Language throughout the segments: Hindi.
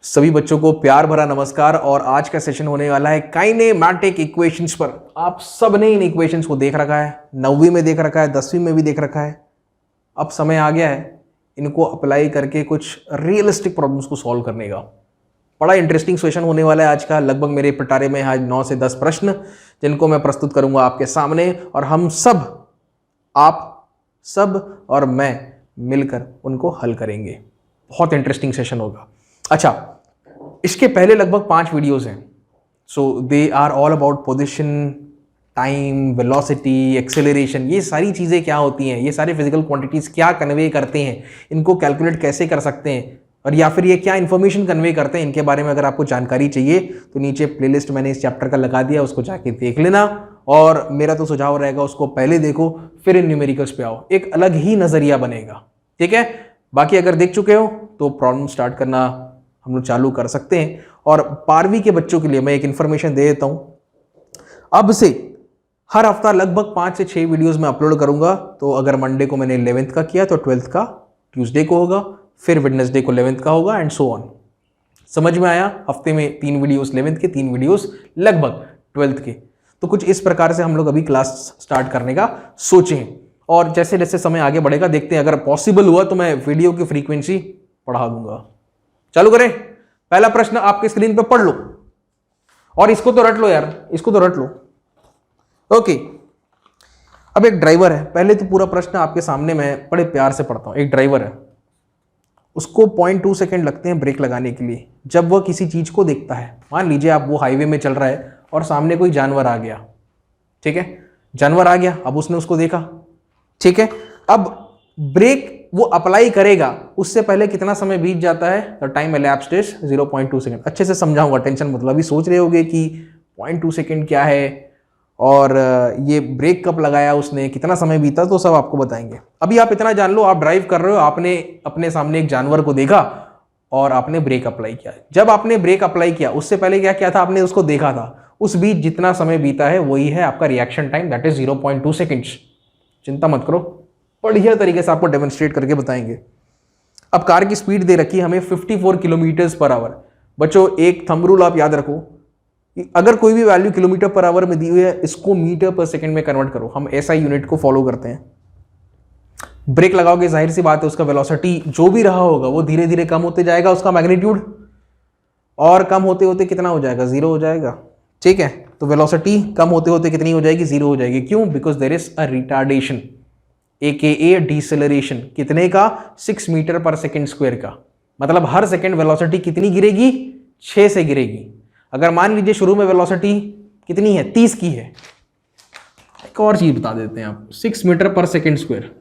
सभी बच्चों को प्यार भरा नमस्कार। और आज का सेशन होने वाला है काइनेमैटिक इक्वेशंस पर। आप सब ने इन इक्वेशंस को देख रखा है, 9वीं में देख रखा है, 10वीं में भी देख रखा है। अब समय आ गया है इनको अप्लाई करके कुछ रियलिस्टिक प्रॉब्लम्स को सॉल्व करने का। बड़ा इंटरेस्टिंग सेशन होने वाला है आज का। लगभग मेरे पिटारे में आज 9 से 10 प्रश्न जिनको मैं प्रस्तुत करूंगा आपके सामने, और हम सब, आप सब और मैं मिलकर उनको हल करेंगे। बहुत इंटरेस्टिंग सेशन होगा। अच्छा, इसके पहले लगभग 5 वीडियोस हैं। So they are all about position, time, velocity, acceleration. ये सारी चीज़ें क्या होती हैं, ये सारे फिजिकल क्वांटिटीज़ क्या कन्वे करते हैं, इनको कैलकुलेट कैसे कर सकते हैं, और या फिर ये क्या इन्फॉर्मेशन कन्वे करते हैं, इनके बारे में अगर आपको जानकारी चाहिए तो नीचे प्लेलिस्ट मैंने इस चैप्टर का लगा दिया, उसको जाके देख लेना। और मेरा तो सुझाव रहेगा उसको पहले देखो फिर इन न्यूमेरिकल्स पे आओ, एक अलग ही नज़रिया बनेगा। ठीक है, बाकी अगर देख चुके हो तो प्रॉब्लम स्टार्ट करना हम लोग चालू कर सकते हैं। और 12वीं के बच्चों के लिए मैं एक इन्फॉर्मेशन दे देता हूँ, अब से हर हफ्ता लगभग 5 से 6 वीडियोस में अपलोड करूंगा। तो अगर मंडे को मैंने 11th का किया तो 12th का ट्यूसडे को होगा, फिर वेडनेसडे को 11th का होगा, एंड सो ऑन। समझ में आया? हफ्ते में 3 वीडियोस 11th के, 3 वीडियोस लगभग 12th के। तो कुछ इस प्रकार से हम लोग अभी क्लास स्टार्ट करने का सोचे हैं, और जैसे जैसे समय आगे बढ़ेगा देखते हैं, अगर पॉसिबल हुआ तो मैं वीडियो की फ्रीक्वेंसी बढ़ा दूंगा। चालू करें। पहला प्रश्न आपके स्क्रीन पे पढ़ लो, और इसको तो रट लो यार, इसको तो रट लो। ओके, अब एक ड्राइवर है। पहले तो पूरा प्रश्न आपके सामने मैं बड़े प्यार से पढ़ता हूं। एक ड्राइवर है, उसको 0.2 सेकेंड लगते हैं ब्रेक लगाने के लिए जब वह किसी चीज को देखता है। मान लीजिए आप वो हाईवे में चल रहा है और सामने कोई जानवर आ गया। ठीक है, जानवर आ गया, अब उसने उसको देखा। ठीक है, अब ब्रेक वो अप्लाई करेगा, उससे पहले कितना समय बीत जाता है? The time elapsed is 0.2 second. अच्छे से समझाऊंगा, टेंशन मतलब। अभी सोच रहे होगे कि 0.2 सेकेंड क्या है और ये ब्रेक कब लगाया उसने, कितना समय बीता, तो सब आपको बताएंगे। अभी आप इतना जान लो, आप ड्राइव कर रहे हो, आपने अपने सामने एक जानवर को देखा और आपने ब्रेक अप्लाई किया। जब आपने ब्रेक अप्लाई किया उससे पहले क्या किया था? आपने उसको देखा था। उस बीच जितना समय बीता है वही है आपका reaction time, that is 0.2 seconds. चिंता मत करो, बढ़िया तरीके से आपको डेमोन्स्ट्रेट करके बताएंगे। अब कार की स्पीड दे रखी है हमें 54 किलोमीटर पर आवर। बच्चों एक थंब रूल आप याद रखो, अगर कोई भी वैल्यू किलोमीटर पर आवर में दी हुई है, इसको मीटर पर सेकंड में कन्वर्ट करो। हम ऐसा यूनिट को फॉलो करते हैं। ब्रेक लगाओगे, जाहिर सी बात है उसका वेलोसिटी जो भी रहा होगा वो धीरे धीरे कम होते जाएगा, उसका मैग्नीट्यूड, और कम होते होते कितना हो जाएगा? 0 हो जाएगा। ठीक है, तो वेलोसिटी कम होते होते कितनी हो जाएगी? 0 हो जाएगी। क्यों? Because there is a retardation, AKA deceleration. कितने का? 6 मीटर पर सेकेंड स्क्वायर का। मतलब हर सेकेंड वेलोसिटी कितनी गिरेगी? 6 से गिरेगी। अगर मान लीजिए शुरू में वेलोसिटी कितनी है? 30 की है। एक और चीज बता देते हैं आप, 6 मीटर पर सेकेंड स्क्वायर,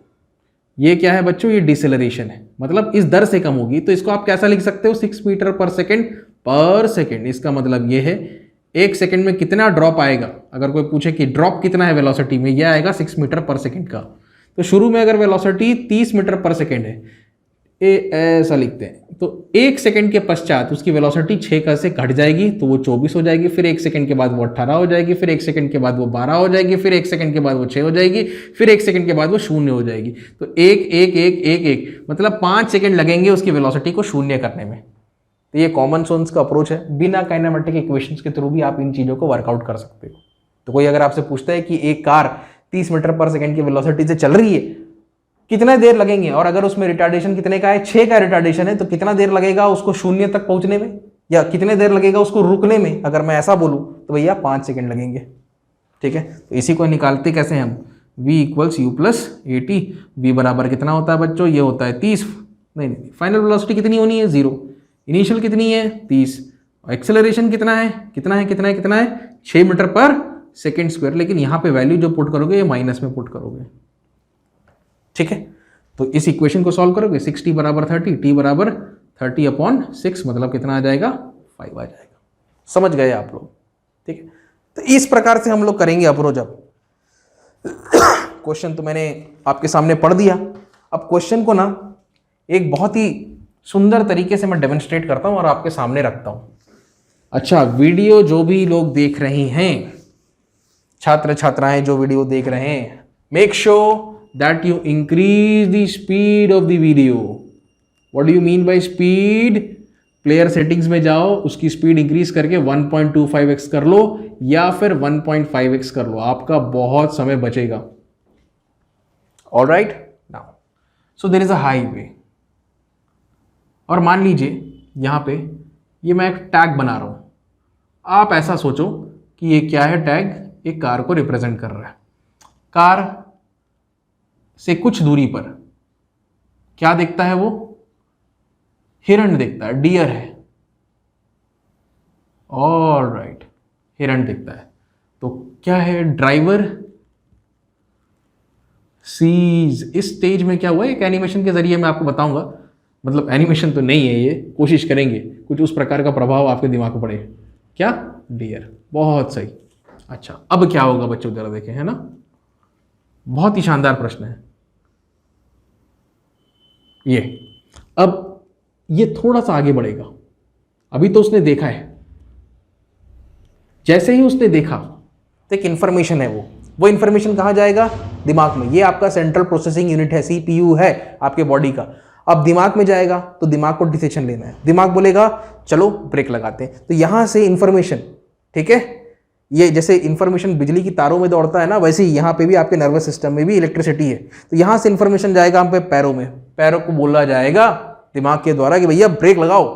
ये क्या है बच्चों? ये डिसेलरेशन है, मतलब इस दर से कम होगी। तो इसको आप कैसा लिख सकते हो? 6 मीटर पर सेकेंड। इसका मतलब ये है 1 सेकेंड में कितना ड्रॉप आएगा। अगर कोई पूछे कि ड्रॉप कितना है वेलोसिटी में, यह आएगा 6 मीटर पर सेकेंड का। तो शुरू में अगर वेलोसिटी 30 मीटर पर सेकेंड है, ऐसा लिखते हैं, तो 1 सेकेंड के पश्चात उसकी वेलोसिटी 6 का से घट जाएगी, तो वो 24 हो जाएगी। फिर 1 सेकेंड के बाद वो 18 हो जाएगी, फिर 1 सेकेंड के बाद वो 12 हो जाएगी, फिर 1 सेकेंड के बाद वो 6 हो जाएगी, फिर 1 सेकेंड के बाद वो 0 हो जाएगी। तो 1 1 1 1 1 मतलब 5 सेकेंड लगेंगे उसकी वेलोसिटी को 0 करने में। तो ये कॉमन सेंस का अप्रोच है, बिना काइनेमेटिक इक्वेशंस के थ्रू भी आप इन चीज़ों को वर्कआउट कर सकते हो। तो कोई अगर आपसे पूछता है कि एक कार 30 मीटर पर सेकेंड की वेलोसिटी से चल रही है, कितना देर लगेंगे, और अगर उसमें रिटार्डेशन कितने का है? 6 का रिटार्डेशन है, तो कितना देर लगेगा उसको 0 तक पहुंचने में, या कितने देर लगेगा उसको रुकने में? अगर मैं ऐसा बोलूं तो भैया 5 सेकेंड लगेंगे। ठीक है, तो इसी को निकालते कैसे हम? v = u + at। v बराबर कितना होता है बच्चों? ये होता है 30। नहीं, फाइनल वेलोसिटी कितनी होनी है? 0। इनिशियल कितनी है? 30। एक्सेलरेशन कितना है? 6 मीटर पर सेकेंड स्क्वायर। लेकिन यहाँ पे वैल्यू जो पुट करोगे ये माइनस में पुट करोगे। ठीक है, तो इस इक्वेशन को सॉल्व करोगे, 6t = 30, t = 30/6, मतलब कितना आ जाएगा? 5 आ जाएगा। समझ गए आप लोग? ठीक है, तो इस प्रकार से हम लोग करेंगे अप्रोच। अब क्वेश्चन तो मैंने आपके सामने पढ़ दिया। अब क्वेश्चन को ना एक बहुत ही सुंदर तरीके से मैं डेमोन्स्ट्रेट करता हूं और आपके सामने रखता हूं। अच्छा, वीडियो जो भी लोग देख रहे हैं, छात्र छात्राएं जो वीडियो देख रहे हैं, make sure that you increase the speed of the video. What do you mean by speed? Player settings में जाओ, उसकी स्पीड इंक्रीज करके 1.25x कर लो या फिर 1.5x कर लो, आपका बहुत समय बचेगा। Alright, now so there is a highway, और मान लीजिए यहां पे ये मैं एक टैग बना रहा हूं। आप ऐसा सोचो कि ये क्या है, टैग एक कार को रिप्रेजेंट कर रहा है। कार से कुछ दूरी पर क्या देखता है वो, हिरण देखता है, डियर है। ऑलराइट, हिरण दिखता है। तो क्या है, ड्राइवर सीज। इस स्टेज में क्या हुआ, एक एनिमेशन के जरिए मैं आपको बताऊंगा, मतलब एनिमेशन तो नहीं है ये, कोशिश करेंगे कुछ उस प्रकार का प्रभाव आपके दिमाग को पड़े। क्या, डियर, बहुत सही। अच्छा, अब क्या होगा बच्चों, जरा देखें, है ना, बहुत ही शानदार प्रश्न है ये। अब ये थोड़ा सा आगे बढ़ेगा, अभी तो उसने देखा है, जैसे ही उसने देखा तो एक इंफॉर्मेशन है, वो इंफॉर्मेशन कहां जाएगा, दिमाग में। ये आपका सेंट्रल प्रोसेसिंग यूनिट है, सीपीयू है आपके बॉडी का। अब दिमाग में जाएगा तो दिमाग को डिसीजन लेना है, दिमाग बोलेगा चलो ब्रेक लगाते हैं। तो यहां से इंफॉर्मेशन, ठीक है, ये जैसे इंफॉर्मेशन बिजली की तारों में दौड़ता है ना, वैसे ही यहाँ पे भी आपके नर्वस सिस्टम में भी इलेक्ट्रिसिटी है। तो यहां से इंफॉर्मेशन जाएगा हम पे पैरों में, पैरों को बोला जाएगा दिमाग के द्वारा कि भैया ब्रेक लगाओ।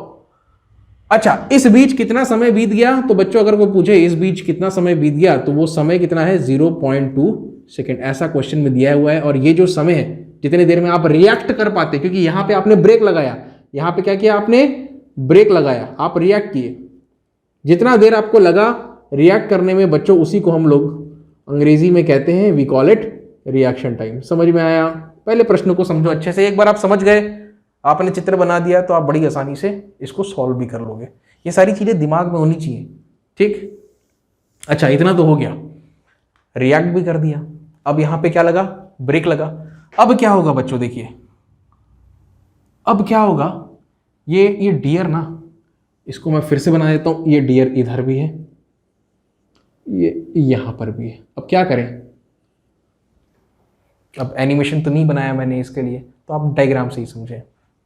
अच्छा, इस बीच कितना समय बीत गया, तो बच्चों अगर कोई पूछे इस बीच कितना समय बीत गया, तो वो समय कितना है, 0.2 सेकेंड, ऐसा क्वेश्चन में दिया हुआ है। और ये जो समय है, जितने देर में आप रिएक्ट कर पाते, क्योंकि यहां पे आपने ब्रेक लगाया, यहां पे क्या किया आपने, ब्रेक लगाया, आप रिएक्ट किए, जितना देर आपको लगा रिएक्ट करने में बच्चों, उसी को हम लोग अंग्रेजी में कहते हैं, we call it reaction time. समझ में आया? पहले प्रश्न को समझो अच्छे से। एक बार आप समझ गए, आपने चित्र बना दिया, तो आप बड़ी आसानी से इसको सॉल्व भी कर लोगे। ये सारी चीजें दिमाग में होनी चाहिए, ठीक। अच्छा, इतना तो हो गया, रिएक्ट भी कर दिया। अब यहां पे क्या लगा, ब्रेक लगा। अब क्या होगा बच्चों, देखिए अब क्या होगा, ये डियर ना, इसको मैं फिर से बना देता हूं। ये डियर इधर भी है, ये यहां पर भी है। अब क्या करें, अब एनिमेशन तो नहीं बनाया मैंने इसके लिए, तो आप डायग्राम से ही समझें,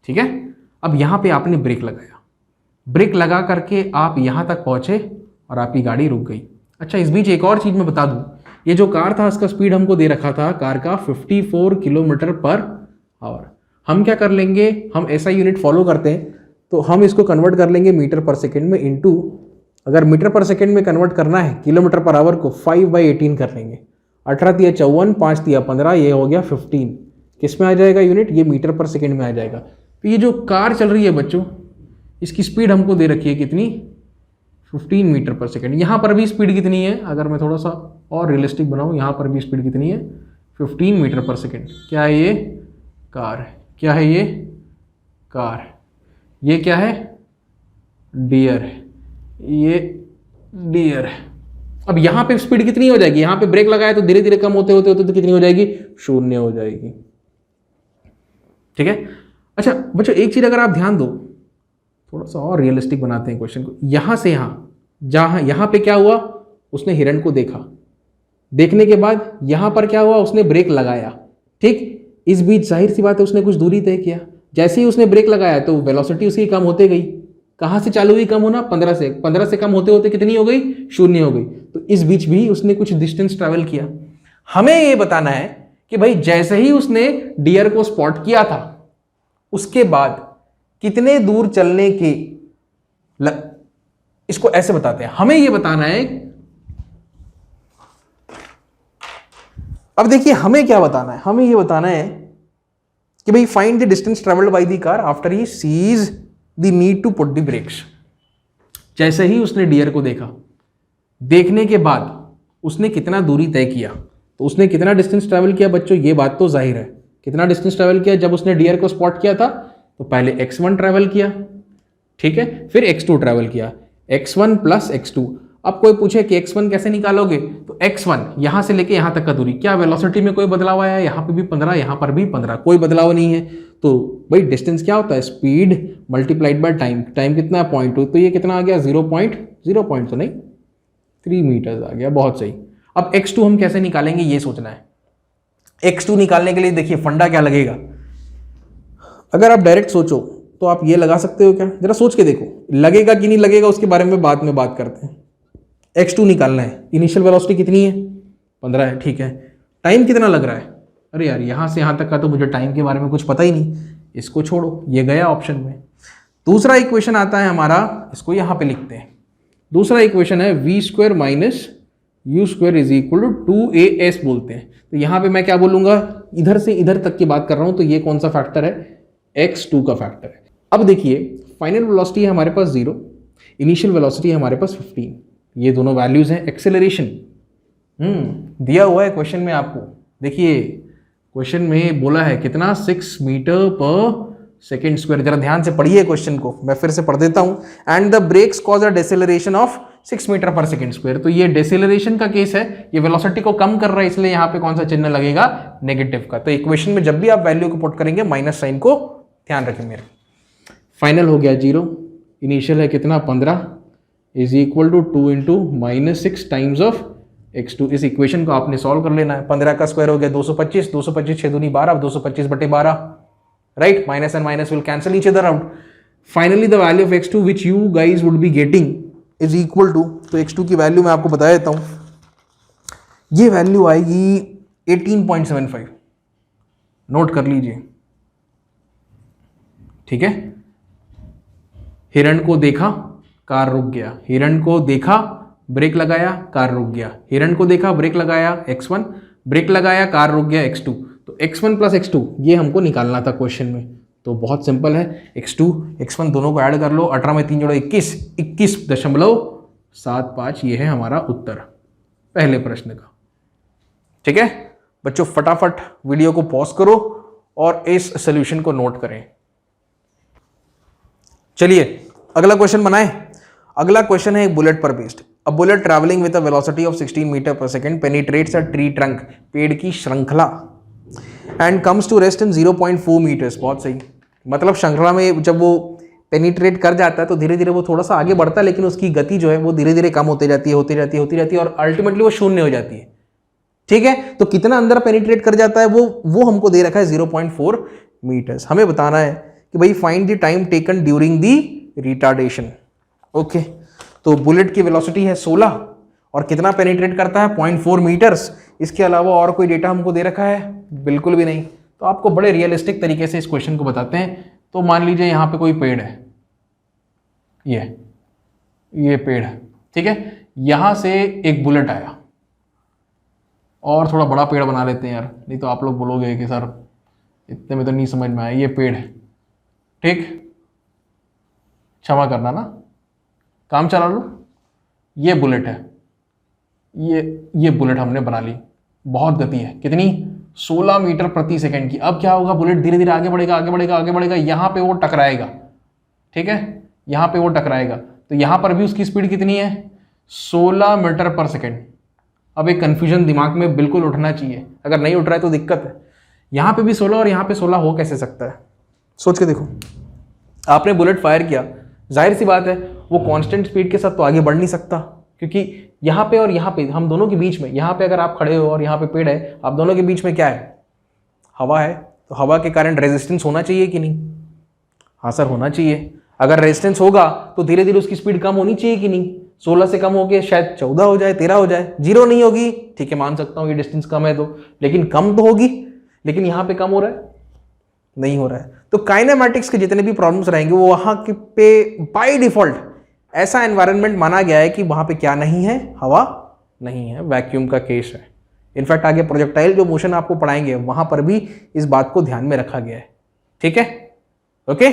ठीक है। अब यहां पे आपने ब्रेक लगाया, ब्रेक लगा करके आप यहां तक पहुंचे और आपकी गाड़ी रुक गई। अच्छा, इस बीच एक और चीज मैं बता दूं, ये जो कार था उसका स्पीड हमको दे रखा था कार का 54 किलोमीटर पर आवर। हम क्या कर लेंगे, हम ऐसा यूनिट फॉलो करते हैं, तो हम इसको कन्वर्ट कर लेंगे मीटर पर सेकेंड में, इनटू, अगर मीटर पर सेकेंड में कन्वर्ट करना है किलोमीटर पर आवर को, 5/18 कर लेंगे। 18 तिया 54, 5 तिया 15, ये हो गया 15। किस में आ जाएगा यूनिट, ये मीटर पर सेकेंड में आ जाएगा। तो ये जो कार चल रही है बच्चों, इसकी स्पीड हमको दे रखी है कितनी, 15 मीटर पर सेकेंड। यहाँ पर भी स्पीड कितनी है, अगर मैं थोड़ा सा और रियलिस्टिक बनाऊँ, यहाँ पर भी स्पीड कितनी है, 15 मीटर पर सेकेंड। क्या है ये, कार है। क्या है ये, कार। ये क्या है, डियर है, ये डियर है। अब यहाँ पे स्पीड कितनी हो जाएगी, यहाँ पे ब्रेक लगाया तो धीरे धीरे कम होते होते होते तो कितनी हो जाएगी, 0 हो जाएगी, ठीक है। अच्छा बच्चों, एक चीज अगर आप ध्यान दो, थोड़ा सा और रियलिस्टिक बनाते हैं क्वेश्चन को। यहां से यहां, जहां यहां पे क्या हुआ, उसने हिरण को देखा, देखने के बाद यहां पर क्या हुआ, उसने ब्रेक लगाया, ठीक। इस बीच जाहिर सी बात है उसने कुछ दूरी तय किया। जैसे ही उसने ब्रेक लगाया तो वेलोसिटी उसकी कम होते गई। कहां से चालू हुई कम होना, 15 से कम होते होते कितनी हो गई, 0 हो गई। तो इस बीच भी उसने कुछ डिस्टेंस ट्रैवल किया। हमें यह बताना है कि भाई जैसे ही उसने डियर को स्पॉट किया था, उसके बाद कितने दूर चलने के इसको ऐसे बताते हैं। हमें यह बताना है, अब देखिए हमें क्या बताना है, हमें यह बताना है कि भाई find the distance travelled by the car after he sees the need to put the brakes. जैसे ही उसने डियर को देखा, देखने के बाद उसने कितना दूरी तय किया। तो उसने कितना डिस्टेंस ट्रैवल किया बच्चों, ये बात तो जाहिर है। कितना डिस्टेंस ट्रैवल किया, जब उसने डियर को स्पॉट किया था तो पहले x1 ट्रैवल किया, ठीक है, फिर x2 ट्रैवल किया, x1 प्लस x2। अब कोई पूछे कि x1 कैसे निकालोगे, तो x1 यहां से लेके यहां तक का दूरी, क्या वेलोसिटी में कोई बदलाव आया है, यहां पे भी 15, यहां पर भी 15, कोई बदलाव नहीं है। तो भाई डिस्टेंस क्या होता है, speed multiplied by time. Time कितना है, 0.2, तो ये कितना आ गया, 0.0 तो नहीं, 3 मीटर्स आ गया, बहुत सही। अब x2 हम कैसे निकालेंगे ये सोचना है। x2 निकालने के लिए देखिए फंडा क्या लगेगा। अगर आप डायरेक्ट सोचो तो आप ये लगा सकते हो क्या? जरा सोच के देखो, लगेगा कि नहीं लगेगा उसके बारे में बाद में बात करते हैं। x2 निकालना है, इनिशियल वेलोसिटी कितनी है? 15 है, ठीक है। टाइम कितना लग रहा है? अरे यार यहाँ से यहाँ तक का तो मुझे टाइम के बारे में कुछ पता ही नहीं, इसको छोड़ो, ये गया ऑप्शन में। दूसरा इक्वेशन आता है हमारा, इसको यहाँ पे लिखते हैं। दूसरा इक्वेशन है v² minus u² is equal to 2as बोलते हैं। तो यहाँ पे मैं क्या बोलूँगा, इधर से इधर तक की बात कर रहा हूँ, तो ये कौन सा फैक्टर है? x2 का फैक्टर है। अब देखिए फाइनल वेलोसिटी है हमारे पास 0, इनिशियल वेलोसिटी है हमारे पास 15, ये दोनों वैल्यूज हैं। एक्सेलरेशन दिया हुआ है क्वेश्चन में आपको, देखिए क्वेश्चन में बोला है कितना, 6 मीटर पर सेकेंड स्क्वायर। जरा ध्यान से पढ़िए क्वेश्चन को, मैं फिर से पढ़ देता हूं। And the brakes cause a deceleration of 6 metre per second square. तो ये डेसेलरेशन का केस है, ये वेलोसिटी को कम कर रहा है, इसलिए यहाँ पे कौन सा चिन्ह लगेगा? नेगेटिव का। तो इक्वेशन में जब भी आप वैल्यू को पुट करेंगे माइनस साइन को ध्यान रखें मेरे। फाइनल हो गया 0, इनिशियल है कितना 15 is equal to 2 into minus 6 times of x2। इस इक्वेशन को आपने सॉल्व कर लेना है। 15 का स्क्वायर हो गया 225, 225 6 दूनी 12, 225/12, right? Minus and minus will cancel each other out. Finally the value of x2 which you guys would be getting is equal to, तो x2 की वैल्यू मैं आपको बता देता हूं, ये वैल्यू आएगी 18.75, नोट कर लीजिए, ठीक है? हिरण को देखा कार रुक गया, हिरण को देखा ब्रेक लगाया कार रुक गया, हिरण को देखा ब्रेक लगाया x1, ब्रेक लगाया कार रुक गया x2। तो x1 प्लस x2 ये हमको निकालना था क्वेश्चन में, तो बहुत सिंपल है, x2 x1 दोनों को ऐड कर लो, 18 में 3 जोड़ो 21, 21.75 ये है हमारा उत्तर पहले प्रश्न का। ठीक है बच्चों, फटाफट वीडियो को पॉज करो और इस सॉल्यूशन को नोट करें। चलिए अगला क्वेश्चन बनाएं। अगला क्वेश्चन है एक बुलेट पर based. A bullet travelling with a velocity of 16 metre per second penetrates a tree trunk, पेड़ की श्रृंखला, and comes to rest in 0.4 metres. बहुत सही, मतलब श्रृंखला में जब वो पेनिट्रेट कर जाता है तो धीरे धीरे वो थोड़ा सा आगे बढ़ता है, लेकिन उसकी गति जो है वो धीरे धीरे कम होती जाती है और अल्टीमेटली वो शून्य हो जाती है। ठीक है, तो कितना अंदर पेनिट्रेट कर जाता है वो हमको दे रखा है 0.4 मीटर्स। हमें बताना है कि भाई find the time taken during the retardation. Okay, तो बुलेट की वेलोसिटी है 16 और कितना पेनिट्रेट करता है 0.4 मीटर्स। इसके अलावा और कोई डेटा हमको दे रखा है? बिल्कुल भी नहीं। तो आपको बड़े रियलिस्टिक तरीके से इस क्वेश्चन को बताते हैं। तो मान लीजिए यहाँ पे कोई पेड़ है, ये पेड़ है, ठीक है, यहाँ से एक बुलेट आया, और थोड़ा बड़ा पेड़ बना लेते हैं यार, नहीं तो आप लोग बोलोगे कि सर इतने में तो नहीं समझ में आया। ये पेड़ है, ठीक, क्षमा करना ना, काम चला लो। ये बुलेट है, ये बुलेट हमने बना ली, बहुत गति है, कितनी 16 मीटर प्रति सेकंड की। अब क्या होगा, बुलेट धीरे धीरे आगे बढ़ेगा, यहाँ पे वो टकराएगा, ठीक है, यहाँ पे वो टकराएगा, तो यहाँ पर भी उसकी स्पीड कितनी है 16 मीटर पर सेकंड। अब एक कन्फ्यूजन दिमाग में बिल्कुल उठना चाहिए, अगर नहीं उठ रहा है तो दिक्कत है। यहाँ पे भी 16 और यहाँ पे 16 हो कैसे सकता है? सोच के देखो, आपने बुलेट फायर किया, जाहिर सी बात है वो कांस्टेंट स्पीड के साथ तो आगे बढ़ नहीं सकता, क्योंकि यहाँ पे और यहाँ पे हम दोनों के बीच में, यहाँ पे अगर आप खड़े हो और यहाँ पे पेड़ है, आप दोनों के बीच में क्या है? हवा है। तो हवा के कारण रेजिस्टेंस होना चाहिए कि नहीं? हाँ सर, होना चाहिए। अगर रेजिस्टेंस होगा तो धीरे धीरे उसकी स्पीड कम होनी चाहिए कि नहीं? 16 से कम होके शायद 14 हो जाए, 13 हो जाए, 0 नहीं होगी, ठीक है, मान सकता हूँ ये डिस्टेंस कम है तो, लेकिन कम तो होगी। लेकिन यहाँ पे कम हो रहा है? नहीं हो रहा है। तो काइनेमैटिक्स के जितने भी प्रॉब्लम्स रहेंगे वो वहाँ के पे बाय डिफॉल्ट ऐसा एनवायरनमेंट माना गया है कि वहाँ पे क्या नहीं है? हवा नहीं है, वैक्यूम का केस है। इनफैक्ट आगे प्रोजेक्टाइल जो मोशन आपको पढ़ाएंगे वहाँ पर भी इस बात को ध्यान में रखा गया है। ठीक है, okay,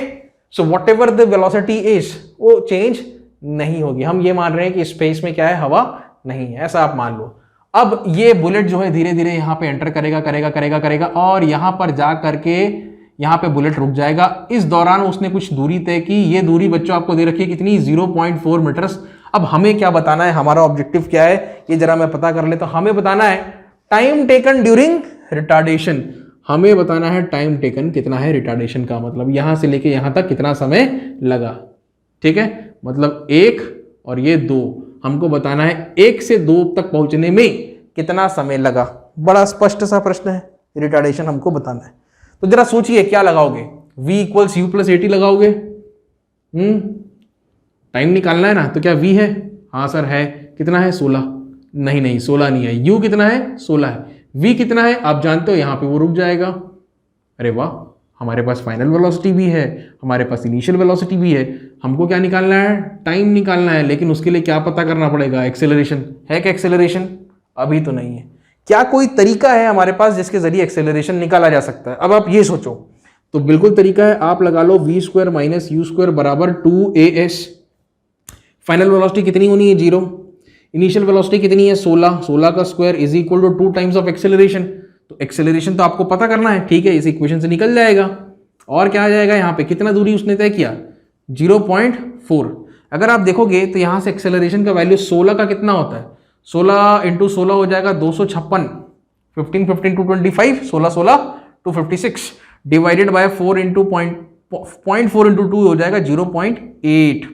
so what ever the velocity is, वो चेंज नहीं होगी। हम ये मान रहे हैं कि स्पेस में क्या है? हवा नहीं है, ऐसा आप मान लो। अब ये बुलेट जो है धीरे धीरे यहाँ पे एंटर करेगा और यहाँ पर जा करके यहाँ पे बुलेट रुक जाएगा। इस दौरान उसने कुछ दूरी तय की, ये दूरी बच्चों आपको दे रखी है कितनी? 0.4 मीटर्स। अब हमें क्या बताना है, हमारा ऑब्जेक्टिव क्या है, ये जरा मैं पता कर लेता हूं। हमें बताना है टाइम टेकन ड्यूरिंग रिटार्डेशन। हमें बताना है टाइम टेकन कितना है रिटार्डेशन का, मतलब यहां से लेके यहां तक कितना समय लगा। ठीक है, मतलब 1 और ये 2, हमको बताना है 1 से 2 तक पहुंचने में कितना समय लगा। बड़ा स्पष्ट सा प्रश्न है, रिटार्डेशन हमको बताना है। तो जरा सोचिए क्या लगाओगे, v इक्वल्स यू प्लस 80 लगाओगे, टाइम निकालना है ना, तो क्या v है? हाँ सर है। कितना है? 16। नहीं 16 नहीं है, u कितना है? 16 है। v कितना है आप जानते हो, यहाँ पे वो रुक जाएगा। अरे वाह, हमारे पास फाइनल वेलोसिटी भी है, हमारे पास इनिशियल वेलोसिटी भी है। हमको क्या निकालना है? टाइम निकालना है। लेकिन उसके लिए क्या पता करना पड़ेगा? एक्सेलरेशन है क्या? एक्सेलरेशन अभी तो नहीं है। क्या कोई तरीका है हमारे पास जिसके जरिए एक्सेलरेशन निकाला जा सकता है? अब आप ये सोचो, तो बिल्कुल तरीका है। आप लगा लो v square minus you square बराबर 2as। फाइनल वेलोसिटी कितनी होनी है? 0। इनिशियल वेलोसिटी कितनी है? 16। 16 का square is equal to 2 times of acceleration. तो एक्सेलरेशन तो आपको पता करना है, ठीक है, इस इक्वेशन से निकल जाएगा। और क्या आ जाएगा यहाँ पे? कितना दूरी उसने तय किया? 0.4। अगर आप देखोगे तो यहाँ से एक्सेलरेशन का वैल्यू 16 का कितना होता है? 16 इंटू 16 हो जाएगा 256। 15 15 two 25, 16 16 two 56 divided by 4 into 0.4 into 2 हो जाएगा 0.8।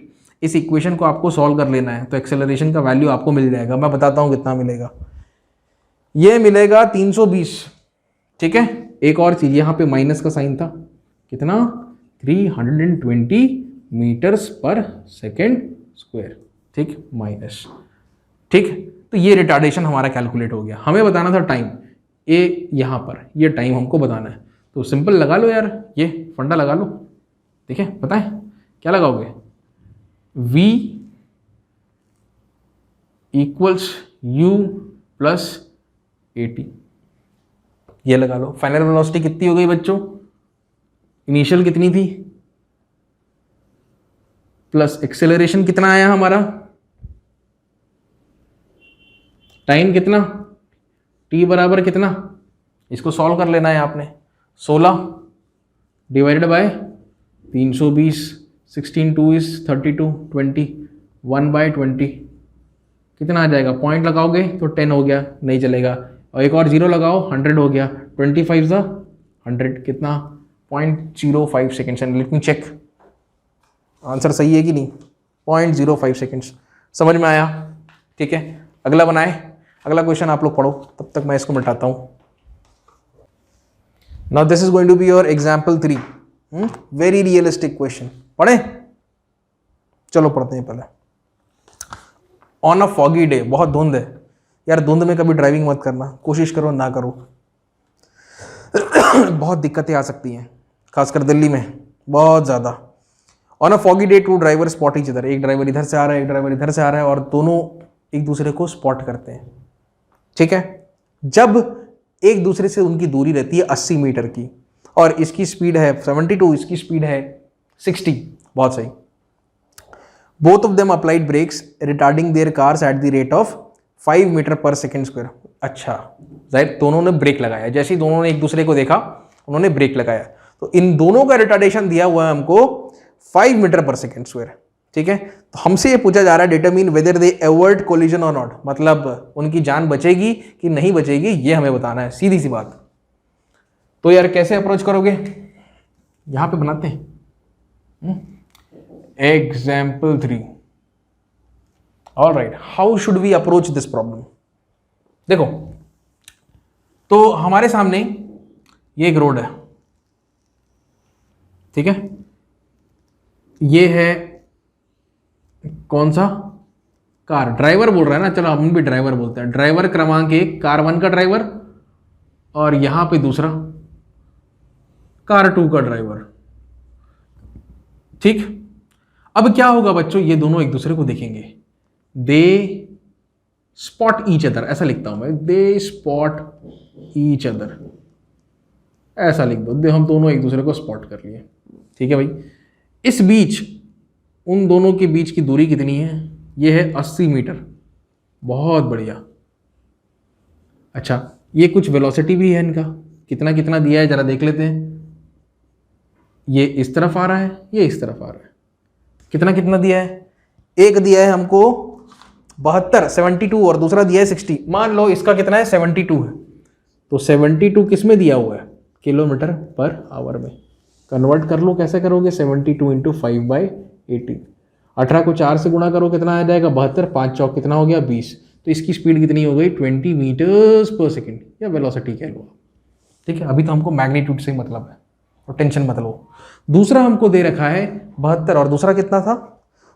इस इक्वेशन को आपको सॉल्व कर लेना है, तो एक्सेलरेशन का वैल्यू आपको मिल जाएगा। मैं बताता हूँ कितना मिलेगा। ये मिलेगा 320। ठीक है, एक और चीज, यहाँ पे माइनस का साइन था, कितना? 320 मीटर्स पर सेकेंड स्क्वायर। ठीक, माइनस। ठीक, तो ये रिटार्डेशन हमारा कैलकुलेट हो गया। हमें बताना था टाइम, ए यहाँ पर ये टाइम हमको बताना है। तो सिंपल लगा लो यार, ये फंडा लगा लो। ठीक है, बताएं क्या लगाओगे? v इक्वल्स u प्लस 80, ये लगा लो। फाइनल वेलोसिटी कितनी हो गई बच्चों? इनिशियल कितनी थी? प्लस एक्सेलरेशन कितना आया हमारा? टाइम कितना? t बराबर कितना? इसको सॉल्व कर लेना है आपने। 16 डिवाइडेड बाय 320, 16 2 इज 32, 20, 1/20 कितना आ जाएगा? पॉइंट लगाओगे तो 10 हो गया, नहीं चलेगा। और एक और जीरो लगाओ, 100 हो गया। 25 ज़ा 100 कितना? 0.05 seconds. Let me check answer सही है कि नहीं। 0.05 सेकेंड्स। समझ में आया? ठीक है, अगला बनाए। अगला क्वेश्चन आप लोग पढ़ो, तब तक मैं इसको मिटाता हूँ। Now this is going to be your example 3। Very realistic question. पढ़े? चलो पढ़ते हैं पहले। ऑन अ फॉगी डे, बहुत धुंध है यार, धुंध में कभी ड्राइविंग मत करना, कोशिश करो ना करो। बहुत दिक्कतें आ सकती हैं, खासकर दिल्ली में बहुत ज़्यादा। On a foggy day 2 driver spot each other. एक ड्राइवर इधर से आ रहा है, एक ड्राइवर इधर से आ रहा है, और दोनों एक दूसरे को स्पॉट करते हैं। ठीक है, जब एक दूसरे से उनकी दूरी रहती है 80 मीटर की, और इसकी स्पीड है 72, इसकी स्पीड है 60। बहुत सही। Both of them applied brakes retarding their cars at the rate of 5 metre per second square. अच्छा, जाहिर दोनों ने ब्रेक लगाया। जैसे ही दोनों ने एक दूसरे को देखा, उन्होंने ब्रेक लगाया, तो इन दोनों का रिटार्डेशन दिया हुआ है हमको 5 मीटर पर सेकेंड स्क्वायर। ठीक है, तो हमसे ये पूछा जा रहा है determine whether they avoid collision और नॉट, मतलब उनकी जान बचेगी कि नहीं बचेगी, ये हमें बताना है। सीधी सी बात। तो यार कैसे अप्रोच करोगे? यहां पे बनाते हैं example 3। All right, how should we approach this problem? देखो, तो हमारे सामने ये एक रोड है, ठीक है, ये है कौन सा? कार। ड्राइवर बोल रहा है ना, चलो हम भी ड्राइवर बोलते हैं। ड्राइवर क्रमांक 1, कार 1 का ड्राइवर, और यहां पे दूसरा कार 2 का ड्राइवर। ठीक, अब क्या होगा बच्चों? ये दोनों एक दूसरे को देखेंगे। दे स्पॉट ईच अदर, ऐसा लिखता हूं मैं, दे स्पॉट ईच अदर, ऐसा लिख दो। हम दोनों एक दूसरे को स्पॉट कर लिए। ठीक है भाई, इस बीच उन दोनों के बीच की दूरी कितनी है? ये है 80 मीटर। बहुत बढ़िया। अच्छा, ये कुछ वेलोसिटी भी है इनका, कितना कितना दिया है जरा देख लेते हैं। ये इस तरफ आ रहा है, ये इस तरफ आ रहा है। कितना कितना दिया है? एक दिया है हमको 72, 72, और दूसरा दिया है 60। मान लो इसका कितना है? 72 है। तो 72 किस में दिया हुआ है? किलोमीटर पर आवर में। कन्वर्ट कर लो, कैसे करोगे? 72 इंटू 5/80। 18 को 4 से गुणा करो, कितना आ जाएगा? 72। 5 चौक कितना हो गया? 20। तो इसकी स्पीड कितनी हो गई? 20 मीटर्स पर सेकेंड, या वेलोसिटी कह लो। ठीक है, अभी तो हमको मैग्नीट्यूड से मतलब है, तो टेंशन मत लो। दूसरा हमको दे रखा है 72 और दूसरा कितना था,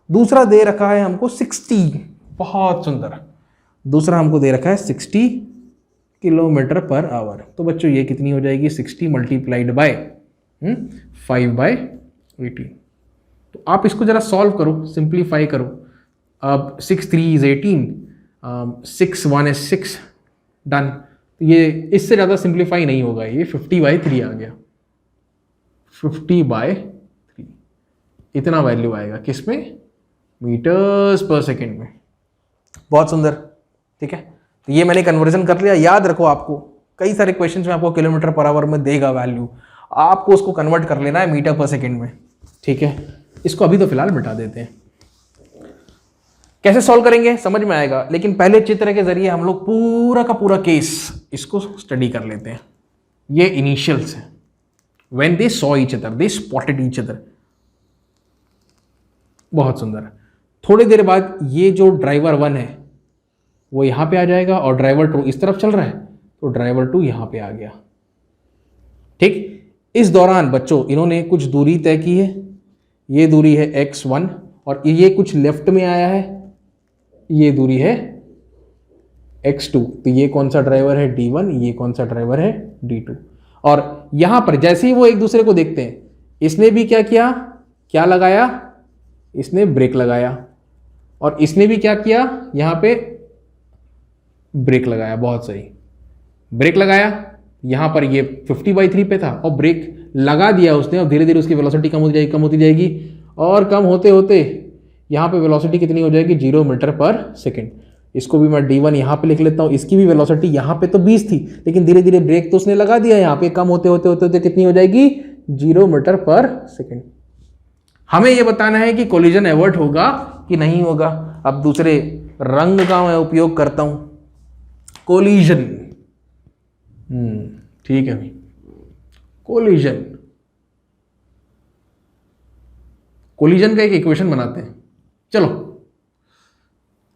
दूसरा दे रखा है हमको 60। बहुत सुंदर, दूसरा हमको दे रखा है 60 किलोमीटर पर आवर। तो बच्चों ये कितनी हो जाएगी, 60 मल्टीप्लाइड बाय 5/18। तो आप इसको जरा सॉल्व करो, सिंप्लीफाई करो। अब 6 3 इज 18, 6 1 is 6, डन। ये इससे ज़्यादा सिंप्लीफाई नहीं होगा, ये 50/3 आ गया। 50/3 इतना वैल्यू आएगा किसमें, मीटर्स पर सेकेंड में। बहुत सुंदर, ठीक है। तो ये मैंने कन्वर्जन कर लिया। याद रखो, आपको कई सारे क्वेश्चंस में आपको किलोमीटर पर आवर में देगा वैल्यू, आपको उसको कन्वर्ट कर लेना है मीटर पर सेकेंड में, ठीक है। इसको अभी तो फिलहाल मिटा देते हैं। कैसे सॉल्व करेंगे समझ में आएगा, लेकिन पहले चित्र के जरिए हम लोग पूरा का पूरा केस इसको स्टडी कर लेते हैं। ये इनिशियल्स है, when they saw each other, they spotted each other. बहुत सुंदर। थोड़ी देर बाद ये जो ड्राइवर 1 है वो यहाँ पे आ जाएगा और ड्राइवर 2 इस तरफ चल रहा है, तो ड्राइवर 2 यहाँ पे आ गया, ठीक। इस दौरान बच्चों इन्होंने कुछ दूरी तय की है, ये दूरी है x1 और ये कुछ लेफ्ट में आया है, ये दूरी है x2। तो ये कौन सा ड्राइवर है, D1, ये कौन सा ड्राइवर है, D2। और यहां पर जैसे ही वो एक दूसरे को देखते हैं, इसने भी क्या किया, क्या लगाया, इसने ब्रेक लगाया, और इसने भी क्या किया, यहां पे ब्रेक लगाया। बहुत सही, ब्रेक लगाया। यहां पर ये 50/3 पे था और ब्रेक लगा दिया उसने, और धीरे धीरे उसकी वेलोसिटी कम होती जाएगी और कम होते होते यहाँ पे वेलोसिटी कितनी हो जाएगी, 0 मीटर पर सेकेंड। इसको भी मैं D1 यहाँ पे लिख लेता हूँ। इसकी भी वेलोसिटी यहाँ पे तो 20 थी, लेकिन धीरे धीरे ब्रेक तो उसने लगा दिया, यहाँ पे कम होते होते कितनी हो जाएगी, 0 मीटर पर सेकेंड। हमें ये बताना है कि कोलिजन एवर्ट होगा कि नहीं होगा। अब दूसरे रंग का मैं उपयोग करता हूं, कोलिजन। ठीक है भाई, कोलिजन। कोलिजन का एक इक्वेशन बनाते हैं। चलो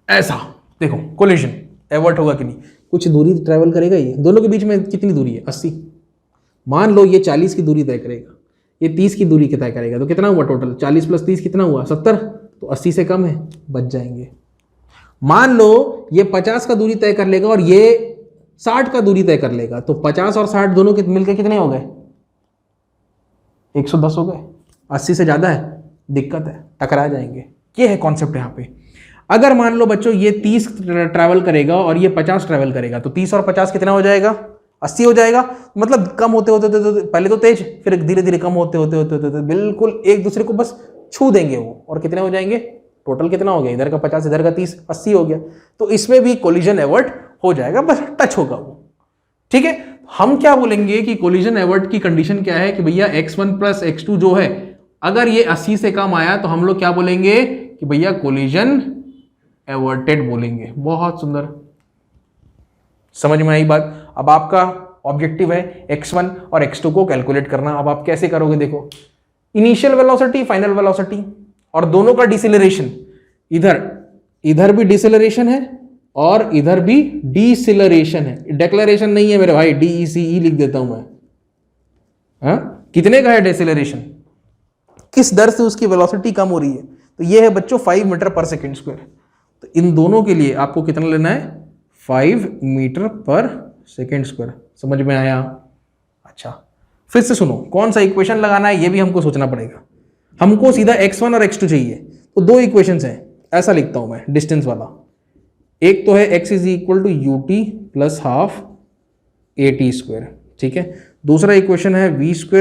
ऐसा देखो, कोलिजन एवर्ट होगा कि नहीं, कुछ दूरी ट्रैवल करेगा। ये दोनों के बीच में कितनी दूरी है, 80। मान लो ये 40 की दूरी तय करेगा, ये 30 की दूरी तय करेगा, तो कितना हुआ टोटल, 40 + 30 कितना हुआ, 70। तो 80 से कम है, बच जाएंगे। मान लो ये 50 का दूरी तय कर लेगा और ये 60 का दूरी तय कर लेगा, तो 50 और 60 दोनों के मिलकर कितने हो गए, 110 हो गए। 80 से ज्यादा है, दिक्कत है, टकरा जाएंगे। ये है कॉन्सेप्ट यहाँ पे। अगर मान लो बच्चों ये 30 ट्रैवल करेगा और ये 50 ट्रैवल करेगा, तो 30 और 50 कितना हो जाएगा, 80 हो जाएगा। मतलब कम होते होते पहले तो तेज, फिर धीरे धीरे कम होते होते बिल्कुल एक दूसरे को बस छू देंगे वो, और कितने हो जाएंगे, टोटल कितना हो गया, इधर का 50 इधर का 30, 80 हो गया। तो इसमें भी कोलिजन एवर्ट हो जाएगा, बस टच होगा वो, ठीक है। हम क्या बोलेंगे कि कोलिजन एवर्ट की कंडीशन क्या है कि भैया x1 + x2 जो है, अगर ये 80 से कम आया तो हम लोग क्या बोलेंगे कि भैया कोलिजन एवर्टेड बोलेंगे। बहुत सुंदर, समझ में आई बात। अब आपका ऑब्जेक्टिव है x1 और x2 को कैलकुलेट करना। अब आप कैसे करोगे, देखो, इनिशियल वेलोसिटी, फाइनल वेलोसिटी और दोनों का डिसेलरेशन। इधर भी डिसेलरेशन है और इधर भी डिसेलरेशन है। डेक्लेरेशन नहीं है मेरे भाई, DECE लिख देता हूं मैं। कितने का है डिसेलरेशन, किस दर से उसकी वेलोसिटी कम हो रही है, तो ये है बच्चों 5 मीटर पर सेकेंड स्क्वायर। तो इन दोनों के लिए आपको कितना लेना है, 5 मीटर पर सेकेंड स्क्वायर। समझ में आया। अच्छा, फिर से सुनो, कौन सा इक्वेशन लगाना है ये भी हमको सोचना पड़ेगा। हमको सीधा x1 और x2 चाहिए, तो दो इक्वेशंस हैं। ऐसा लिखता हूं मैं, डिस्टेंस वाला। एक तो है x = ut + ½ at², ठीक है। दूसरा इक्वेशन है v² -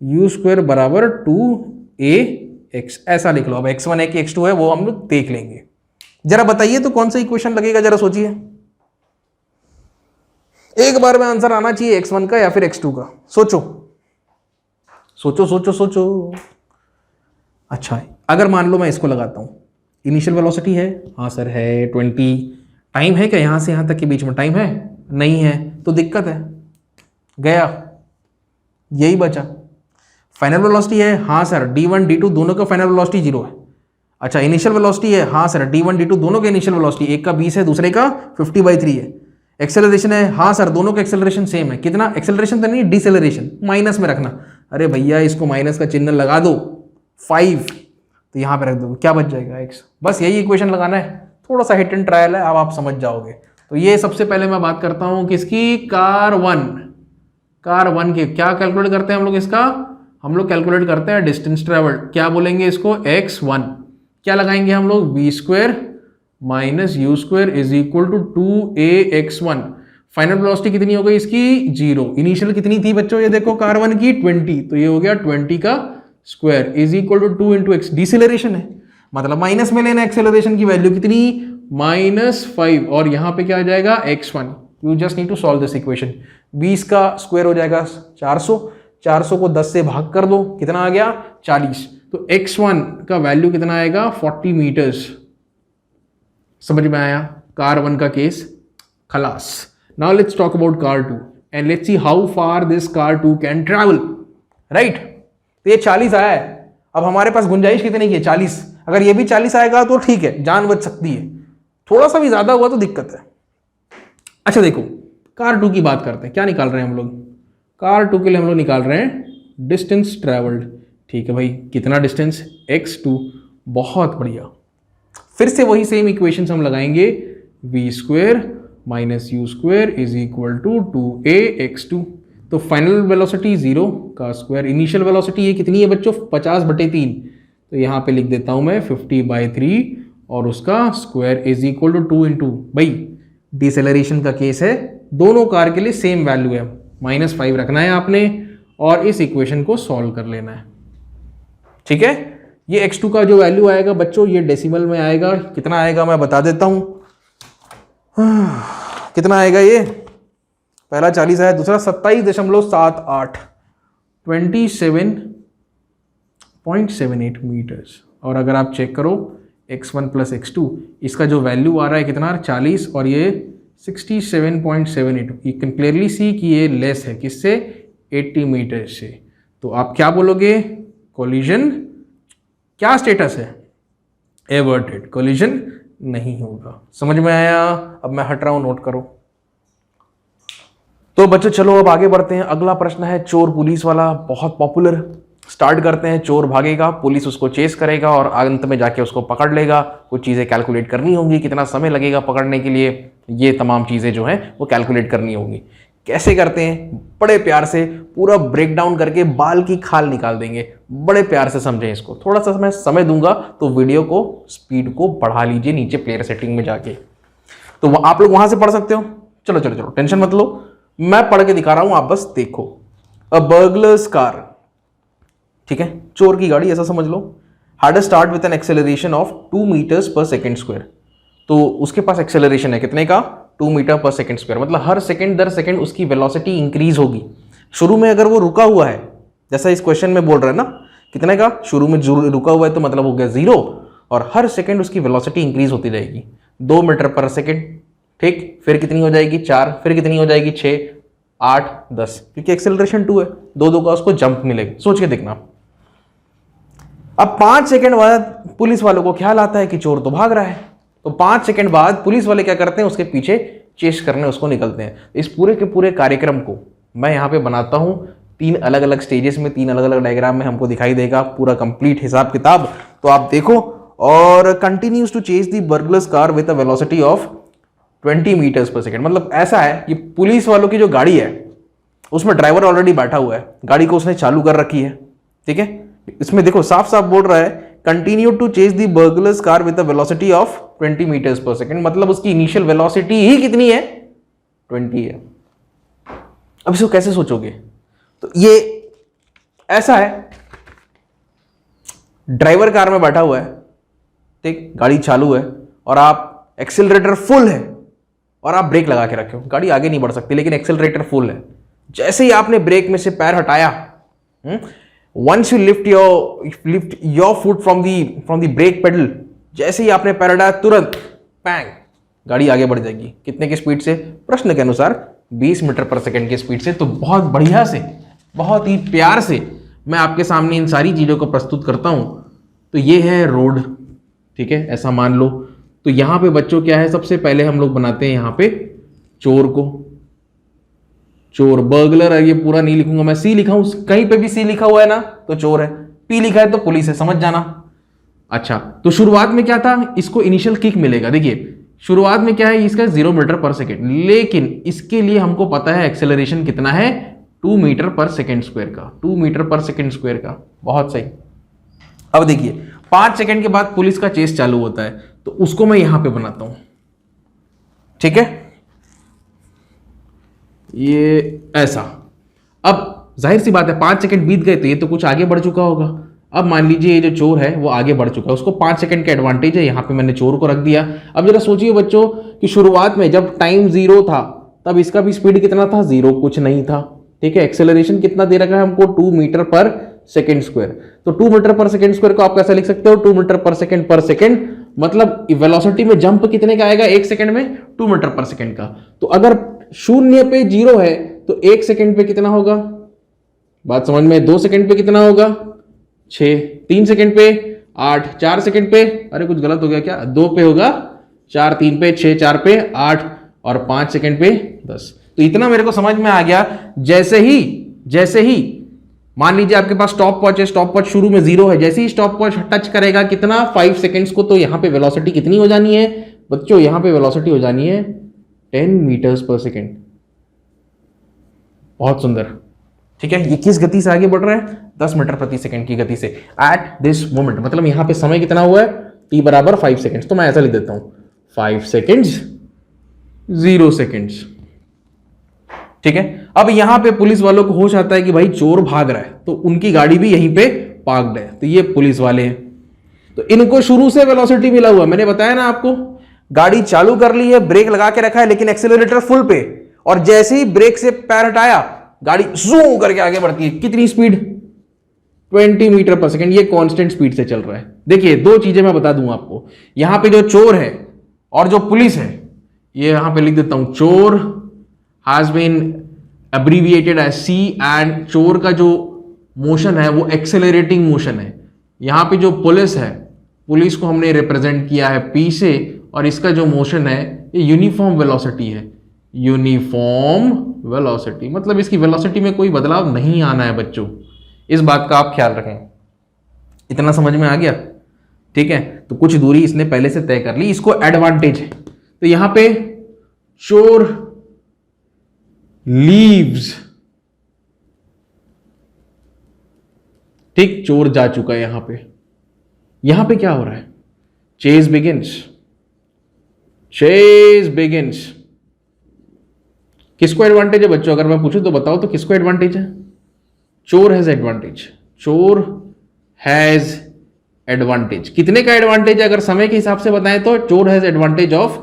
u² = 2ax। ऐसा लिख लो। अब x1 है कि x2 है वो हम लोग देख लेंगे। जरा बताइए तो कौन सा इक्वेशन लगेगा, जरा सोचिए। एक बार में आंसर आना चाहिए, x1 का या फिर x2 का। सोचो सोचो सोचो सोचो। अच्छा, अगर मान लो मैं इसको लगाता हूं, इनिशियल वेलोसिटी है, हाँ सर है 20। टाइम है क्या, यहां से यहां तक के बीच में टाइम है, नहीं है, तो दिक्कत है, गया, यही बचा। फाइनल वेलोसिटी है, हाँ सर D1 D2 दोनों का फाइनल वेलोसिटी 0 है। अच्छा, इनिशियल वेलोसिटी है, हाँ सर D1 D2 दोनों के इनिशियल वेलोसिटी, एक का 20 है दूसरे का 50/3 है। एक्सेलरेशन है, हाँ सर दोनों का एक्सेलरेशन सेम है। कितना एक्सेलरेशन तो नहीं, डिसेलरेशन, माइनस में रखना, अरे भैया इसको माइनस का चिन्ह लगा दो 5, तो यहाँ पे रख दो, क्या बच जाएगा x। बस यही इक्वेशन लगाना है, थोड़ा सा हिट एंड ट्रायल है, अब आप समझ जाओगे। तो ये सबसे पहले मैं बात करता हूँ किसकी, कार वन की। क्या कैलकुलेट करते हैं हम लोग इसका, हम लोग कैलकुलेट करते हैं डिस्टेंस ट्रेवल्ड। क्या बोलेंगे इसको, x1। क्या लगाएंगे हम लोग, v² minus u² is equal to 2ax1। Final velocity कितनी हो गई इसकी, 0। इनिशियल कितनी थी बच्चों, ये देखो कार वन की 20, तो ये हो गया 20 का square is equal to 2 into x. Deceleration है, मतलब माइनस में लेना एक्सेलरेशन की वैल्यू कितनी, -5, और यहां पे क्या आ जाएगा, x1। You just need to solve this equation. 20 का स्क्वायर हो जाएगा 400, 400 को 10 से भाग कर दो, कितना आ गया 40। तो x1 का वैल्यू कितना आएगा, 40 मीटर्स। समझ में आया, कार वन का केस खलास। Now let's talk about car two and let's see how far this car two can travel, right. तो ये 40 आया है, अब हमारे पास गुंजाइश कितनी की है, 40। अगर ये भी 40 आएगा तो ठीक है, जान बच सकती है, थोड़ा सा भी ज्यादा हुआ तो दिक्कत है। अच्छा देखो, कार टू की बात करते हैं, क्या निकाल रहे हैं हम लोग, कार टू के लिए हम लोग निकाल रहे हैं डिस्टेंस ट्रैवल्ड। ठीक है भाई, कितना डिस्टेंस, x2। बहुत बढ़िया, फिर से वही सेम इक्वेशंस हम लगाएंगे, v² minus u² is equal to 2ax2। तो फाइनल वेलोसिटी 0 का स्क्वायर, इनिशियल वेलोसिटी ये कितनी है बच्चों, 50/3, तो यहाँ पे लिख देता हूँ मैं 50/3 और उसका square is equal to 2 into, भाई डिसेलरेशन का केस है, दोनों कार के लिए सेम वैल्यू है, -5 रखना है आपने और इस इक्वेशन को सॉल्व कर लेना है। ठीक है, ये x2 का जो वैल्यू आएगा बच्चों, ये डेसिमल में आएगा, कितना आएगा मैं बता देता हूं, कितना आएगा ये, पहला 40 आया, दूसरा 27.78, 27.78 मीटर्स। और अगर आप चेक करो x1 प्लस x2, इसका जो वैल्यू आ रहा है कितना, 40, और ये 67.78। यू कैन क्लियरली सी कि ये लेस है किससे, 80 मीटर से। तो आप क्या बोलोगे, कोलिजन क्या स्टेटस है, एवर्टेड, कोलिजन नहीं होगा। समझ में आया, अब मैं हट रहा हूं, नोट करो। तो बच्चों चलो अब आगे बढ़ते हैं, अगला प्रश्न है चोर पुलिस वाला, बहुत पॉपुलर। स्टार्ट करते हैं, चोर भागेगा, पुलिस उसको चेस करेगा और अंत में जाके उसको पकड़ लेगा। कुछ चीज़ें कैलकुलेट करनी होंगी, कितना समय लगेगा पकड़ने के लिए, ये तमाम चीज़ें जो हैं वो कैलकुलेट करनी होंगी। कैसे करते हैं, बड़े प्यार से पूरा ब्रेक डाउन करके बाल की खाल निकाल देंगे, बड़े प्यार से समझें इसको। थोड़ा सा मैं समय दूंगा तो वीडियो को स्पीड को बढ़ा लीजिए नीचे प्लेयर सेटिंग में जाके, तो आप लोग वहां से पढ़ सकते हो। चलो चलो चलो, टेंशन मत लो, मैं पढ़ के दिखा रहा हूं, आप बस देखो। अ बर्गलर्स कार, ठीक है, चोर की गाड़ी, ऐसा समझ लो, had a start with an acceleration of 2 metres per second square. तो उसके पास एक्सेलरेशन है कितने का, 2 मीटर पर सेकेंड स्क्वायर, मतलब हर सेकेंड दर सेकेंड उसकी वेलोसिटी इंक्रीज होगी। शुरू में अगर वो रुका हुआ है, जैसा इस क्वेश्चन में बोल रहा है ना, कितने का, शुरू में रुका हुआ है तो मतलब हो गया 0, और हर सेकेंड उसकी वेलोसिटी इंक्रीज होती रहेगी, 2 मीटर पर सेकेंड। ठीक, फिर कितनी हो जाएगी, 4, फिर कितनी हो जाएगी, 6, 8, 10, क्योंकि एक्सेलरेशन 2 है, 2 का उसको जंप मिलेगा। सोच के देखना। अब 5 सेकेंड बाद पुलिस वालों को ख्याल आता है कि चोर तो भाग रहा है, तो 5 सेकेंड बाद पुलिस वाले क्या करते हैं, उसके पीछे चेस करने उसको निकलते हैं। इस पूरे के पूरे कार्यक्रम को मैं यहाँ पे बनाता हूँ 3 अलग अलग स्टेजेस में, 3 अलग अलग डायग्राम में हमको दिखाई देगा पूरा कंप्लीट हिसाब किताब। तो आप देखो, और continues to chase the burglar's car with a velocity of 20 metres per second. मतलब ऐसा है कि पुलिस वालों की जो गाड़ी है उसमें ड्राइवर ऑलरेडी बैठा हुआ है, गाड़ी को उसने चालू कर रखी है। ठीक है, इसमें देखो साफ साफ बोल रहा है continue to chase the burglar's car with a velocity of 20 metres per second, मतलब उसकी इनिशियल वेलोसिटी ही कितनी है, 20 है। अब इसको कैसे सोचोगे, तो ये ऐसा है, ड्राइवर कार में बैठा हुआ है, ठीक, गाड़ी चालू है और आप एक्सेलरेटर फुल है और आप ब्रेक लगा के रखे हो, गाड़ी आगे नहीं बढ़ सकती लेकिन एक्सेलरेटर फुल है। जैसे ही आपने ब्रेक में से पैर हटाया, once you lift your foot from the brake pedal, जैसे ही आपने पैर हटाया तुरंत पैंग, गाड़ी आगे बढ़ जाएगी। कितने की स्पीड से, प्रश्न के अनुसार 20 मीटर पर सेकेंड की स्पीड से। तो बहुत बढ़िया से, बहुत ही प्यार से मैं आपके सामने इन सारी चीजों को प्रस्तुत करता हूं। तो ये है रोड, ठीक है, ऐसा मान लो। तो यहां पे बच्चों क्या है, सबसे पहले हम लोग बनाते हैं यहां पे चोर को। चोर, बर्गलर है, ये पूरा नहीं लिखूंगा मैं, सी लिखा हूं, कहीं पे भी सी लिखा हुआ है ना तो चोर है, पी लिखा है तो पुलिस है, समझ जाना। अच्छा, तो शुरुआत में क्या था, इसको इनिशियल किक मिलेगा। देखिए शुरुआत में क्या है, इसका 0 मीटर पर सेकेंड, लेकिन इसके लिए हमको पता है एक्सेलरेशन कितना है, 2 मीटर पर सेकेंड स्क्वायर का, 2 मीटर पर सेकेंड स्क्वायर का। बहुत सही। अब देखिए 5 सेकेंड के बाद पुलिस का चेस चालू होता है, तो उसको मैं यहां पे बनाता हूं, ठीक है, ये ऐसा। अब जाहिर सी बात है 5 सेकंड बीत गए तो ये तो कुछ आगे बढ़ चुका होगा। अब मान लीजिए ये जो चोर है वो आगे बढ़ चुका है, उसको 5 सेकंड का एडवांटेज है, यहां पे मैंने चोर को रख दिया। अब जरा सोचिए बच्चों कि शुरुआत में जब टाइम 0 था तब इसका भी स्पीड कितना था, 0, कुछ नहीं था, ठीक है। एक्सेलरेशन कितना दे रखा है हमको, 2 मीटर पर सेकेंड स्क्वायर। तो 2 मीटर पर सेकेंड स्क्वायर को आप कैसे लिख सकते हो, 2 मीटर पर सेकेंड, मतलब वेलोसिटी में जंप कितने का आएगा 1 सेकंड में, 2 मीटर पर सेकेंड का। तो अगर 0 पे 0 है तो 1 सेकंड पे कितना होगा, बात समझ में, 2 सेकंड पे कितना होगा 6, 3 सेकंड पे 8, 4 सेकंड पे, अरे कुछ गलत हो गया क्या, 2 पे होगा 4, 3 पे 6, 4 पे 8 और 5 सेकंड पे 10। तो इतना मेरे को समझ में आ गया। जैसे ही मान लीजिए आपके पास स्टॉप वॉच है, स्टॉप वॉच शुरू में 0 है, जैसे ही स्टॉप वॉच टच करेगा कितना 5 सेकंड्स को, तो यहां पे वेलोसिटी कितनी हो जानी है बच्चों, यहां पे वेलोसिटी हो जानी है 10 मीटर्स पर सेकेंड। बहुत सुंदर, ठीक है। ये किस गति से आगे बढ़ रहा है, 10 मीटर प्रति सेकंड की गति से एट दिस मोमेंट। मतलब यहां पे समय कितना हुआ है, t बराबर 5 सेकेंड्स। तो मैं ऐसा लिख देता हूं 5 सेकेंड्स 0 सेकेंड्स, ठीक है। अब यहां पे पुलिस वालों को होश आता है कि भाई चोर भाग रहा है, तो उनकी गाड़ी भी यहीं पे पार्क्ड है, तो ये पुलिस वाले हैं, तो इनको शुरू से वेलोसिटी मिला हुआ, मैंने बताया ना आपको, गाड़ी चालू कर ली है, ब्रेक लगा के रखा है लेकिन एक्सेलरेटर फुल पे, और जैसे ही ब्रेक से पैर हटाया गाड़ी जूम करके आगे बढ़ती है। कितनी स्पीड, 20 मीटर पर सेकेंड, ये कांस्टेंट स्पीड से चल रहा है। देखिए दो चीजें मैं बता दूं आपको, यहां पे जो चोर है और जो पुलिस है, ये यहां पे लिख देता हूं, चोर has been abbreviated as C, and चोर का जो मोशन है वो एक्सेलरेटिंग मोशन है। यहां पे जो पुलिस है, पुलिस को हमने रिप्रेजेंट किया है पी से, और इसका जो मोशन है ये यूनिफॉर्म वेलोसिटी है, यूनिफॉर्म वेलोसिटी, मतलब इसकी वेलोसिटी में कोई बदलाव नहीं आना है बच्चों, इस बात का आप ख्याल रखें। इतना समझ में आ गया, ठीक है। तो कुछ दूरी इसने पहले से तय कर ली, इसको एडवांटेज है। तो यहां पे चोर लीव्स, ठीक, चोर जा चुका है यहां पे क्या हो रहा है, चेज बिगिंस। किसको एडवांटेज है बच्चों, अगर मैं पूछूं तो बताओ तो किसको एडवांटेज है, चोर हैज एडवांटेज। कितने का एडवांटेज है, अगर समय के हिसाब से बताएं तो चोर हैज एडवांटेज ऑफ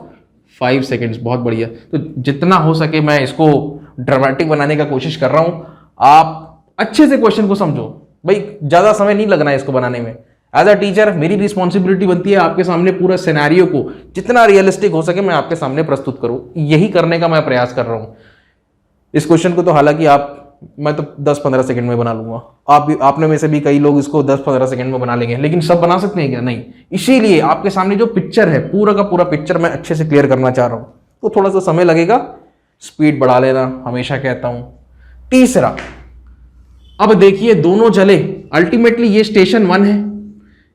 5 सेकेंड्स। बहुत बढ़िया। तो जितना हो सके मैं इसको ड्रामेटिक बनाने का कोशिश कर रहा हूं, आप अच्छे से क्वेश्चन को समझो भाई, ज्यादा समय नहीं लगना है इसको बनाने में। एज अ टीचर मेरी रिस्पॉन्सिबिलिटी बनती है आपके सामने पूरा सिनेरियो को जितना रियलिस्टिक हो सके मैं आपके सामने प्रस्तुत करूं, यही करने का मैं प्रयास कर रहा हूं। इस क्वेश्चन को तो हालांकि मैं तो 10-15 सेकंड में बना लूंगा, आपने में से भी कई लोग इसको 10-15 सेकंड में बना लेंगे, लेकिन सब बना सकते हैं क्या, नहीं। इसीलिए आपके सामने जो पिक्चर है, पूरा का पूरा पिक्चर मैं अच्छे से क्लियर करना चाह रहा हूं, तो थोड़ा सा समय लगेगा, स्पीड बढ़ा लेना, हमेशा कहता हूं। तीसरा, अब देखिए दोनों चले, अल्टीमेटली ये स्टेशन 1 है,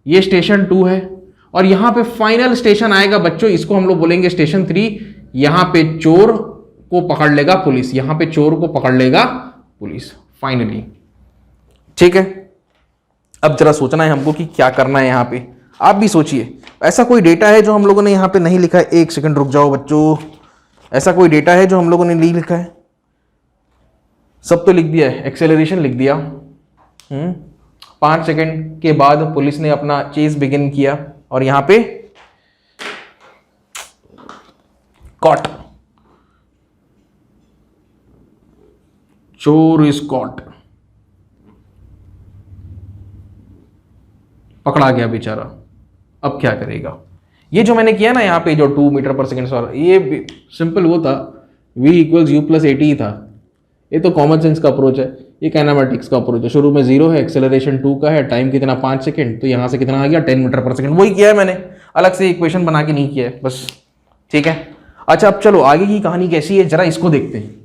ये स्टेशन 2 है, और यहां पे फाइनल स्टेशन आएगा बच्चों, इसको हम लोग बोलेंगे स्टेशन 3। यहां पे चोर को पकड़ लेगा पुलिस, यहां पे चोर को पकड़ लेगा पुलिस फाइनली, ठीक है। अब जरा सोचना है हमको कि क्या करना है यहां पे, आप भी सोचिए। ऐसा कोई डेटा है जो हम लोगों ने यहां पे नहीं लिखा है, 1 सेकंड रुक जाओ बच्चों, ऐसा कोई डेटा है जो हम लोगों ने नहीं लिखा है, सब तो लिख दिया है, एक्सेलरेशन लिख दिया, 5 सेकंड के बाद पुलिस ने अपना चेज बिगिन किया, और यहां पे कॉट, चोर इज कॉट, पकड़ा गया बेचारा। अब क्या करेगा, ये जो मैंने किया ना यहाँ पे, जो 2 मीटर पर सेकेंड, ये सिंपल वो था, v = u + at ही था। ये तो कॉमन सेंस का अप्रोच है, ये काइनेमैटिक्स का अप्रोच है। शुरू में 0 है, एक्सेलरेशन 2 का है, टाइम कितना 5 सेकंड, तो यहां से कितना आ गया 10 मीटर पर सेकंड। वही किया है मैंने, अलग से इक्वेशन बना के नहीं किया है बस, ठीक है। अच्छा अब चलो आगे की कहानी कैसी है जरा इसको देखते हैं।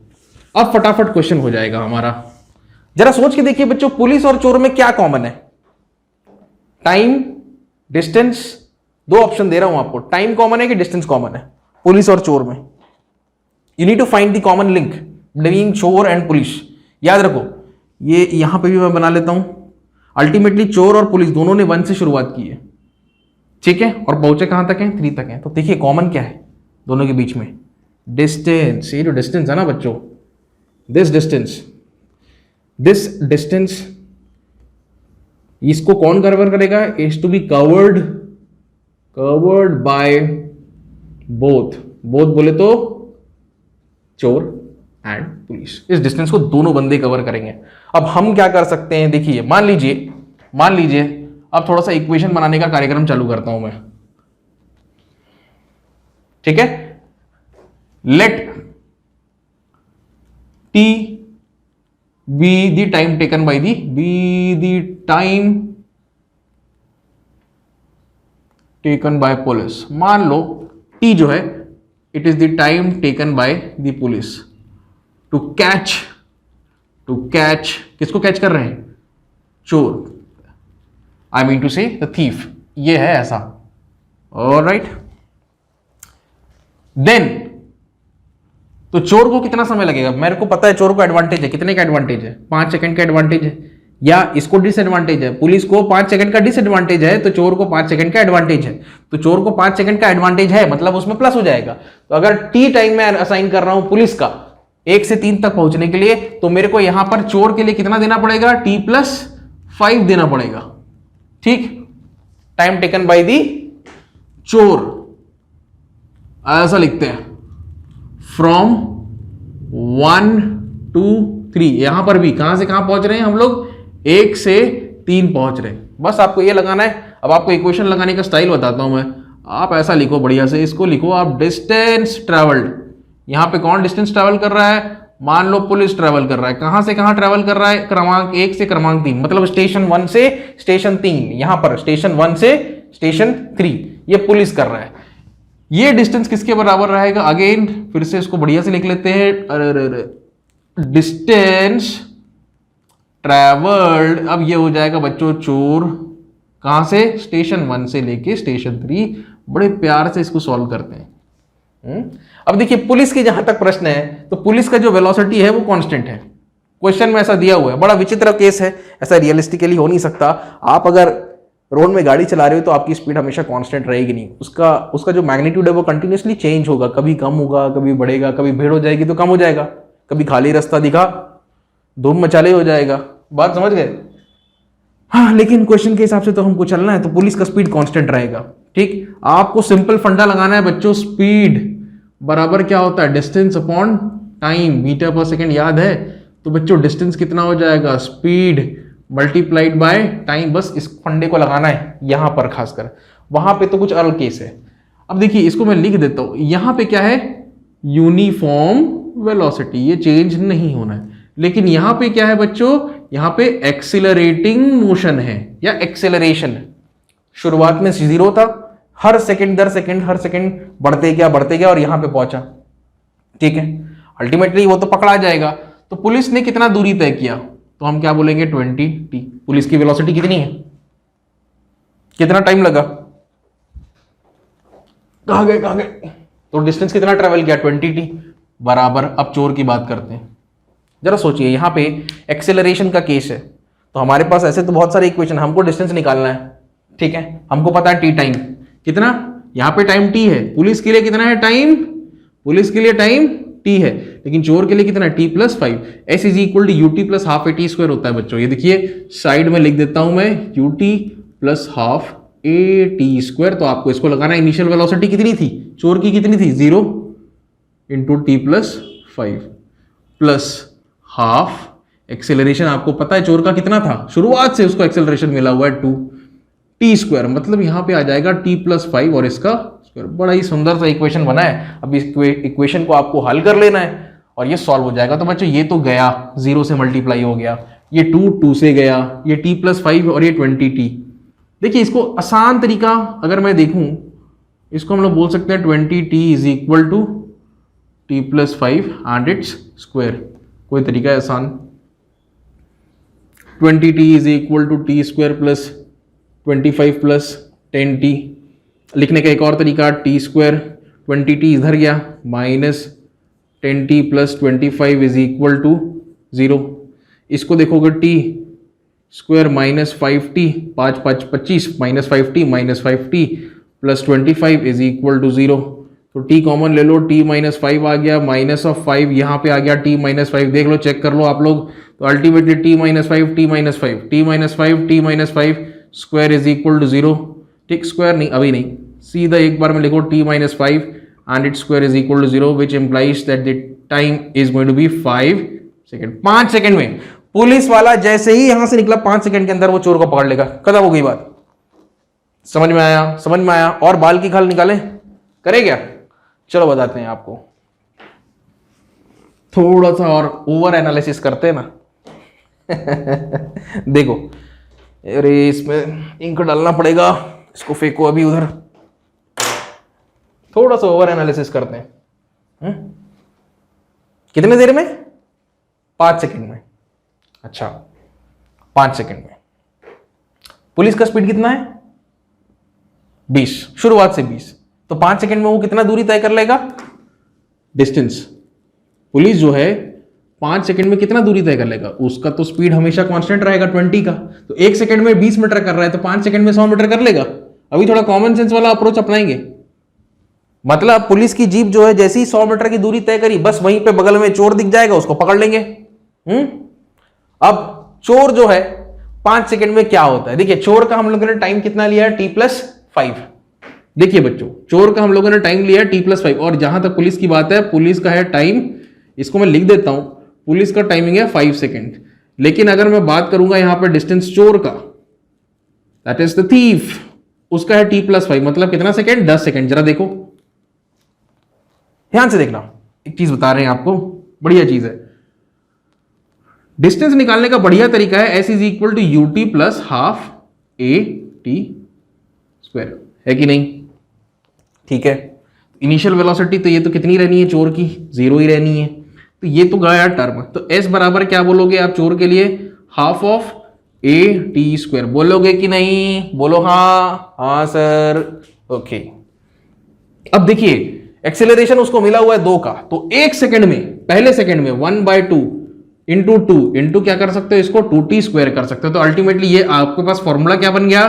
अब फटाफट क्वेश्चन हो जाएगा हमारा। जरा सोच के देखिए बच्चों, पुलिस और चोर में क्या कॉमन है? Time, distance. दो ऑप्शन दे रहा हूं आपको, टाइम कॉमन है कि डिस्टेंस कॉमन है पुलिस और चोर में? You need to find the common link between चोर एंड पुलिस। याद रखो, ये यहां पे भी मैं बना लेता हूं। अल्टीमेटली चोर और पुलिस दोनों ने 1 से शुरुआत की है, ठीक है, और पहुंचे कहां तक है? 3 तक है। तो देखिए कॉमन क्या है दोनों के बीच में? डिस्टेंस। ये जो डिस्टेंस है ना बच्चों, दिस डिस्टेंस, इसको कौन कवर करेगा? Is to be covered by both बोले तो चोर एंड पुलिस। इस डिस्टेंस को दोनों बंदे कवर करेंगे। अब हम क्या कर सकते हैं? देखिए मान लीजिए अब थोड़ा सा इक्वेशन बनाने का कार्यक्रम चालू करता हूं मैं, ठीक है। Let T be the time taken by taken by police. मान लो टी जो है, it is the time taken by the police to catch किसको कैच कर रहे हैं? चोर, I mean to say the thief. ये है ऐसा, ऑलराइट। देन तो चोर को कितना समय लगेगा? मेरे को पता है चोर को एडवांटेज है। कितने का एडवांटेज है? 5 सेकंड का एडवांटेज है। या इसको डिसएडवांटेज है, पुलिस को 5 सेकंड का डिसएडवांटेज है, तो चोर को 5 सेकंड का एडवांटेज है। तो चोर को 5 सेकंड का एडवांटेज है, मतलब उसमें प्लस हो जाएगा। तो अगर टी टाइम में असाइन कर रहा हूं पुलिस का 1 से 3 तक पहुंचने के लिए, तो मेरे को यहां पर चोर के लिए कितना देना पड़ेगा? t+5 देना पड़ेगा, ठीक। टाइम टेकन बाय दी चोर, ऐसा लिखते हैं, फ्रॉम 1 to 3। यहां पर भी कहां से कहां पहुंच रहे हैं हम लोग? 1 से 3 पहुंच रहे हैं। बस आपको ये लगाना है। अब आपको इक्वेशन लगाने का स्टाइल बताता हूं मैं। आप ऐसा लिखो, बढ़िया से इसको लिखो आप, डिस्टेंस ट्रेवल्ड। यहां पे कौन डिस्टेंस ट्रेवल कर रहा है? मान लो पुलिस ट्रेवल कर रहा है। कहां से कहां ट्रेवल कर रहा है? क्रमांक 1 से क्रमांक 3, मतलब स्टेशन 1 से स्टेशन 3। यहां पर स्टेशन 1 से स्टेशन 3 ये पुलिस कर रहा है। ये डिस्टेंस किसके बराबर रहेगा? अगेन फिर से इसको बढ़िया से लिख लेते हैं, डिस्टेंस ट्रेवल्ड। अब ये हो जाएगा बच्चों चोर, कहां से? स्टेशन 1 से लेके स्टेशन 3। बड़े प्यार से इसको सॉल्व करते हैं। अब देखिए पुलिस की जहां तक प्रश्न है, तो पुलिस का जो वेलोसिटी है वो कांस्टेंट है। क्वेश्चन में ऐसा दिया हुआ है। बड़ा विचित्र केस है, ऐसा रियलिस्टिकली हो नहीं सकता। आप अगर रोड में गाड़ी चला रहे हो तो आपकी स्पीड हमेशा कांस्टेंट रहेगी नहीं। उसका जो मैग्नीट्यूड है वो कंटिन्यूसली चेंज होगा, कभी कम होगा, कभी बढ़ेगा, कभी भीड़ हो जाएगी तो कम हो जाएगा, कभी खाली रास्ता दिखा धूम मचाले हो जाएगा। बात समझ गए? हाँ, लेकिन क्वेश्चन के हिसाब से तो हमको चलना है, तो पुलिस का स्पीड कांस्टेंट रहेगा, ठीक। आपको सिंपल फंडा लगाना है बच्चों, स्पीड बराबर क्या होता है? Distance upon time, metre per second, याद है? तो बच्चों डिस्टेंस कितना हो जाएगा? Speed multiplied by time. बस इस फंडे को लगाना है यहां पर, खासकर वहां पे तो कुछ अलग केस है। अब देखिए इसको मैं लिख देता हूं। यहां पे क्या है? यूनिफॉर्म वेलोसिटी, ये चेंज नहीं होना है। लेकिन यहां पे क्या है बच्चों? यहां पे एक्सिलरेटिंग मोशन है या एक्सेलरेशन। शुरुआत में 0 था, हर सेकंड दर सेकंड हर सेकंड बढ़ते गया और यहां पे पहुंचा, ठीक है। अल्टीमेटली वो तो पकड़ा जाएगा। तो पुलिस ने कितना दूरी तय किया? तो हम क्या बोलेंगे? 20t। पुलिस की वेलोसिटी कितनी है? कितना टाइम लगा? कहां गए? तो डिस्टेंस कितना ट्रेवल किया? 20t बराबर। अब चोर की बात करते हैं। जरा सोचिए, यहां पे एक्सेलरेशन का केस है, तो हमारे पास ऐसे तो बहुत सारे इक्वेशन, हमको डिस्टेंस निकालना है, ठीक है। हमको पता है टी टाइम कितना, यहां पे टाइम टी है। पुलिस के लिए कितना है टाइम? पुलिस के लिए टाइम टी है, लेकिन चोर के लिए कितना है? t+5। s is equal to ut plus half a T square होता है बच्चों। ये देखिए साइड में लिख देता हूं मैं, ut plus half a T square. तो आपको इसको लगाना, इनिशियल वेलोसिटी कितनी थी चोर की? कितनी थी? 0 into t+5 plus half acceleration. आपको पता है चोर का कितना था? शुरुआत से उसको एक्सेलरेशन मिला हुआ है 2t², मतलब यहां पे आ जाएगा t+5 और इसका स्क्वायर। बड़ा ही सुंदर सा इक्वेशन बना है। अब इस इक्वेशन को आपको हल कर लेना है और ये सॉल्व हो जाएगा। तो बच्चों ये तो गया, 0 से मल्टीप्लाई हो गया, ये 2 से गया, ये t+5 और ये 20t। देखिए इसको आसान तरीका अगर मैं देखूं, इसको हम लोग बोल सकते हैं 20t is equal to t+5 and its square. कोई तरीका है आसान। 20t is equal to T square plus 25 plus 10t। लिखने का एक और तरीका, टी स्क्वायर 20t इधर गया minus 10t plus 25 is equal to 0। इसको देखोगे T square minus 5t, 5 5 25 minus 5t minus 5t plus 25 is equal to 0। तो t कॉमन ले लो, t माइनस 5 आ गया, माइनस ऑफ 5 यहाँ पे आ गया, t माइनस 5 देख लो, चेक कर लो आप लोग। तो ultimately t minus 5 t minus 5 t minus 5 t minus 5 square is equal to 0। ठीक, स्क्वायर नहीं, अभी नहीं, सीधा एक बार में लिखो t minus 5 and it square is equal to 0 which implies that the time is going to be 5 second. 5 second में पुलिस वाला जैसे ही यहां से निकला 5 सेकंड के अंदर वो चोर को पकड़ लेगा। खत्म हो गई बात। समझ में आया? समझ में आया? और बाल की खाल निकाले करे क्या? चलो बताते हैं आपको, थोड़ा सा और ओवर एनालिसिस करते हैं ना। देखो, अरे इसमें इंक डालना पड़ेगा, इसको फेंको अभी उधर। थोड़ा सा ओवर एनालिसिस करते हैं। कितने देर में? 5 सेकंड में। अच्छा, 5 सेकंड में पुलिस का स्पीड कितना है? 20, शुरुआत से 20। तो 5 सेकंड में वो कितना दूरी तय कर लेगा? डिस्टेंस। पुलिस जो है 5 सेकंड में कितना दूरी तय कर लेगा? उसका तो स्पीड हमेशा कांस्टेंट रहेगा 20 का। तो 1 सेकंड में 20 मीटर कर रहा है, तो 5 सेकंड में 100 मीटर कर लेगा। अभी थोड़ा कॉमन सेंस वाला अप्रोच अपनाएंगे। मतलब पुलिस की जीप जो है जैसे ही 100 मीटर की दूरी तय करी, बस वहीं पे बगल में चोर दिख जाएगा, उसको पकड़ लेंगे। अब चोर जो है 5 सेकंड में क्या होता है? देखिए, चोर का हम लोगों ने टाइम कितना लिया है? t+5। देखिए बच्चों, चोर का हम लोगों ने टाइम लिया है t+5। और जहां तक पुलिस की बात है, पुलिस का है टाइम, इसको मैं लिख देता हूं, पुलिस का टाइमिंग है 5 सेकंड। लेकिन अगर मैं बात करूंगा यहां पर डिस्टेंस चोर का, दैट इज द थीफ, उसका है t+5, मतलब कितना सेकंड? 10 सेकंड। जरा देखो, ध्यान से देखना, एक चीज बता रहे हैं आपको, बढ़िया चीज है। डिस्टेंस निकालने का बढ़िया तरीका है s is equal to ut plus half a t square, है कि नहीं? ठीक है, इनिशियल वेलोसिटी तो ये तो कितनी रहनी है चोर की? 0 ही रहनी है। तो ये तो गया टर्म। तो s बराबर क्या बोलोगे आप चोर के लिए? Half of a t square बोलोगे कि नहीं? बोलो हाँ। हाँ सर, ओके। अब देखिए, एक्सेलरेशन उसको मिला हुआ है 2 का, तो 1 सेकंड में, पहले सेकंड में 1/2 इंटू 2 इंटू क्या कर सकते हो? इसको 2t स्क्वायर कर सकते हो। तो अल्टीमेटली ये आपके पास फॉर्मूला क्या बन गया?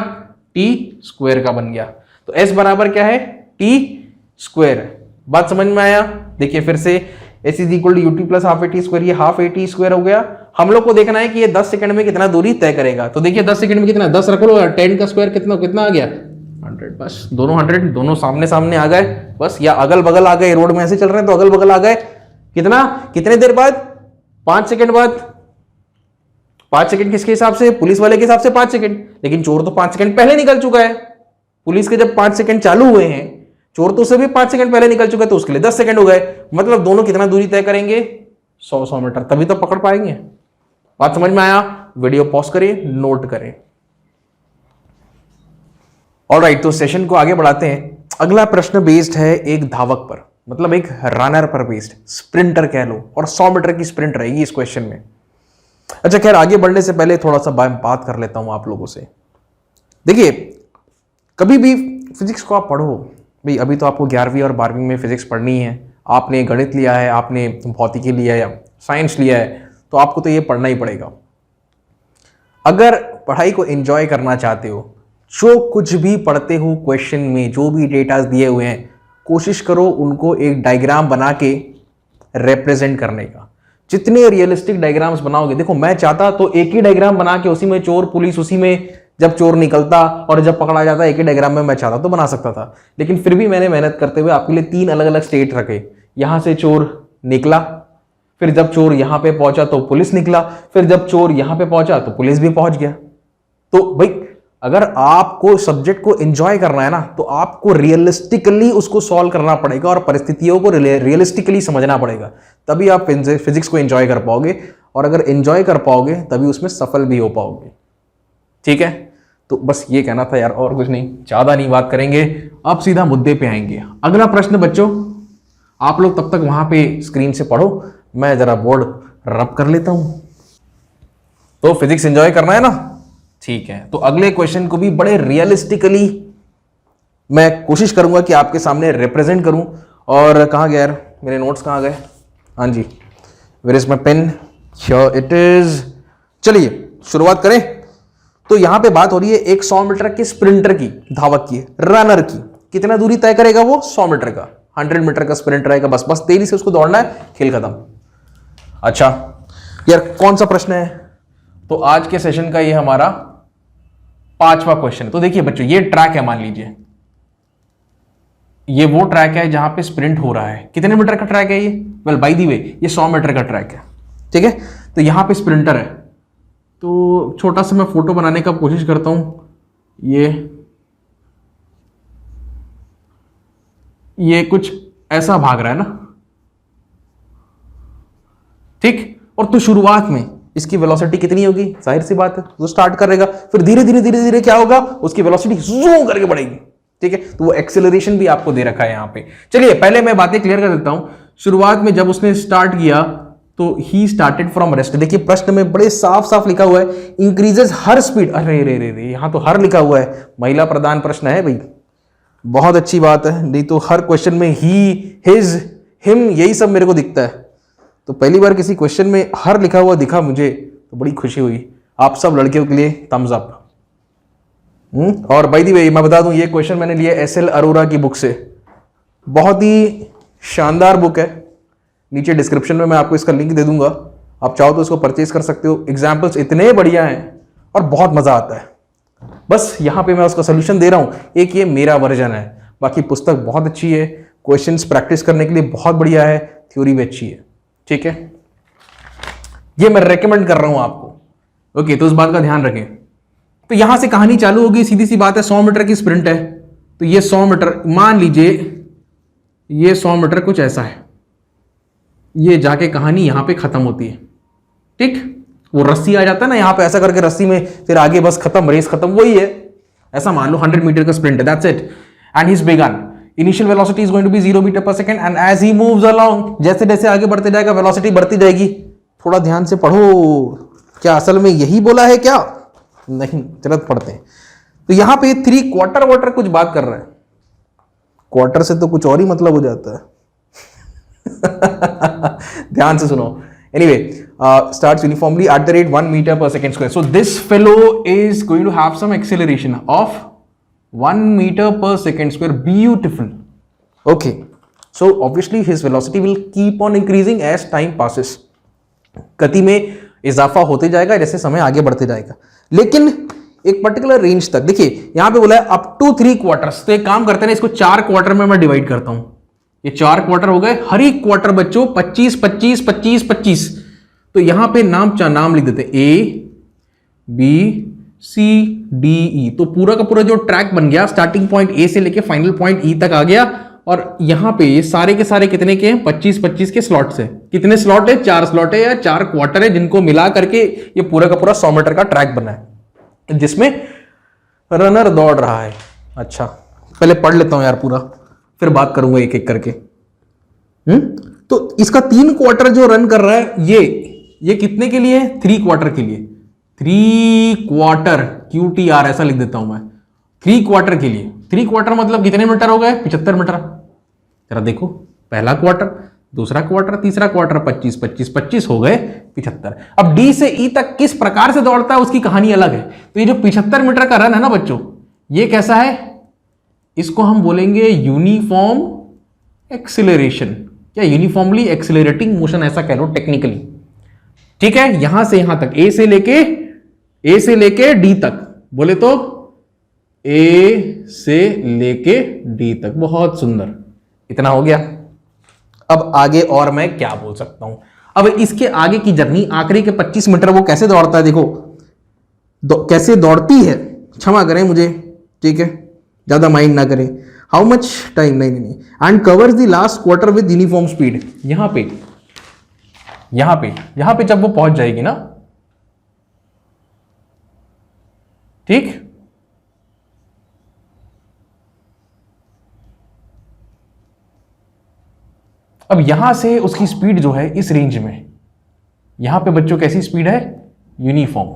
t स्क्वायर का बन गया। तो s बराबर क्या है? t square. बात समझ में आया? देखिए फिर से, s is equal to UT plus half a T square, ये हाफ ए टी स्क्वायर हो गया। हम लोग को देखना है कि ये 10 सेकंड में कितना दूरी तय करेगा। तो देखिए 10 सेकंड में कितना? 10 रख लो, 10 का स्क्वायर कितना कितना आ गया? 100। बस दोनों 100, दोनों सामने सामने आ गए बस, या अगल बगल आ गए, रोड में ऐसे चल रहे हैं तो अगल बगल आ गए। कितना? कितने देर बाद? 5 सेकंड बाद। 5 सेकंड किसके हिसाब से? पुलिस वाले के हिसाब से 5 सेकंड। लेकिन चोर तो 5 सेकंड पहले निकल चुका है। पुलिस के जब 5 सेकंड चालू हुए हैं, चोर तो उससे भी 5 सेकंड पहले निकल चुका है, तो उसके लिए 10 सेकंड हो गए। मतलब दोनों कितना दूरी तय करेंगे? 100 मीटर, तभी तो पकड़ पाएंगे। बात समझ में आया? वीडियो पॉज करें, नोट करें। ऑलराइट, तो सेशन को आगे बढ़ाते हैं। अगला प्रश्न बेस्ड है एक धावक पर, मतलब एक रनर पर बेस्ड, स्प्रिंटर कह लो, और 100 मीटर की स्प्रिंट रहेगी इस क्वेश्चन में। अच्छा खैर, आगे बढ़ने से पहले थोड़ा सा बात कर लेता हूं आप लोगों से। देखिए, कभी भी फिजिक्स को आप पढ़ो भाई, अभी तो आपको 11वीं और 12वीं में फिजिक्स पढ़नी है, आपने गणित लिया है, आपने भौतिकी लिया है या साइंस लिया है, तो आपको तो ये पढ़ना ही पड़ेगा। अगर पढ़ाई को एंजॉय करना चाहते हो, जो कुछ भी पढ़ते हो क्वेश्चन में, जो भी डेटास दिए हुए हैं, कोशिश करो उनको एक डायग्राम बना के रिप्रेजेंट करने का। जितने रियलिस्टिक डायग्राम्स बनाओगे, देखो मैं चाहता तो एक ही डायग्राम बना के उसी में चोर पुलिस, उसी में जब चोर निकलता और जब पकड़ा जाता, एक ही डायग्राम में मैं चाहता तो बना सकता था। लेकिन फिर भी मैंने मेहनत करते हुए आपके लिए 3 अलग अलग स्टेट रखे। यहां से चोर निकला, फिर जब चोर यहां पे पहुंचा तो पुलिस निकला, फिर जब चोर यहां पे पहुंचा तो पुलिस भी पहुंच गया। तो भाई अगर आपको सब्जेक्ट को एंजॉय करना है ना, तो आपको रियलिस्टिकली उसको सॉल्व करना पड़ेगा और परिस्थितियों को रियलिस्टिकली समझना पड़ेगा, तभी आप फिजिक्स को एंजॉय कर पाओगे। और अगर एंजॉय कर पाओगे तभी उसमें सफल भी हो पाओगे। ठीक है, तो बस ये कहना था यार, और कुछ नहीं, ज्यादा नहीं बात करेंगे, अब सीधा मुद्दे पे आएंगे। अगला प्रश्न बच्चों, आप लोग तब तक वहां पे स्क्रीन से पढ़ो, मैं जरा बोर्ड रब कर लेता हूं। तो फिजिक्स एंजॉय करना है ना, ठीक है। तो अगले क्वेश्चन को भी बड़े रियलिस्टिकली मैं कोशिश करूंगा कि आपके सामने रिप्रेजेंट करूं। और कहां गया यार मेरे नोट्स, कहां गए? हाँ जी, where is my pen, here it is. चलिए शुरुआत करें। तो यहां पे बात हो रही है एक 100 मीटर के स्प्रिंटर की, धावक की, रनर की। कितना दूरी तय करेगा वो? 100 मीटर का, 100 मीटर का स्प्रिंट रहेगा, बस बस तेजी से उसको दौड़ना है, खेल खत्म। अच्छा यार कौन सा प्रश्न है? तो आज के सेशन का ये हमारा 5वां क्वेश्चन है। तो देखिए बच्चों, ये ट्रैक है, मान लीजिए ये वो ट्रैक है जहां पे स्प्रिंट हो रहा है। कितने मीटर का ट्रैक है ये? वेल बाय द वे ये 100 मीटर का ट्रैक है, ठीक है। तो यहां पे स्प्रिंटर है। तो छोटा सा मैं फोटो बनाने का कोशिश करता हूं। ये कुछ ऐसा भाग रहा है ना, ठीक। और तो शुरुआत में इसकी वेलोसिटी कितनी होगी? जाहिर सी बात है, तो स्टार्ट करेगा, फिर धीरे धीरे धीरे धीरे क्या होगा, उसकी वेलोसिटी ज़ूम करके बढ़ेगी, ठीक है। तो वो एक्सेलरेशन भी आपको दे रखा है यहां पे। चलिए पहले मैं बातें क्लियर कर देता हूं। शुरुआत में जब उसने स्टार्ट किया तो ही स्टार्टेड फ्रॉम रेस्ट। देखिए प्रश्न में बड़े साफ साफ लिखा हुआ है इंक्रीजेस हर स्पीड। अरे रे रे रे, यहां तो हर लिखा हुआ है, महिला प्रधान प्रश्न है भाई, बहुत अच्छी बात है। नहीं तो हर क्वेश्चन में ही, हिज, हिम, यही सब मेरे को दिखता है। तो पहली बार किसी क्वेश्चन में हर लिखा हुआ दिखा मुझे, तो बड़ी खुशी हुई। आप सब लड़कियों के लिए थम्स अप। और बाय द वे मैं बता दूं, ये क्वेश्चन मैंने लिया एसएल अरोरा की बुक से। बहुत ही शानदार बुक है, नीचे डिस्क्रिप्शन में मैं आपको इसका लिंक दे दूंगा, आप चाहो तो इसको परचेज कर सकते हो। एग्जाम्पल्स इतने बढ़िया हैं और बहुत मजा आता है। बस यहां पे मैं उसका सोल्यूशन दे रहा हूं, एक ये मेरा वर्जन है। बाकी पुस्तक बहुत अच्छी है, क्वेश्चंस प्रैक्टिस करने के लिए बहुत बढ़िया है, थ्योरी भी अच्छी है, ठीक है। ये मैं रेकमेंड कर रहा हूं आपको, ओके। तो उस बात का ध्यान रखें। तो यहां से कहानी चालू होगी, सीधी सी बात है, 100 मीटर की स्प्रिंट है। तो ये 100 मीटर, मान लीजिए ये 100 मीटर कुछ ऐसा है, ये जाके कहानी यहां पे खत्म होती है, ठीक। वो रस्सी आ जाता है ना यहां पे, ऐसा करके रस्सी में फिर आगे बस खत्म, रेस खत्म, वही है। ऐसा मान लो 100 मीटर का स्प्रिंट है, that's it. And he began, initial velocity is going to be 0 metre per second and as he moves along, जैसे जैसे आगे बढ़ते जाएगा वेलोसिटी बढ़ती जाएगी। थोड़ा ध्यान से पढ़ो, क्या असल में यही बोला है क्या? नहीं, चलो पढ़ते हैं। तो यहां पे 3 क्वार्टर वाटर कुछ बात कर रहा है, क्वार्टर से तो कुछ और ही मतलब हो जाता है। ध्यान से सुनो। Anyway, starts uniformly at the rate 1 meter per second square. So this fellow is going to have some acceleration of 1 meter per second square. Beautiful. Okay. So obviously his velocity will keep on increasing as time passes. गति में इजाफा होते जाएगा जैसे समय आगे बढ़ते जाएगा, लेकिन एक पर्टिकुलर रेंज तक। देखिए यहां पे बोला है अप टू 3 क्वार्टर्स। तो एक काम करते हैं, इसको 4 क्वार्टर में मैं डिवाइड करता हूं। ये 4 क्वार्टर हो गए, हर एक क्वार्टर बच्चों 25 25 25 25। तो यहां पे नाम लिख देते हैं A B C D E। तो पूरा का पूरा जो ट्रैक बन गया, स्टार्टिंग पॉइंट A से लेके फाइनल पॉइंट E तक आ गया। और यहां पे ये सारे के सारे कितने के हैं? 25 25 के स्लॉट्स है। कितने स्लॉट है? 4 स्लॉट है या 4 क्वार्टर है, जिनको मिला करके ये पूरा का पूरा 100 मीटर का ट्रैक बना है, जिसमें रनर दौड़ रहा है। अच्छा पहले पढ़ लेता हूं यार पूरा, फिर बात करूंगा एक एक करके। तो इसका 3 क्वार्टर जो रन कर रहा है, ये कितने के लिए? 3 क्वार्टर के लिए। 3 क्वार्टर, QTR ऐसा लिख देता हूं मैं, 3 क्वार्टर के लिए। 3 क्वार्टर मतलब कितने मीटर हो गए? 75 मीटर। जरा देखो, पहला क्वार्टर, दूसरा क्वार्टर, तीसरा क्वार्टर, 25 25 25 हो गए 75। अब D से E तक किस प्रकार से दौड़ता है उसकी कहानी अलग है। तो ये जो 75 मीटर का रन है ना बच्चों, ये कैसा है? इसको हम बोलेंगे यूनिफॉर्म एक्सिलरेशन, या यूनिफॉर्मली एक्सिलरेटिंग मोशन, ऐसा कह लो टेक्निकली, ठीक है। यहां से यहां तक, ए से लेके डी तक, बोले तो ए से लेके डी तक। बहुत सुंदर, इतना हो गया। अब आगे और मैं क्या बोल सकता हूं? अब इसके आगे की जर्नी, आखिरी के 25 मीटर वो कैसे दौड़ता है, देखो कैसे दौड़ती है। क्षमा करें मुझे, ठीक है, ज्यादा माइंड ना करें। हाउ मच टाइम, नहीं, and covers the last quarter with uniform speed. यहां पे जब वो पहुंच जाएगी ना, ठीक, अब यहां से उसकी स्पीड जो है इस रेंज में, यहां पे बच्चों कैसी स्पीड है? यूनिफॉर्म।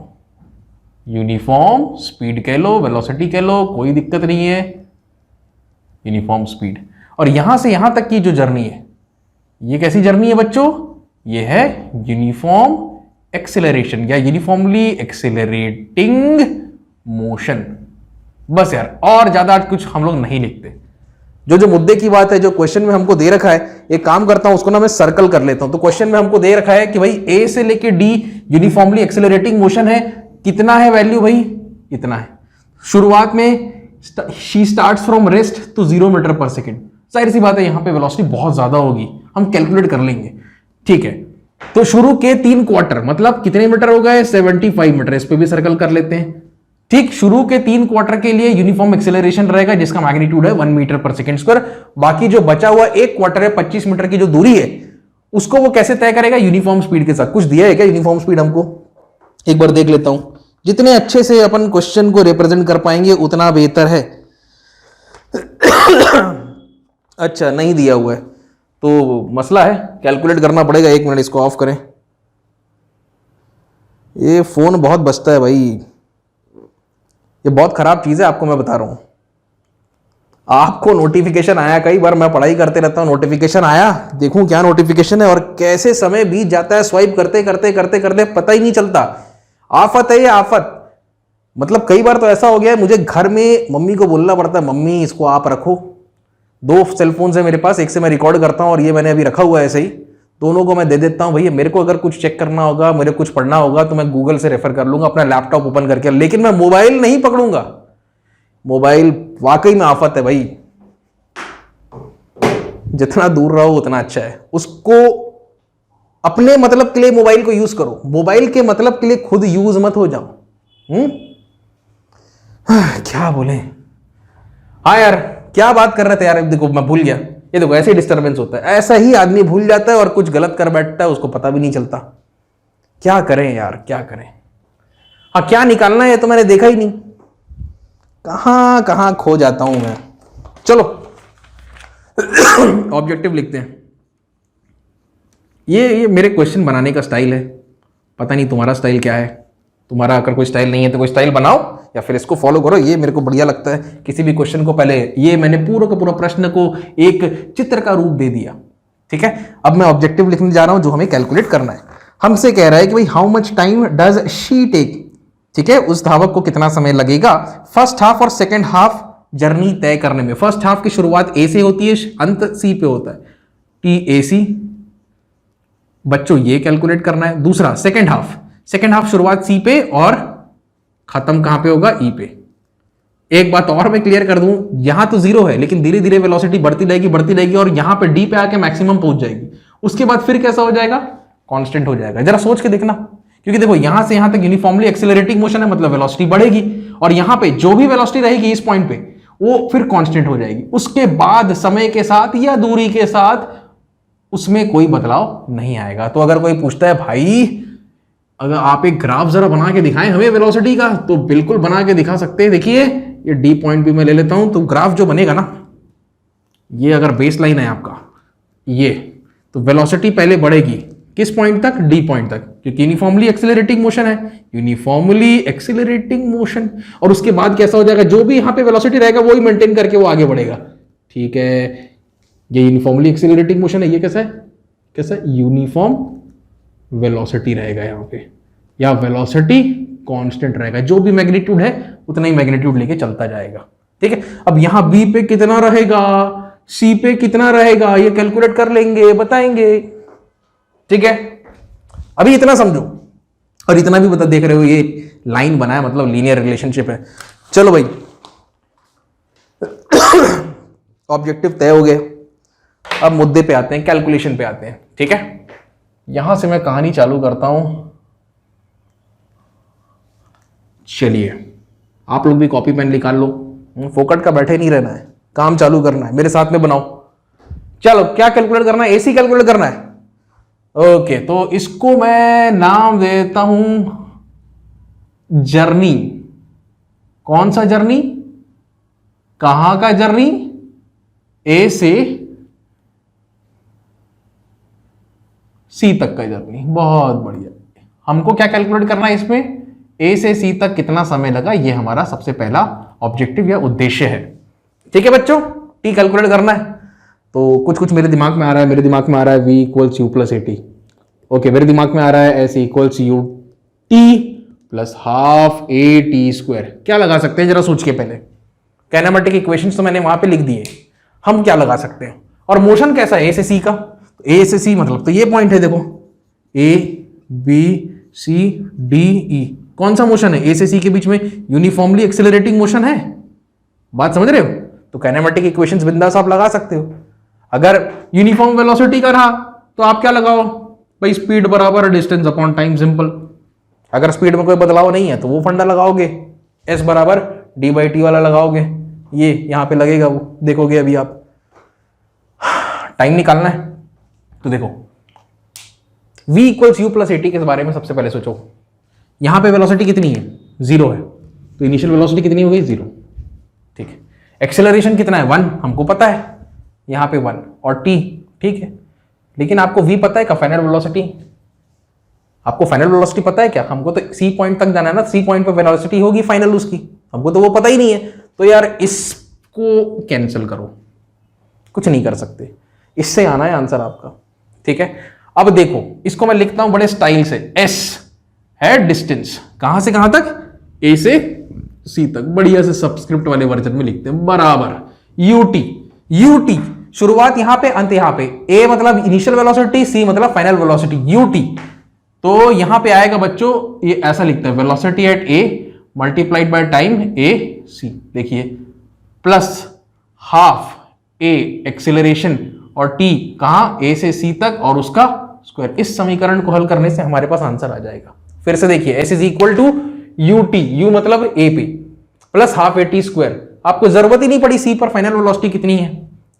यूनिफॉर्म स्पीड कह लो, वेलोसिटी कह लो, कोई दिक्कत नहीं है, यूनिफॉर्म स्पीड। और यहां से यहां तक की जो जर्नी है, ये कैसी जर्नी है बच्चों? ये है यूनिफॉर्म एक्सेलरेशन या यूनिफॉर्मली एक्सेलरेटिंग मोशन। बस यार, और ज्यादा कुछ हम लोग नहीं लिखते। जो जो मुद्दे की बात है, जो क्वेश्चन में हमको दे रखा है, एक काम करता हूं, उसको ना मैं सर्कल कर लेता हूं। तो क्वेश्चन में हमको दे रखा है कि भाई ए से लेके डी यूनिफॉर्मली एक्सेलरेटिंग मोशन है। कितना है वैल्यू भाई? इतना है। शुरुआत में she starts from rest to 0 metre per second. जाहिर सी बात है यहां पे वेलोसिटी बहुत ज्यादा होगी, हम कैलकुलेट कर लेंगे, ठीक है। तो शुरू के 3 क्वार्टर मतलब कितने मीटर हो गए? 75 मीटर। इस पे भी सर्कल कर लेते हैं, ठीक। शुरू के 3 क्वार्टर के लिए यूनिफॉर्म एक्सेलरेशन रहेगा जिसका मैग्नीट्यूड है 1 मीटर पर सेकेंड स्क्वायर। बाकी जो बचा हुआ 1 क्वार्टर है, 25 मीटर की जो दूरी है, उसको वो कैसे तय करेगा? यूनिफॉर्म स्पीड के साथ। कुछ दिया है क्या यूनिफॉर्म स्पीड हमको? एक बार देख लेता हूं। जितने अच्छे से अपन क्वेश्चन को रिप्रेजेंट कर पाएंगे उतना बेहतर है। अच्छा, नहीं दिया हुआ है तो मसला है, कैलकुलेट करना पड़ेगा। 1 मिनट, इसको ऑफ करें। ये फोन बहुत बजता है भाई, ये बहुत खराब चीज है, आपको मैं बता रहा हूं। आपको नोटिफिकेशन आया? कई बार मैं पढ़ाई करते रहता हूं, नोटिफिकेशन आया, देखूं क्या नोटिफिकेशन है, और कैसे समय बीत जाता है स्वाइप करते करते करते करते, पता ही नहीं चलता। आफत है ये, आफत। मतलब कई बार तो ऐसा हो गया है, मुझे घर में मम्मी को बोलना पड़ता है, मम्मी इसको आप रखो। 2 सेलफोन है मेरे पास, एक से मैं रिकॉर्ड करता हूं और ये मैंने अभी रखा हुआ है ऐसे ही। दोनों को मैं दे देता हूं, भैया मेरे को अगर कुछ चेक करना होगा, मेरे कुछ पढ़ना होगा तो मैं गूगल से रेफर कर लूंगा अपना लैपटॉप ओपन करके, लेकिन मैं मोबाइल नहीं पकड़ूंगा। मोबाइल वाकई में आफत है भाई, जितना दूर रहो उतना अच्छा है। उसको अपने मतलब के लिए मोबाइल को यूज करो, मोबाइल के मतलब के लिए खुद यूज मत हो जाओ। क्या बोले? हाँ यार, क्या बात कर रहे थे यार? देखो मैं भूल गया। ये देखो ऐसे ही डिस्टर्बेंस होता है, ऐसा ही आदमी भूल जाता है और कुछ गलत कर बैठता है, उसको पता भी नहीं चलता। क्या करें यार, क्या करें? हाँ, क्या निकालना है तो मैंने देखा ही नहीं, कहां कहां खो जाता हूं मैं। चलो ऑब्जेक्टिव लिखते हैं। ये मेरे क्वेश्चन बनाने का स्टाइल है, पता नहीं तुम्हारा स्टाइल क्या है। तुम्हारा अगर कोई स्टाइल नहीं है तो कोई स्टाइल बनाओ या फिर इसको फॉलो करो। ये मेरे को बढ़िया लगता है। किसी भी क्वेश्चन को पहले ये मैंने पूरा का पूरा प्रश्न को एक चित्र का रूप दे दिया, ठीक है। अब मैं ऑब्जेक्टिव लिखने जा रहा हूं जो हमें कैलकुलेट करना है। हमसे कह रहा है कि भाई how much time does she take, ठीक है, उस धावक को कितना समय लगेगा फर्स्ट हाफ और सेकेंड हाफ जर्नी तय करने में। फर्स्ट हाफ की शुरुआत ए से होती है, अंत सी पे होता है, टी ए सी। बच्चों ये कैलकुलेट करना है। दूसरा सेकेंड हाफ शुरुआत सी पे और खत्म कहां पे होगा? ई पे। एक बात और मैं क्लियर कर दूं, यहां तो 0 है लेकिन धीरे धीरे वेलोसिटी बढ़ती रहेगी और यहां पे डी पे आके मैक्सिमम पहुंच जाएगी। उसके बाद फिर कैसा हो जाएगा? कांस्टेंट हो जाएगा। जरा सोच के देखना, क्योंकि देखो यहां से यहां तक यूनिफॉर्मली एक्सेलरेटिंग मोशन है, मतलब वेलोसिटी बढ़ेगी, और यहां पे जो भी वेलोसिटी रहेगी इस पॉइंट पे वो फिर कांस्टेंट हो जाएगी। उसके बाद समय के साथ या दूरी के साथ उसमें कोई बदलाव नहीं आएगा। तो अगर कोई पूछता है भाई अगर आप एक ग्राफ जरा बना के दिखाएं हमें वेलोसिटी का, तो बिल्कुल बना के दिखा सकते हैं। देखिए ये डी पॉइंट भी मैं ले लेता हूं, तो ग्राफ जो बनेगा ना, ये अगर बेस लाइन है आपका ये, तो वेलोसिटी पहले बढ़ेगी किस पॉइंट तक? डी पॉइंट तक, क्योंकि यूनिफॉर्मली एक्सेलरेटिंग मोशन है, यूनिफॉर्मली एक्सेलरेटिंग मोशन। और उसके बाद कैसा हो जाएगा? जो भी यहां पे वेलोसिटी रहेगा वही मेंटेन करके वो आगे बढ़ेगा, ठीक है। ये यूनिफॉर्मली एक्सेलरेटिंग मोशन है, ये कैसा है? कैसा? यूनिफॉर्म वेलोसिटी रहेगा यहां पे, या वेलोसिटी कांस्टेंट रहेगा। जो भी मैग्नीट्यूड है उतना ही मैग्नीट्यूड लेके चलता जाएगा, ठीक है। अब यहां बी पे कितना रहेगा, सी पे कितना रहेगा, ये कैलकुलेट कर लेंगे, बताएंगे, ठीक है। अभी इतना समझो, और इतना भी बता, देख रहे हो ये लाइन बनाया मतलब लीनियर रिलेशनशिप है। चलो भाई ऑब्जेक्टिव तय हो गए, अब मुद्दे पे आते हैं, कैलकुलेशन पे आते हैं, ठीक है। यहां से मैं कहानी चालू करता हूं। चलिए आप लोग भी कॉपी पेन निकाल लो, फोकट का बैठे नहीं रहना है, काम चालू करना है, मेरे साथ में बनाओ। चलो क्या कैलकुलेट करना है? एसी कैलकुलेट करना है। ओके, तो इसको मैं नाम देता हूं जर्नी। कौन सा जर्नी? कहां का जर्नी? ए से सी तक का जर्नी। बहुत बढ़िया। हमको क्या कैलकुलेट करना है इसमें, ए से सी तक कितना समय लगा, ये हमारा सबसे पहला ऑब्जेक्टिव या उद्देश्य है। ठीक है बच्चों, टी कैलकुलेट करना है। तो कुछ कुछ मेरे दिमाग में आ रहा है, v equals you plus A T. Okay, मेरे दिमाग में आ रहा है S equals U T plus half a T square. क्या लगा सकते हैं जरा सोच के पहले। काइनेमेटिक इक्वेशंस तो मैंने वहां पे लिख दिए, हम क्या लगा सकते हैं। और मोशन कैसा है ए से सी का, ए से सी मतलब तो ये पॉइंट है, देखो A B C D E. कौन सा मोशन है, ए से सी के बीच में यूनिफॉर्मली एक्सेलरेटिंग मोशन है। बात समझ रहे हो। तो काइनेमेटिक इक्वेशंस बिंदास आप लगा सकते हो। अगर यूनिफॉर्म वेलोसिटी का रहा तो आप क्या लगाओ भाई, स्पीड बराबर डिस्टेंस अपॉन टाइम, सिंपल। अगर स्पीड में कोई बदलाव नहीं है तो वो फंडा लगाओगे, एस बराबर डी बाई टी वाला लगाओगे, ये यहां पे लगेगा, वो देखोगे अभी आप। टाइम निकालना है तो देखो v equals you plus A T के बारे में सबसे पहले सोचो। यहां पे वेलोसिटी कितनी है, 0 है, तो इनिशियल वेलोसिटी कितनी हो गई, 0। ठीक है, एक्सेलरेशन कितना है, 1, हमको पता है, यहां पे 1 और t। ठीक है, लेकिन आपको v पता है का, फाइनल वेलोसिटी। आपको फाइनल वेलोसिटी पता है क्या, हमको तो सी पॉइंट तक जाना है ना, सी पॉइंट पे वेलोसिटी होगी फाइनल उसकी, हमको तो वो पता ही नहीं है। तो यार इसको कैंसिल करो, कुछ नहीं कर सकते, इससे आना है आंसर आपका। ठीक है, अब देखो इसको मैं लिखता हूं बड़े स्टाइल से, एस है डिस्टेंस, कहां से कहां तक, ए से सी तक, बढ़िया से सबस्क्रिप्ट वाले वर्जन में लिखते हैं, बराबर यूटी। यूटी शुरुआत यहां पे, अंत यहां पे, ए मतलब इनिशियल वेलोसिटी, सी मतलब फाइनल वेलोसिटी, यूटी। तो यहां पे आएगा बच्चों, ये ऐसा लिखते हैं, velocity at A multiplied by time A C, देखिए प्लस हाफ ए एक्सेलरेशन और टी कहां, ए से सी तक और उसका स्क्वायर। इस समीकरण को हल करने से हमारे पास आंसर आ जाएगा। फिर से देखिए, S is equal to u T, u मतलब ए पे, plus half a T square. आपको जरूरत ही नहीं पड़ी सी पर फाइनल वेलोसिटी कितनी है,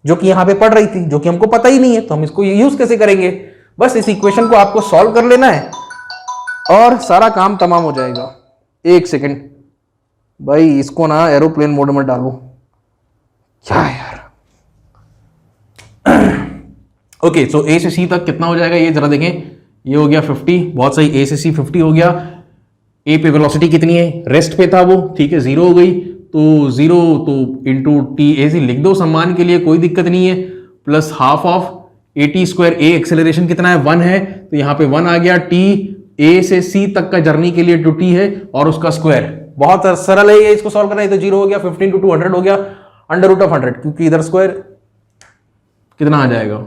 जो कि यहां पे पढ़ रही थी, जो कि हमको पता ही नहीं है, तो हम इसको यूज कैसे करेंगे। बस इस इक्वेशन को आपको सॉल्व कर लेना है और सारा काम तमाम हो जाएगा। एक सेकेंड भाई, इसको ना एरोप्लेन मोड में डालो, क्या यार। ओके, सो ए से सी तक कितना हो जाएगा, ये जरा देखें, ये हो गया 50, बहुत सही, ए से सी 50 हो गया। ए पे वेलोसिटी कितनी है, रेस्ट पे था वो, ठीक है, 0 हो गई, तो 0 तो इंटू टी ए सी लिख दो सम्मान के लिए, कोई दिक्कत नहीं है, plus half of A T square, A acceleration कितना है, 1 है, तो यहां पे 1 आ गया, टी ए से सी तक का जर्नी के लिए 2t है और उसका स्क्वायर। बहुत सरल है ये, इसको सॉल्व करना है, तो 0 हो गया, 15 × 2 100 हो गया, अंडर रूट ऑफ 100, क्योंकि इधर स्क्वायर कितना आ जाएगा,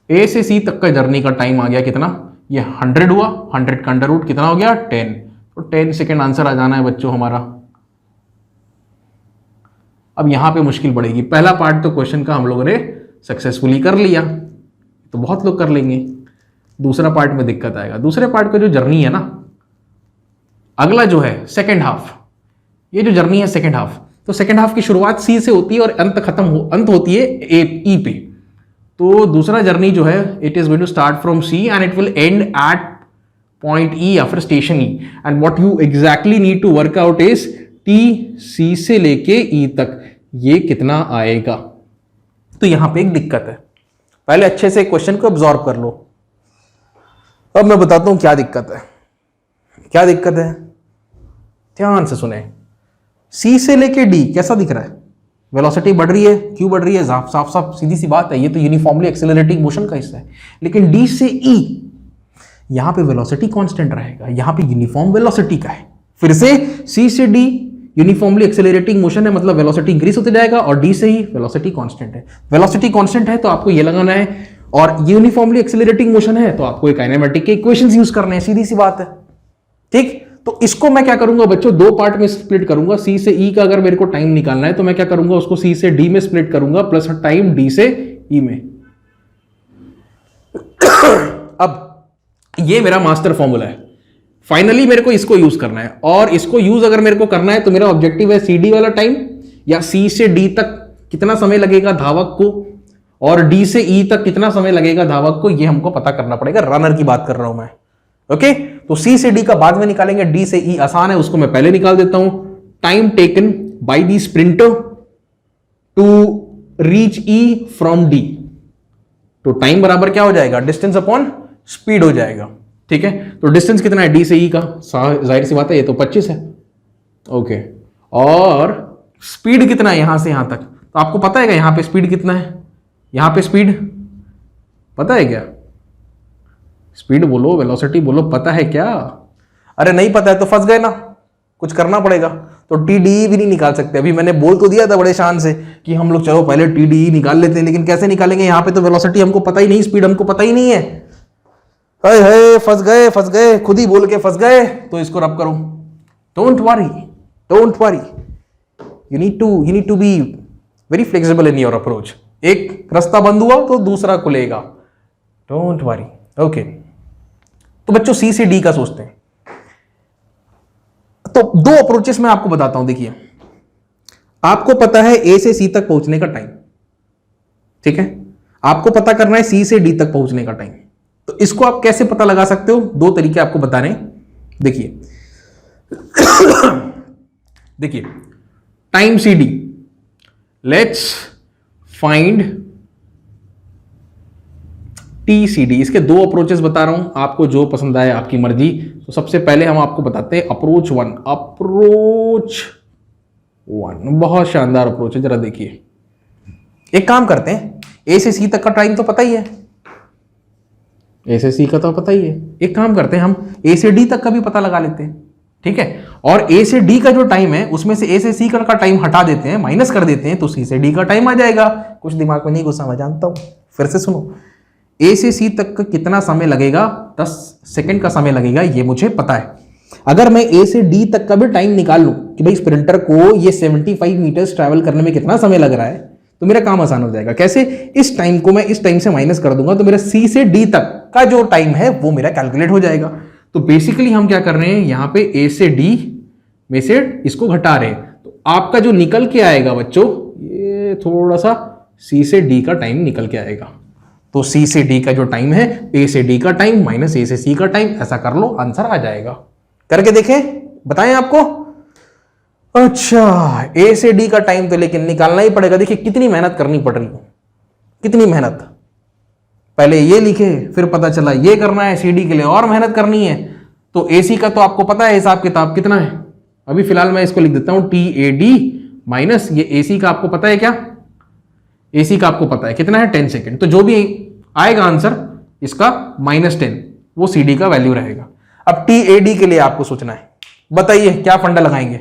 ए से सी तक का जर्नी का टाइम आ गया कितना, ये 100 हुआ, 100 का अंडर रूट कितना हो गया, 10। तो 10 सेकेंड आंसर आ जाना है बच्चों हमारा। अब यहां पे मुश्किल पड़ेगी, पहला पार्ट तो क्वेश्चन का हम लोगों ने सक्सेसफुली कर लिया, तो बहुत लोग कर लेंगे, दूसरा पार्ट में दिक्कत आएगा। दूसरे पार्ट का जो जर्नी है ना, अगला जो है सेकेंड हाफ, ये जो जर्नी है सेकेंड हाफ, तो सेकेंड हाफ की शुरुआत सी से होती है और अंत होती है ई पे। तो दूसरा जर्नी जो है, it is going to start from C and it will end at point E या फिर station E, and what you exactly need to work out is T C से लेके ई तक ये कितना आएगा। तो यहां पे एक दिक्कत है, पहले अच्छे से क्वेश्चन को ऑब्जॉर्व कर लो। अब मैं बताता हूं क्या दिक्कत है। क्या दिक्कत है, ध्यान से सुने। सी से लेके डी कैसा दिख रहा है, वेलोसिटी बढ़ रही है, क्यों बढ़ रही है, साफ साफ सीधी सी बात है, ये तो यूनिफॉर्मली एक्सेलरेटिंग मोशन का हिस्सा है। लेकिन डी से ई, यहां पे वेलोसिटी कांस्टेंट रहेगा, यहां पे यूनिफॉर्म वेलोसिटी का है। फिर से सी से डी यूनिफॉर्मली एक्सेलरेटिंग मोशन है, मतलब वेलोसिटी इंक्रीज होते जाएगा, और डी से ही वेलोसिटी कांस्टेंट है। वेलोसिटी कांस्टेंट है तो आपको ये लगाना है, और यूनिफॉर्मली एक्सेलरेटिंग मोशन है तो आपको काइनेमेटिक के इक्वेशंस यूज करने हैं, सीधी सी बात है। ठीक, तो इसको मैं क्या करूंगा बच्चों, दो पार्ट में स्प्लिट करूंगा। सी से ई का अगर मेरे को टाइम निकालना है तो मैं क्या करूंगा, उसको सी से डी में स्प्लिट करूंगा, प्लस टाइम डी से ई में। अब ये मेरा मास्टर फॉर्मूला है, फाइनली मेरे को इसको यूज करना है, और इसको यूज अगर मेरे को करना है तो मेरा ऑब्जेक्टिव है सी डी वाला टाइम, या सी से डी तक कितना समय लगेगा धावक को, और डी से ई तक कितना समय लगेगा धावक को, ये हमको पता करना पड़ेगा। रनर की बात कर रहा हूं मैं। ओके, तो सी से डी का बाद में निकालेंगे, डी से ई आसान है, उसको मैं पहले निकाल देता हूं। Time taken by the sprinter to reach E from D, तो टाइम बराबर क्या हो जाएगा, डिस्टेंस अपॉन स्पीड हो जाएगा। ठीक है, तो डिस्टेंस कितना है डी से ई का, जाहिर सी बात है ये तो 25 है। ओके, और स्पीड कितना है यहां से यहां तक, तो आपको पता है क्या यहां पे स्पीड कितना है, यहां पे स्पीड पता है क्या, स्पीड बोलो, वेलोसिटी बोलो, पता है क्या? अरे नहीं पता है तो फंस गए ना, कुछ करना पड़ेगा। तो टीडीई भी नहीं निकाल सकते, अभी मैंने बोल तो दिया था बड़े शान से कि हम लोग चलो पहले टीडीई निकाल लेते हैं, लेकिन कैसे निकालेंगे, यहां पे तो वेलोसिटी हमको पता ही नहीं, स्पीड हमको पता ही नहीं है। हाय हाय, फंस गए, खुद ही बोल के फंस गए। तो इसको रब करो, don't worry, you need to be very flexible in your approach. एक रास्ता बंद हुआ तो दूसरा खुलेगा, डोंट वरी। ओके, तो बच्चों सी से डी का सोचते हैं। तो दो अप्रोचेस मैं आपको बताता हूं। देखिए, आपको पता है ए से सी तक पहुंचने का टाइम, ठीक है, आपको पता करना है सी से डी तक पहुंचने का टाइम। तो इसको आप कैसे पता लगा सकते हो, दो तरीके आपको बता रहे हैं। देखिए देखिए, time C D, let's find T C D. इसके दो अप्रोचेस बता रहा हूं, आपको जो पसंद आए आपकी मर्जी। तो सबसे पहले हम आपको बताते हैं अप्रोच वन। बहुत शानदार अप्रोच है, जरा देखिए। एक काम करते हैं, ए से सी तक का टाइम तो पता ही है, ए से सी का तो पता ही है। एक काम करते हैं, हम ए से डी तक का भी पता लगा लेते हैं, ठीक है। और ए से डी का जो टाइम है उसमें से ए से सी का टाइम हटा देते हैं, माइनस कर देते हैं, तो सी से डी का टाइम आ जाएगा। कुछ दिमाग में नहीं घुसा, मैं जानता हूं, फिर से सुनो। ए से सी तक का कितना समय लगेगा, 10 सेकंड का समय लगेगा, ये मुझे पता है। अगर मैं ए से डी तक का भी टाइम निकाल लूं कि भाई स्प्रिंटर को ये 75 मीटर्स ट्रैवल करने में कितना समय लग रहा है, तो मेरा काम आसान हो जाएगा। कैसे, इस टाइम को मैं इस टाइम से माइनस कर दूंगा, तो मेरा सी से डी तक का जो टाइम है वो मेरा कैलकुलेट हो जाएगा। तो बेसिकली हम क्या कर रहे हैं, यहां पे ए से डी में से इसको घटा रहे हैं, तो आपका जो निकल के आएगा बच्चों, ये थोड़ा सा सी से डी का टाइम निकल के आएगा। तो सी से डी का जो टाइम है, ए से डी का टाइम माइनस ए से सी का टाइम, ऐसा कर लो, आंसर आ जाएगा। करके देखें, बताएं आपको। अच्छा, ए से डी का टाइम तो लेकिन निकालना ही पड़ेगा। देखिए कितनी मेहनत करनी पड़ रही है, कितनी मेहनत। पहले ये लिखे, फिर पता चला ये करना है, सी डी के लिए और मेहनत करनी है। तो ए सी का तो आपको पता है हिसाब किताब कितना है, अभी फिलहाल मैं इसको लिख देता हूं, टी ए डी माइनस ये ए सी का आपको पता है क्या, ए सी का आपको पता है कितना है, 10 सेकेंड। तो जो भी आएगा आंसर इसका -10, वो सी डी का वैल्यू रहेगा। अब टी ए डी के लिए आपको सोचना है, बताइए क्या फंडा लगाएंगे।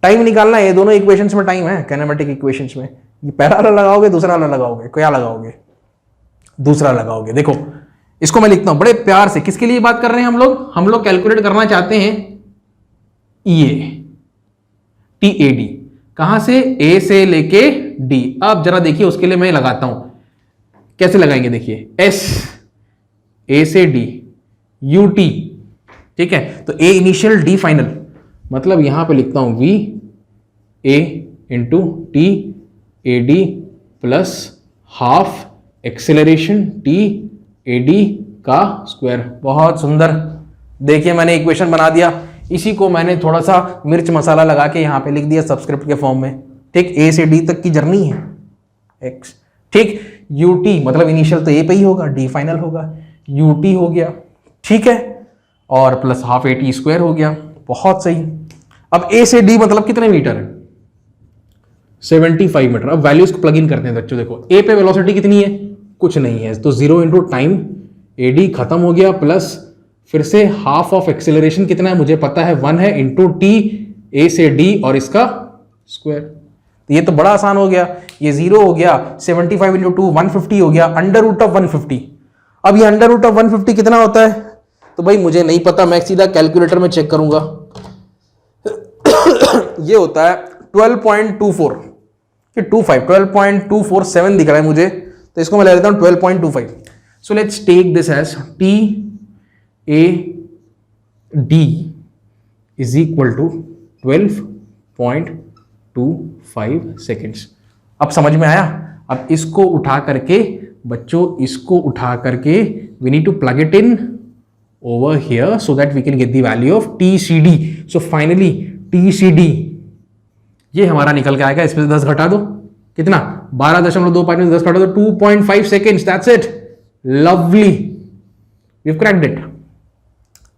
टाइम निकालना है, ये दोनों इक्वेशंस में टाइम है, काइनेमेटिक इक्वेशंस में। ये पहला वाला लगाओगे, दूसरा वाला लगाओगे, क्या लगाओगे, दूसरा लगाओगे। देखो इसको मैं लिखता हूं बड़े प्यार से, किसके लिए बात कर रहे हैं हम लोग कैलकुलेट करना चाहते हैं ये टी ए डी, कहां से, ए से लेके डी। अब जरा देखिए, उसके लिए मैं लगाता हूं, कैसे लगाएंगे देखिए, एस ए से डी यू टी, ठीक है। तो ए इनिशियल डी फाइनल, मतलब यहां पे लिखता हूं V A into T A D plus half acceleration T A D का स्क्वायर। बहुत सुंदर, देखिए मैंने इक्वेशन बना दिया। इसी को मैंने थोड़ा सा मिर्च मसाला लगा के यहां पे लिख दिया सब्सक्रिप्ट के फॉर्म में, ठीक। ए से डी तक की जर्नी है एक्स, ठीक। यू टी मतलब इनिशियल तो ए पे ही होगा, डी फाइनल होगा, यू टी हो गया, ठीक है, और plus half a T square हो गया। बहुत सही। अब ए से डी मतलब कितने मीटर है, 75 मीटर। अब वैल्यूज को प्लग इन करते हैं बच्चों। देखो ए पे वेलोसिटी कितनी है, कुछ नहीं है, तो 0 इंटू टाइम ए डी खत्म हो गया, प्लस फिर से हाफ ऑफ एक्सेलरेशन कितना है मुझे पता है 1 है, इंटू टी ए से डी और इसका स्क्वायर। तो ये तो बड़ा आसान हो गया, ये 0 हो गया, 75 इंटू 2 150 हो गया, अंडर रूट ऑफ 150। अब ये अंडर रूट ऑफ 150 कितना होता है, तो भाई मुझे नहीं पता, मैं सीधा कैलकुलेटर में चेक करूंगा। ये होता है 12.24 कि 12.247 दिख रहा है मुझे, तो इसको मैं ले लेता हूं 12.25। So let's take this as T A D is equal to 12.25 seconds. अब समझ में आया। अब इसको उठा करके बच्चों, इसको उठा करके we need to plug it in over here so that we can get the value of TCD. So finally TCD ये हमारा निकल के आएगा, इसमें से 10 घटा दो, कितना 12.25 में 10 काटो तो 2.5 seconds, that's it, lovely, we have cracked it.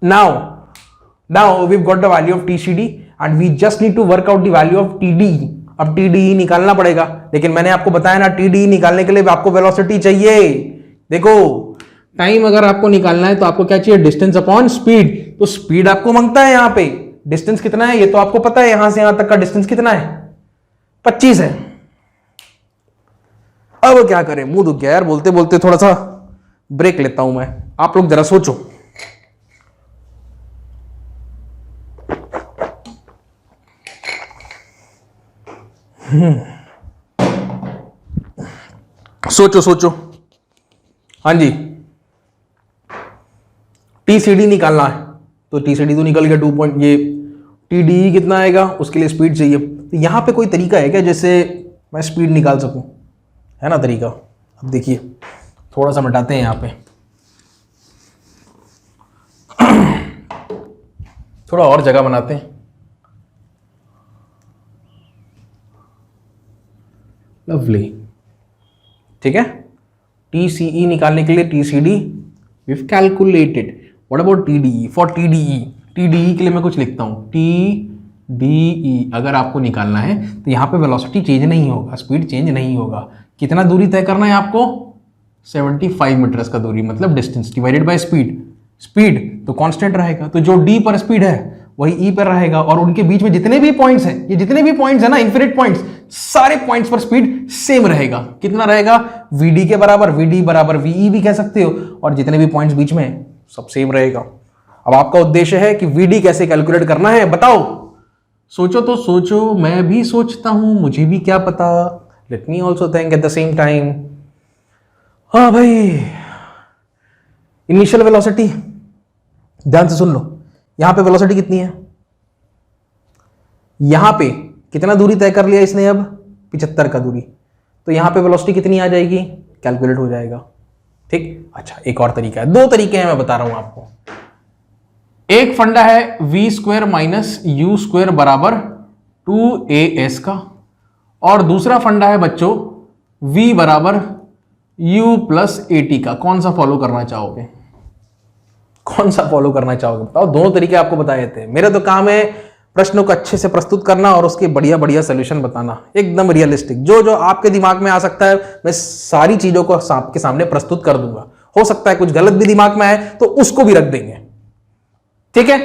Now we have got the value of TCD and we just need to work out the value of TDE। अब TDE निकालना पड़ेगा, लेकिन मैंने आपको बताया ना TDE निकालने के लिए आपको वेलोसिटी चाहिए। देखो टाइम अगर आपको निकालना है तो आपको क्या चाहिए, डिस्टेंस अपॉन स्पीड। तो स्पीड आपको मांगता है, यहां पे डिस्टेंस कितना है ये तो आपको पता है, यहां से यहां तक का डिस्टेंस कितना है, 25 है। अब क्या करें, मुंह दुख गया यार बोलते बोलते, थोड़ा सा ब्रेक लेता हूं मैं, आप लोग जरा सोचो। सोचो। हाँ जी, TCD निकालना है तो TCD तो निकल गया 2 पॉइंट, ये TDE कितना आएगा, उसके लिए स्पीड चाहिए। तो यहां पे कोई तरीका है क्या जैसे मैं स्पीड निकाल सकूं, है ना तरीका? अब देखिए थोड़ा सा मिटाते हैं यहां पे, थोड़ा और जगह बनाते हैं। लवली, ठीक है। TCE निकालने के लिए TCD we've calculated, what about TDE? For TDE के लिए मैं कुछ लिखता हूं, TDE अगर आपको निकालना है तो यहां पे वेलोसिटी चेंज नहीं होगा, स्पीड चेंज नहीं होगा। कितना दूरी तय करना है आपको, 75 मीटर्स का दूरी, मतलब डिस्टेंस डिवाइडेड बाय स्पीड तो कांस्टेंट रहेगा, तो जो D पर स्पीड है वही E पर रहेगा, और उनके बीच में जितने भी पॉइंट्स हैं, ये जितने भी पॉइंट्स है ना, इन्फिनिट पॉइंट्स, सारे पॉइंट्स पर स्पीड सेम रहेगा। कितना रहेगा, VD के बराबर, VD बराबर VE भी कह सकते हो, और जितने भी पॉइंट्स बीच में सब सेम रहेगा। अब आपका उद्देश्य है कि VD कैसे कैलकुलेट करना है, बताओ। सोचो तो सोचो, मैं भी सोचता हूं, मुझे भी क्या पता, let me also think at the same time. हाँ भाई, इनिशियल वेलोसिटी ध्यान से सुन लो, यहां पे वेलोसिटी कितनी है, यहां पे कितना दूरी तय कर लिया इसने, अब 75 का दूरी, तो यहां पे वेलोसिटी कितनी आ जाएगी, कैलकुलेट हो जाएगा। ठीक, अच्छा एक और तरीका है, 2 तरीके हैं मैं बता रहा हूं आपको। एक फंडा है v² माइनस u² बराबर 2as का, और दूसरा फंडा है बच्चों v बराबर u प्लस at का। कौन सा फॉलो करना चाहोगे, कौन सा फॉलो करना चाहोगे बताओ? दोनों तरीके आपको बताए थे। मेरा तो काम है प्रश्नों को अच्छे से प्रस्तुत करना और उसके बढ़िया बढ़िया सोल्यूशन बताना, एकदम रियलिस्टिक। जो जो आपके दिमाग में आ सकता है मैं सारी चीजों को आपके सामने प्रस्तुत कर दूंगा। हो सकता है कुछ गलत भी दिमाग में आए तो उसको भी रख देंगे, ठीक है।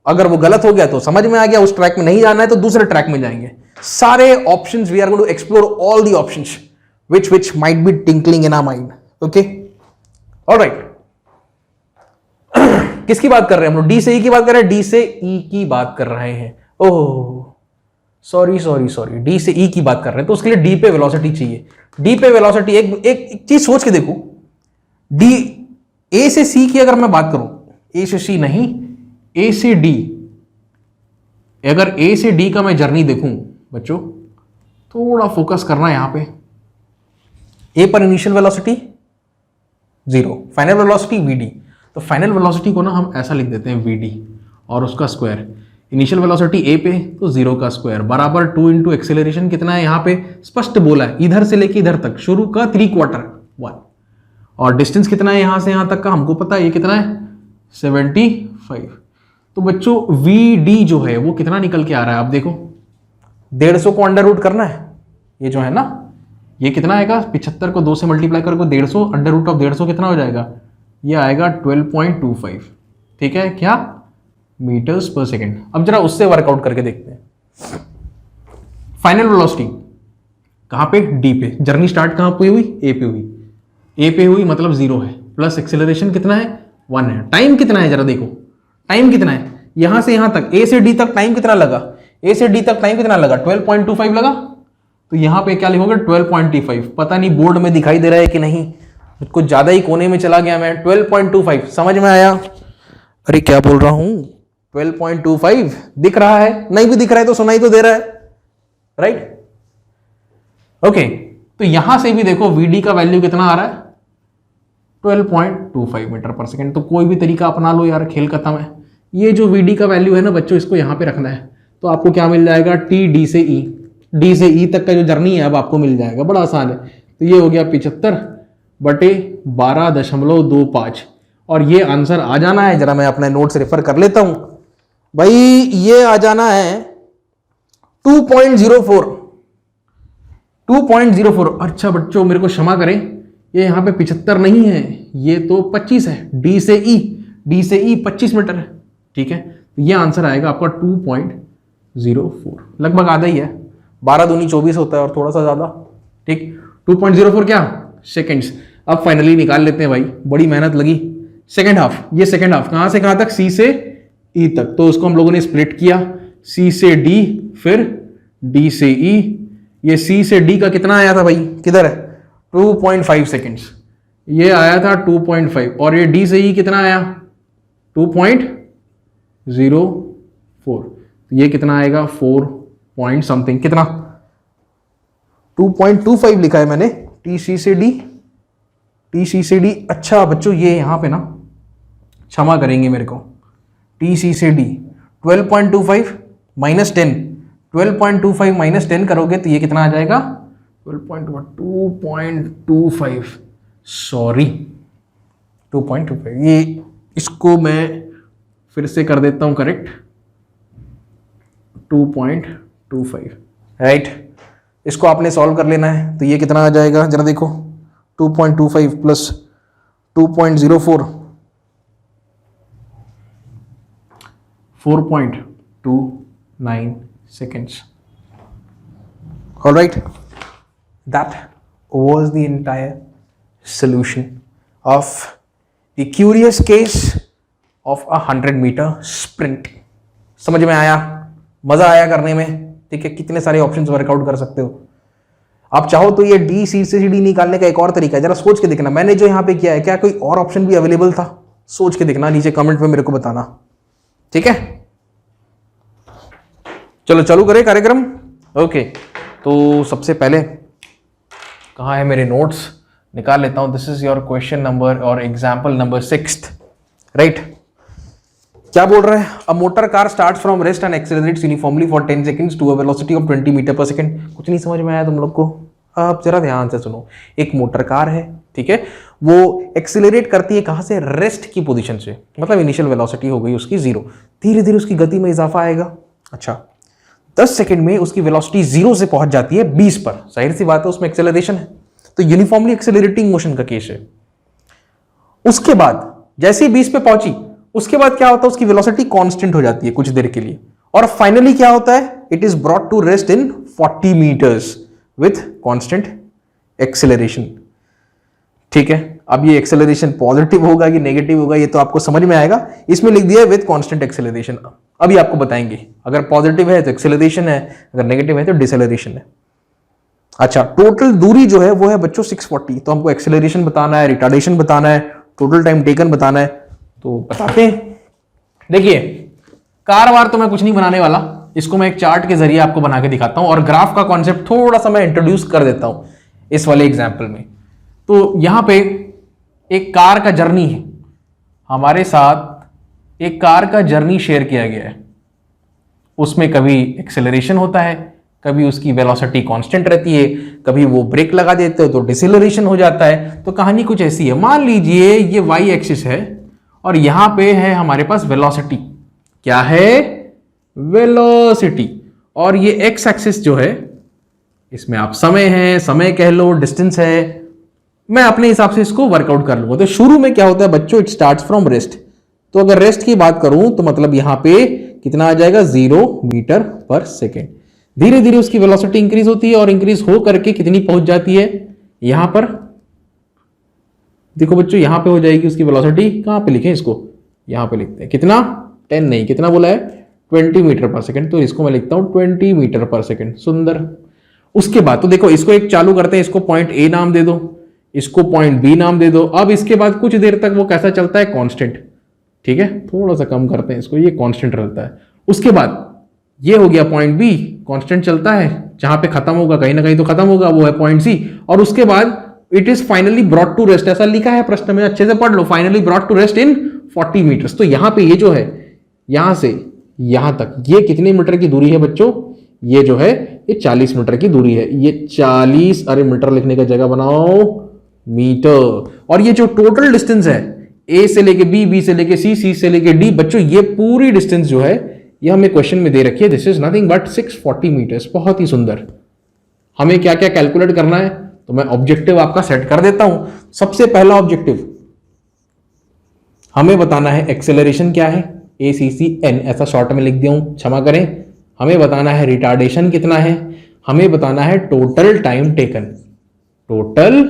अगर वो गलत हो गया तो समझ में आ गया, उस ट्रैक में नहीं जाना है तो दूसरे ट्रैक में जाएंगे। सारे options we are going to explore all the options which might be tinkling in our mind, okay, all right। किसकी बात कर रहे हैं हम लोग, D से E की बात कर रहे हैं, D से E की बात कर रहे हैं। ओह सॉरी, D से E की बात कर रहे हैं, तो उसके लिए D पे वेलोसिटी चाहिए। D पे वेलोसिटी एक चीज सोच के देखो, D A से C की अगर मैं बात करूं, A से C नहीं, A से D, अगर A से D का मैं जर्नी देखूं बच्चों, थोड़ा फोकस करना है यहां पे। A पर initial velocity 0, final velocity VD। तो फाइनल वेलोसिटी को ना हम ऐसा लिख देते हैं VD और उसका स्क्वायर, इनिशियल वेलोसिटी A पे तो 0 का स्क्वायर बराबर 2 इंटू एक्सेलरेशन कितना है, यहाँ पे स्पष्ट बोला है, इधर से लेके इधर तक शुरू का 3/4 1, और डिस्टेंस कितना है यहां से यहां तक का हमको पता है, ये कितना है 75। तो बच्चों VD जो है वो कितना निकल के आ रहा है, आप देखो 150 को अंडर रूट करना है, ये जो है ना ये कितना आएगा, 75 को 2 से मल्टीप्लाई करके 150, अंडर रूट ऑफ 150 कितना हो जाएगा, ये आएगा 12.25, ठीक है क्या, मीटर्स पर सेकेंड। अब जरा उससे वर्कआउट करके देखते हैं। फाइनल वेलोसिटी कहां पे, D पे, जर्नी स्टार्ट कहां पे हुई, A पे हुई, A पे हुई मतलब 0 है, प्लस एक्सेलरेशन कितना है 1 है। टाइम कितना है जरा देखो, टाइम कितना है यहां से यहां तक, A से D तक टाइम कितना लगा, A से D तक टाइम कितना लगा 12.25 लगा, तो यहां पे क्या लिखोगे 12.25। पता नहीं बोर्ड में दिखाई दे रहा है कि नहीं, कुछ ज्यादा ही कोने में चला गया मैं। 12.25 समझ में आया, अरे क्या बोल रहा हूं, 12.25 दिख रहा है, नहीं भी दिख रहा है तो सुनाई तो दे रहा है, राइट, ओके। तो यहां से भी देखो VD का वैल्यू कितना आ रहा है 12.25 मीटर पर सेकेंड। तो कोई भी तरीका अपना लो यार, खेल खत्म है। ये जो VD का वैल्यू है ना बच्चों, इसको यहां पे रखना है, तो आपको क्या मिल जाएगा TD से E, डी से ई तक का जो जर्नी है अब आपको मिल जाएगा, बड़ा आसान है। तो ये हो गया 75/12.25 और ये आंसर आ जाना है, जरा मैं अपने नोट्स रेफर कर लेता हूं भाई, ये आ जाना है 2.04। 2.04। अच्छा बच्चों मेरे को क्षमा करें, ये यहां पे 75 नहीं है, ये तो 25 है। डी से ई 25 मीटर है, ठीक है। तो ये आंसर आएगा आपका 2.04, लगभग आधा ही है, 12 दूनी 24 होता है और थोड़ा सा ज्यादा, ठीक। 2.04 क्या सेकेंड्स। अब फाइनली निकाल लेते हैं भाई, बड़ी मेहनत लगी। सेकेंड हाफ, ये सेकेंड हाफ कहां से कहां तक, सी से ई तक, तो उसको हम लोगों ने स्प्लिट किया, सी से डी फिर डी से ई। ये सी से डी का कितना आया था भाई, किधर है, 2.5 सेकेंड्स, ये आया था 2.5, और ये डी से ई कितना आया 2.04, ये कितना आएगा 4 पॉइंट समथिंग, कितना 2.25 लिखा है मैंने, टी सी से डी। अच्छा बच्चों ये यहां पे ना क्षमा करेंगे मेरे को, टी सी से डी 12.25 माइनस 10, 12.25 माइनस 10 करोगे तो ये कितना आ जाएगा 2.25, सॉरी 2.25। ये इसको मैं फिर से कर देता हूं करेक्ट, 2.25 राइट। इसको आपने सॉल्व कर लेना है, तो ये कितना आ जाएगा जरा देखो, 2.25 plus 2.04, 4.29 seconds. All right, that was the entire solution of the curious case of a 100-meter sprint. समझ में आया, मजा आया करने में, ठीक है। कितने सारे ऑप्शंस वर्कआउट कर सकते हो आप चाहो तो। ये डी सी से डी निकालने का एक और तरीका है, जरा सोच के देखना, मैंने जो यहां पे किया है क्या कोई और ऑप्शन भी अवेलेबल था, सोच के देखना, नीचे कमेंट में मेरे को बताना, ठीक है। चलो चालू करें कार्यक्रम। ओके, तो सबसे पहले कहाँ है मेरे नोट्स, निकाल लेता हूं। This is your question number और एग्जाम्पल नंबर 6, राइट। क्या बोल रहा है, a motor car start from rest and accelerates uniformly for 10 seconds to a velocity of 20 metre per second. कुछ नहीं समझ में आया तुम लोग को, आप जरा ध्यान से सुनो। एक मोटर कार है, ठीक है, वो एक्सेलरेट करती है कहां से, रेस्ट की पोजीशन से, मतलब इनिशियल वेलोसिटी हो गई उसकी 0, धीरे धीरे उसकी गति में इजाफा आएगा। अच्छा 10 सेकंड में उसकी वेलोसिटी 0 से पहुंच जाती है 20 पर, जाहिर सी बात है उसमें एक्सेलरेशन है, तो यूनिफॉर्मली एक्सेलरेटिंग मोशन का केस है। उसके बाद जैसे ही 20 पे पहुंची, उसके बाद क्या होता है, उसकी वेलोसिटी कांस्टेंट हो जाती है कुछ देर के लिए, और फाइनली क्या होता है, it is brought to rest in 40 metres with constant acceleration, ठीक है। अब ये एक्सेलरेशन पॉजिटिव होगा कि नेगेटिव होगा ये तो आपको समझ में आएगा, इसमें लिख दिया है विथ कांस्टेंट एक्सेलरेशन। अभी आपको बताएंगे, अगर पॉजिटिव है तो एक्सेलरेशन है, अगर नेगेटिव है तो डिसेलरेशन है। अच्छा, टोटल दूरी जो है वो है बच्चों 640, तो हमको एक्सेलरेशन बताना है, रिटार्डेशन बताना है, टोटल टाइम टेकन बताना है, तो बताते हैं। देखिए कार वार तो मैं कुछ नहीं बनाने वाला, इसको मैं एक चार्ट के जरिए आपको बना के दिखाता हूं, और ग्राफ का कॉन्सेप्ट थोड़ा सा मैं इंट्रोड्यूस कर देता हूं इस वाले एग्जाम्पल में। तो यहां पे एक कार का जर्नी है, हमारे साथ एक कार का जर्नी शेयर किया गया है, उसमें कभी एक्सेलरेशन होता है, कभी उसकी वेलोसिटी कांस्टेंट रहती है, कभी वो ब्रेक लगा देते हो तो डिसेलरेशन हो जाता है। तो कहानी कुछ ऐसी है, मान लीजिए ये वाई एक्सिस है और यहां पे है हमारे पास वेलोसिटी, क्या है वेलोसिटी, और ये एक्स एक्सिस जो है इसमें आप समय है, समय कह लो, डिस्टेंस है, मैं अपने हिसाब से इसको वर्कआउट कर लूंगा। तो शुरू में क्या होता है बच्चों, इट स्टार्ट्स फ्रॉम रेस्ट, तो अगर रेस्ट की बात करूं तो मतलब यहां पे कितना आ जाएगा 0 मीटर पर सेकेंड। धीरे धीरे उसकी वेलोसिटी इंक्रीज होती है और इंक्रीज हो करके कितनी पहुंच जाती है, यहां पर देखो बच्चों, यहां पे हो जाएगी उसकी वेलोसिटी, कहां पे लिखें इसको, यहां पे लिखते हैं, कितना 10 नहीं, कितना बोला है 20 मीटर पर सेकेंड, तो इसको मैं लिखता हूं 20 मीटर पर सेकेंड। सुंदर। उसके बाद तो देखो इसको एक चालू करते हैं, इसको पॉइंट ए नाम दे दो, इसको पॉइंट बी नाम दे दो। अब इसके बाद कुछ देर तक वो कैसा चलता है, कांस्टेंट, ठीक है, थोड़ा सा कम करते हैं इसको, ये कांस्टेंट रहता है। उसके बाद ये हो गया पॉइंट बी, कांस्टेंट चलता है, जहां पे खत्म होगा कहीं ना कहीं तो खत्म होगा, वो है पॉइंट सी, और उसके बाद it is finally brought to rest, ऐसा लिखा है प्रश्न में, अच्छे से पढ़ लो, finally brought to rest in 40 metres. तो यहां पे ये जो है यहां से यहां तक ये कितने मीटर की दूरी है बच्चों, ये जो है ये 40 मीटर की दूरी है। ये 40, अरे मीटर लिखने का जगह बनाओ, मीटर। और ये जो टोटल डिस्टेंस है ए से लेके बी, बी से लेके सी, सी से लेके डी, बच्चों ये पूरी डिस्टेंस जो है ये हमें क्वेश्चन में दे रखी है। This is nothing but 640 metres. बहुत ही सुंदर। हमें क्या क्या कैलकुलेट करना है, तो मैं ऑब्जेक्टिव आपका सेट कर देता हूं। सबसे पहला ऑब्जेक्टिव हमें बताना है एक्सेलरेशन क्या है, ACCN ऐसा शॉर्ट में लिख दिया हूं, क्षमा करें। हमें बताना है रिटार्डेशन कितना है, हमें बताना है total time taken, total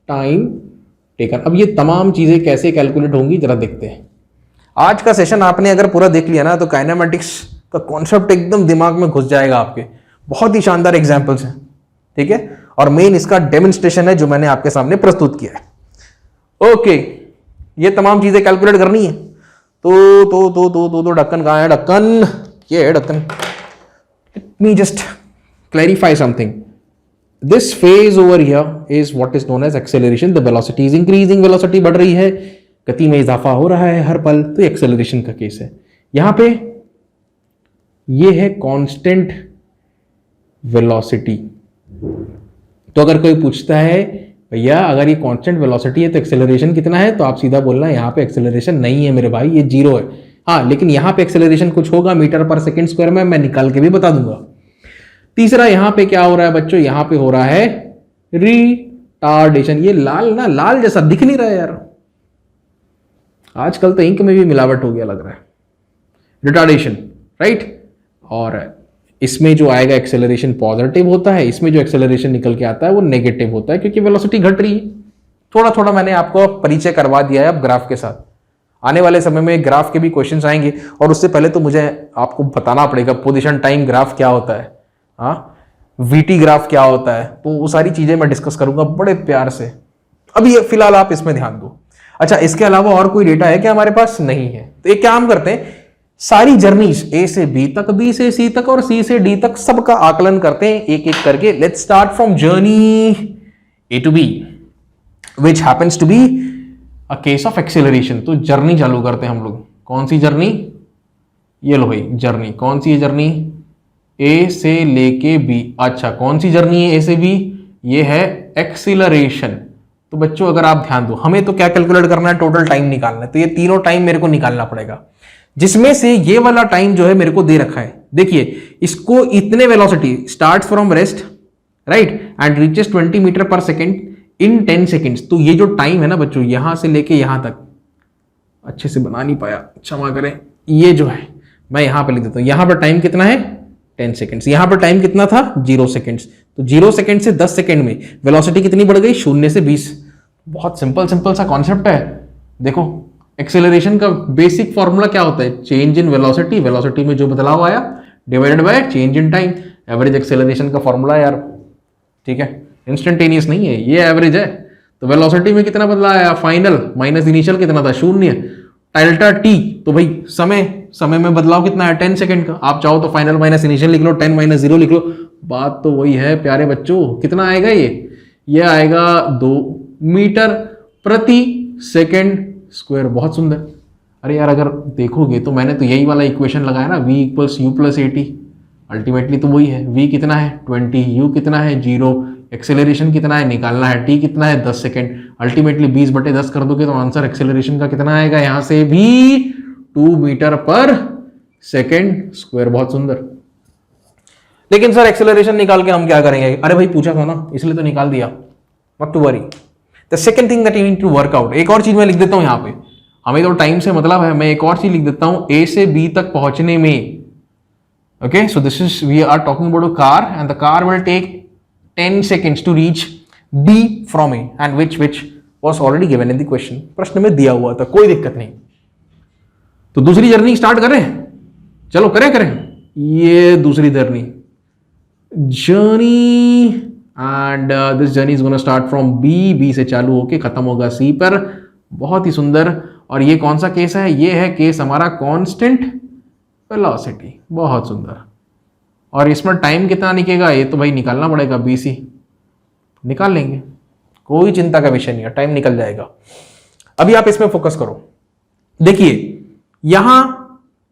time taken. अब ये तमाम चीजें कैसे कैलकुलेट होंगी जरा देखते हैं। आज का सेशन आपने अगर पूरा देख लिया ना तो काइनेमेटिक्स का कॉन्सेप्ट एकदम दिमाग में घुस जाएगा आपके। बहुत ही शानदार एग्जांपल्स हैं, ठीक है, और मेन इसका डेमोन्स्ट्रेशन है जो मैंने आपके सामने प्रस्तुत किया है। ओके, ये तमाम चीजें कैलकुलेट करनी है। तो ढक्कन कहां है, ढक्कन ये है ढक्कन। Let me just clarify something. This phase over here is what is known as acceleration. The velocity is increasing, velocity बढ़ रही है, गति में इजाफा हो रहा है हर पल, तो एक्सेलरेशन का केस है। यहां पे ये है कांस्टेंट वेलोसिटी। तो अगर कोई पूछता है भैया अगर ये कांस्टेंट वेलोसिटी है तो एक्सेलरेशन कितना है, तो आप सीधा बोलना है यहां पे एक्सेलरेशन नहीं है मेरे भाई, ये जीरो है। हाँ, लेकिन यहां पे एक्सेलरेशन कुछ होगा मीटर पर सेकेंड स्क्वायर में, मैं निकाल के भी बता दूंगा। तीसरा यहां पे क्या हो रहा है बच्चों, यहां पे हो रहा है रिटार्डेशन। ये लाल ना, लाल जैसा दिख नहीं रहा है यार, आजकल तो इंक में भी मिलावट हो गया लग रहा है। Retardation, right. और इसमें जो आएगा एक्सेलरेशन पॉजिटिव होता है, इसमें जो एक्सेलरेशन निकल के आता है वो नेगेटिव होता है, क्योंकि वेलोसिटी घट रही है। थोड़ा थोड़ा मैंने आपको परिचय करवा दिया है अब ग्राफ के साथ। आने वाले समय में ग्राफ के भी क्वेश्चंस आएंगे, और उससे पहले तो मुझे आपको बताना पड़ेगा पोजीशन टाइम ग्राफ क्या होता है, हाँ, VT ग्राफ क्या होता है, तो वो सारी चीजें मैं डिस्कस करूंगा बड़े प्यार से। अभी फिलहाल आप इसमें ध्यान दो। अच्छा, इसके अलावा और कोई डेटा है क्या हमारे पास? नहीं है। तो एक काम करते हैं, सारी जर्नीज A से B तक, B से C तक और C से D तक सबका आकलन करते हैं एक एक करके। Let's start from journey A to B which happens to be a case of acceleration. तो जर्नी चालू करते हैं हम लोग। कौन सी जर्नी? ये लो भाई जर्नी। कौन सी है जर्नी? A से लेके B। अच्छा, कौन सी जर्नी है A से B? ये है एक्सीलरेशन। तो बच्चों अगर आप ध्यान दो, हमें तो क्या कैलकुलेट करना है, टोटल टाइम निकालना है। तो ये तीनों टाइम मेरे को निकालना पड़ेगा, जिसमें से ये वाला टाइम जो है मेरे को दे रखा है। देखिए, इसको इतने velocity start from rest, right, and reaches 20 metre per second in 10 seconds. तो ये जो टाइम है ना बच्चों, यहां से लेके यहां तक, अच्छे से बना नहीं पाया, क्षमा करें। ये जो है मैं यहां पे लिख देता हूं। यहां पर टाइम कितना है? 10 सेकेंड्स। यहां पर टाइम कितना था? 0 सेकेंड्स। तो 0 सेकेंड से 10 सेकेंड में वेलोसिटी कितनी बढ़ गई? 0 से 20। बहुत सिंपल सा कॉन्सेप्ट है। देखो, एक्सेलरेशन का बेसिक फॉर्मूला क्या होता है? चेंज इन वेलोसिटी, वेलोसिटी में जो बदलाव आया divided by change in time. Average acceleration का फॉर्मूला यार, ठीक है, इंस्टेंटेनियस नहीं है, ये एवरेज है। तो वेलोसिटी में कितना बदलाव आया? फाइनल माइनस इनिशियल कितना था? 0। डेल्टा टी, तो भाई समय में बदलाव कितना है? 10 सेकंड का। आप चाहो तो फाइनल माइनस इनिशियल लिख लो, 10 माइनस 0 लिख लो, बात तो वही है प्यारे बच्चों। कितना आएगा ये आएगा 2 मीटर प्रति सेकंड स्क्वायर। बहुत सुंदर। अरे यार अगर देखोगे तो मैंने तो यही वाला इक्वेशन लगाया ना, V = U + AT। अल्टीमेटली तो वही है। V कितना है? 20, U कितना है? 0, एक्सेलरेशन कितना है निकालना है, T कितना है? 10 सेकेंड। अल्टीमेटली 20/10 कर दोगे तो आंसर एक्सेलरेशन का कितना आएगा? यहां से भी 2 मीटर पर सेकेंड स्क्वायर। बहुत सुंदर। लेकिन सर एक्सेलरेशन निकाल के हम क्या करेंगे? अरे भाई पूछा था ना, इसलिए तो निकाल दिया, not to worry. The second thing that you need to work out, एक और चीज मैं लिख देता हूं यहां पे, हमें तो टाइम से मतलब है, मैं एक और चीज लिख देता हूं A से B तक पहुंचने में। Okay, so this is, we are talking about a car and the car will take 10 seconds to reach B from A and which was already given in the question। प्रश्न में दिया हुआ था, कोई दिक्कत नहीं। तो दूसरी जर्नी स्टार्ट करें? चलो करें। ये दूसरी journey and this journey is gonna start from B से चालू होके खत्म होगा C पर। बहुत ही सुंदर। और ये कौन सा केस है? ये है केस हमारा कांस्टेंट वेलोसिटी। बहुत सुंदर। और इसमें टाइम कितना निकलेगा? ये तो भाई निकालना पड़ेगा, BC निकाल लेंगे, कोई चिंता का विषय नहीं है, टाइम निकल जाएगा। अभी आप इसमें फोकस करो। देखिए, यहां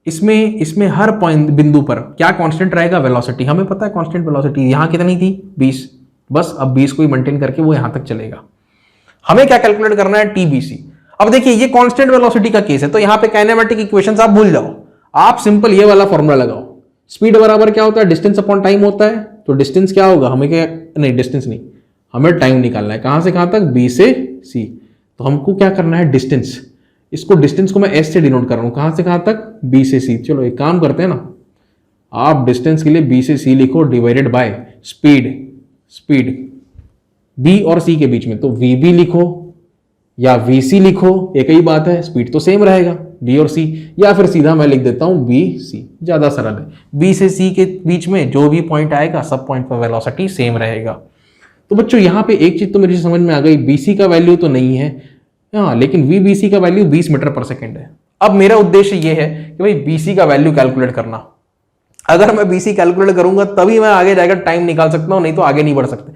इसमें हर पॉइंट बिंदु पर क्या कांस्टेंट रहेगा, वेलोसिटी। हमें पता है कांस्टेंट वेलोसिटी यहां कितनी थी 20, बस अब 20 को ही मेंटेन करके वो यहां तक चलेगा। हमें क्या कैलकुलेट करना है, टीबीसी। अब देखिए ये कांस्टेंट वेलोसिटी का केस है, तो यहां पे काइनेमेटिक इक्वेशंस आप भूल जाओ, आप सिंपल ये वाला फॉर्मूला लगाओ। स्पीड बराबर क्या होता है, डिस्टेंस अपॉन टाइम होता है। तो डिस्टेंस क्या होगा, हमें क्या, नहीं डिस्टेंस नहीं, हमें टाइम निकालना है। कहां से कहां तक, बी से सी। तो हमको क्या करना है, डिस्टेंस। इसको डिस्टेंस को मैं एस से डिनोट कर रहा हूं, कहां से कहां तक, बी से सी। चलो एक काम करते हैं ना, आप डिस्टेंस के लिए बी से सी लिखो डिवाइडेड बाय स्पीड बी और सी के बीच में, तो वी बी लिखो या वी सी लिखो, एक ही बात है, स्पीड तो सेम रहेगा बी और सी। या फिर सीधा मैं लिख देता हूं बी सी, ज्यादा सरल है। बी से सी के बीच में जो भी पॉइंट आएगा सब पॉइंट पर वेलोसिटी सेम रहेगा। तो बच्चों यहां पे एक चीज तो मेरी समझ में आ गई, बीसी का वैल्यू तो नहीं है, हाँ, लेकिन वीबीसी का वैल्यू 20 मीटर पर सेकेंड है। अब मेरा उद्देश्य यह है कि भाई बीसी का वैल्यू कैलकुलेट करना। अगर मैं बीसी कैलकुलेट करूंगा तभी मैं आगे जाकर टाइम निकाल सकता हूं, नहीं तो आगे नहीं बढ़ सकते।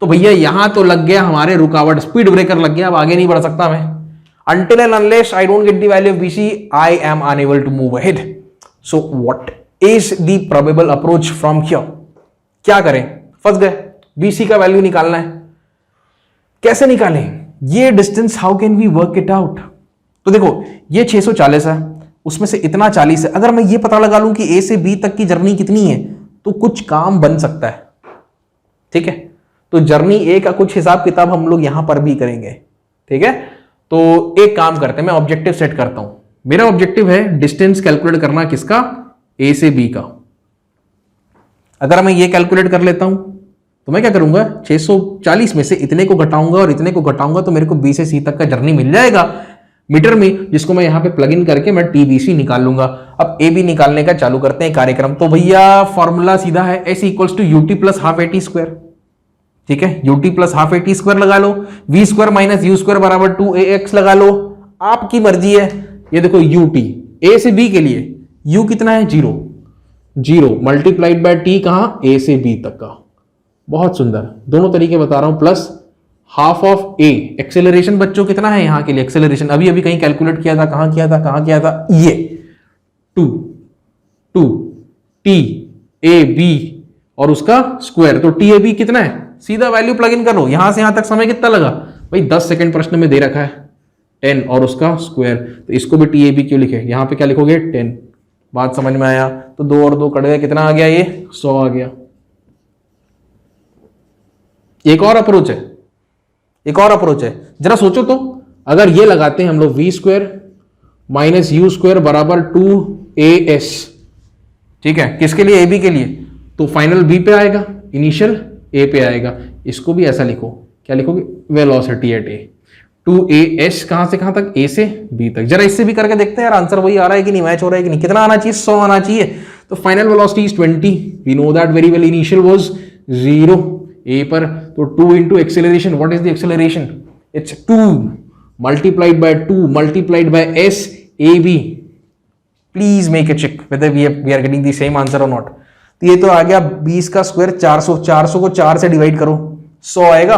तो भैया यहां तो लग गया हमारे रुकावट, स्पीड ब्रेकर लग गया, अब आगे नहीं बढ़ सकता मैं। Until and unless I don't get the value of BC, I am unable to move ahead. So what is the probable approach from here? क्या करें, फंस गए, BC का वैल्यू निकालना है, कैसे निकालें ये distance, how can we work it out. तो देखो ये 640 है, उसमें से इतना 40 है। अगर मैं ये पता लगा लूं कि A से B तक की जर्नी कितनी है तो कुछ काम बन सकता है, ठीक है। तो जर्नी A का कुछ हिसाब किताब हम लोग यहां पर भी करेंगे, ठीक है। तो एक काम करते हैं, मैं ऑब्जेक्टिव सेट करता हूं। मेरा ऑब्जेक्टिव है डिस्टेंस कैलकुलेट करना, किसका, ए से बी का। अगर मैं ये कैलकुलेट कर लेता हूं तो मैं क्या करूंगा, 640 में से इतने को घटाऊंगा और इतने को घटाऊंगा तो मेरे को बी से सी तक का जर्नी मिल जाएगा मीटर में, जिसको मैं यहां पे प्लग इन करके मैं टीबीसी निकाल लूंगा। अब ए बी निकालने का चालू करते हैं कार्यक्रम। तो भैया फॉर्मूला सीधा है, S equals to UT plus half AT square, ठीक है। UT plus half AT square लगा लो, V square minus you square बराबर 2ax लगा लो, आपकी मर्जी है। ये देखो यूटी ए से बी के लिए यू कितना है, 0 मल्टीप्लाइड बाय टी, कहां, ए से बी तक का। बहुत सुंदर, दोनों तरीके बता रहा हूं, plus half of A. Acceleration बच्चों कितना है यहां के लिए, एक्सेलरेशन अभी अभी कहीं कैलकुलेट किया था, कहां किया था, ये 2 टी ए बी और उसका स्क्वायर। तो टी ए बी कितना है, सीधा वैल्यू प्लग इन करो, यहां से यहां तक समय कितना लगा भाई, 10 सेकंड प्रश्न में दे रखा है, 10 और उसका स्क्वायर। तो इसको भी टी ए बी क्यों लिखे, यहां पे क्या लिखोगे, 10। बात समझ में आया, तो 2 और 2 कट गए, कितना आ गया, ये 100 आ गया। एक और अप्रोच है, जरा सोचो तो, अगर ये लगाते हैं हम लोग v square minus you square बराबर 2as, ठीक है, किसके लिए, ए बी के लिए, तो फाइनल बी पे आएगा, इनिशियल ए पे आएगा। इसको भी ऐसा लिखो, क्या लिखोगे, वेलोसिटी एट ए, 2as कहां से कहां तक, ए से बी तक। जरा इससे भी करके देखते हैं यार, आंसर वही आ रहा है कि नहीं, मैच हो रहा है कि नहीं। कितना आना चाहिए, 100 आना चाहिए। तो final velocity is 20, we know that very well, initial was 0 a पर, तो 2 into acceleration, what is the acceleration, it's 2 multiplied by s A B. Please make a check whether we are getting the same answer और नॉट। तो ये तो आ गया 20 का स्क्वायर 400 को 4 से डिवाइड करो, 100 आएगा।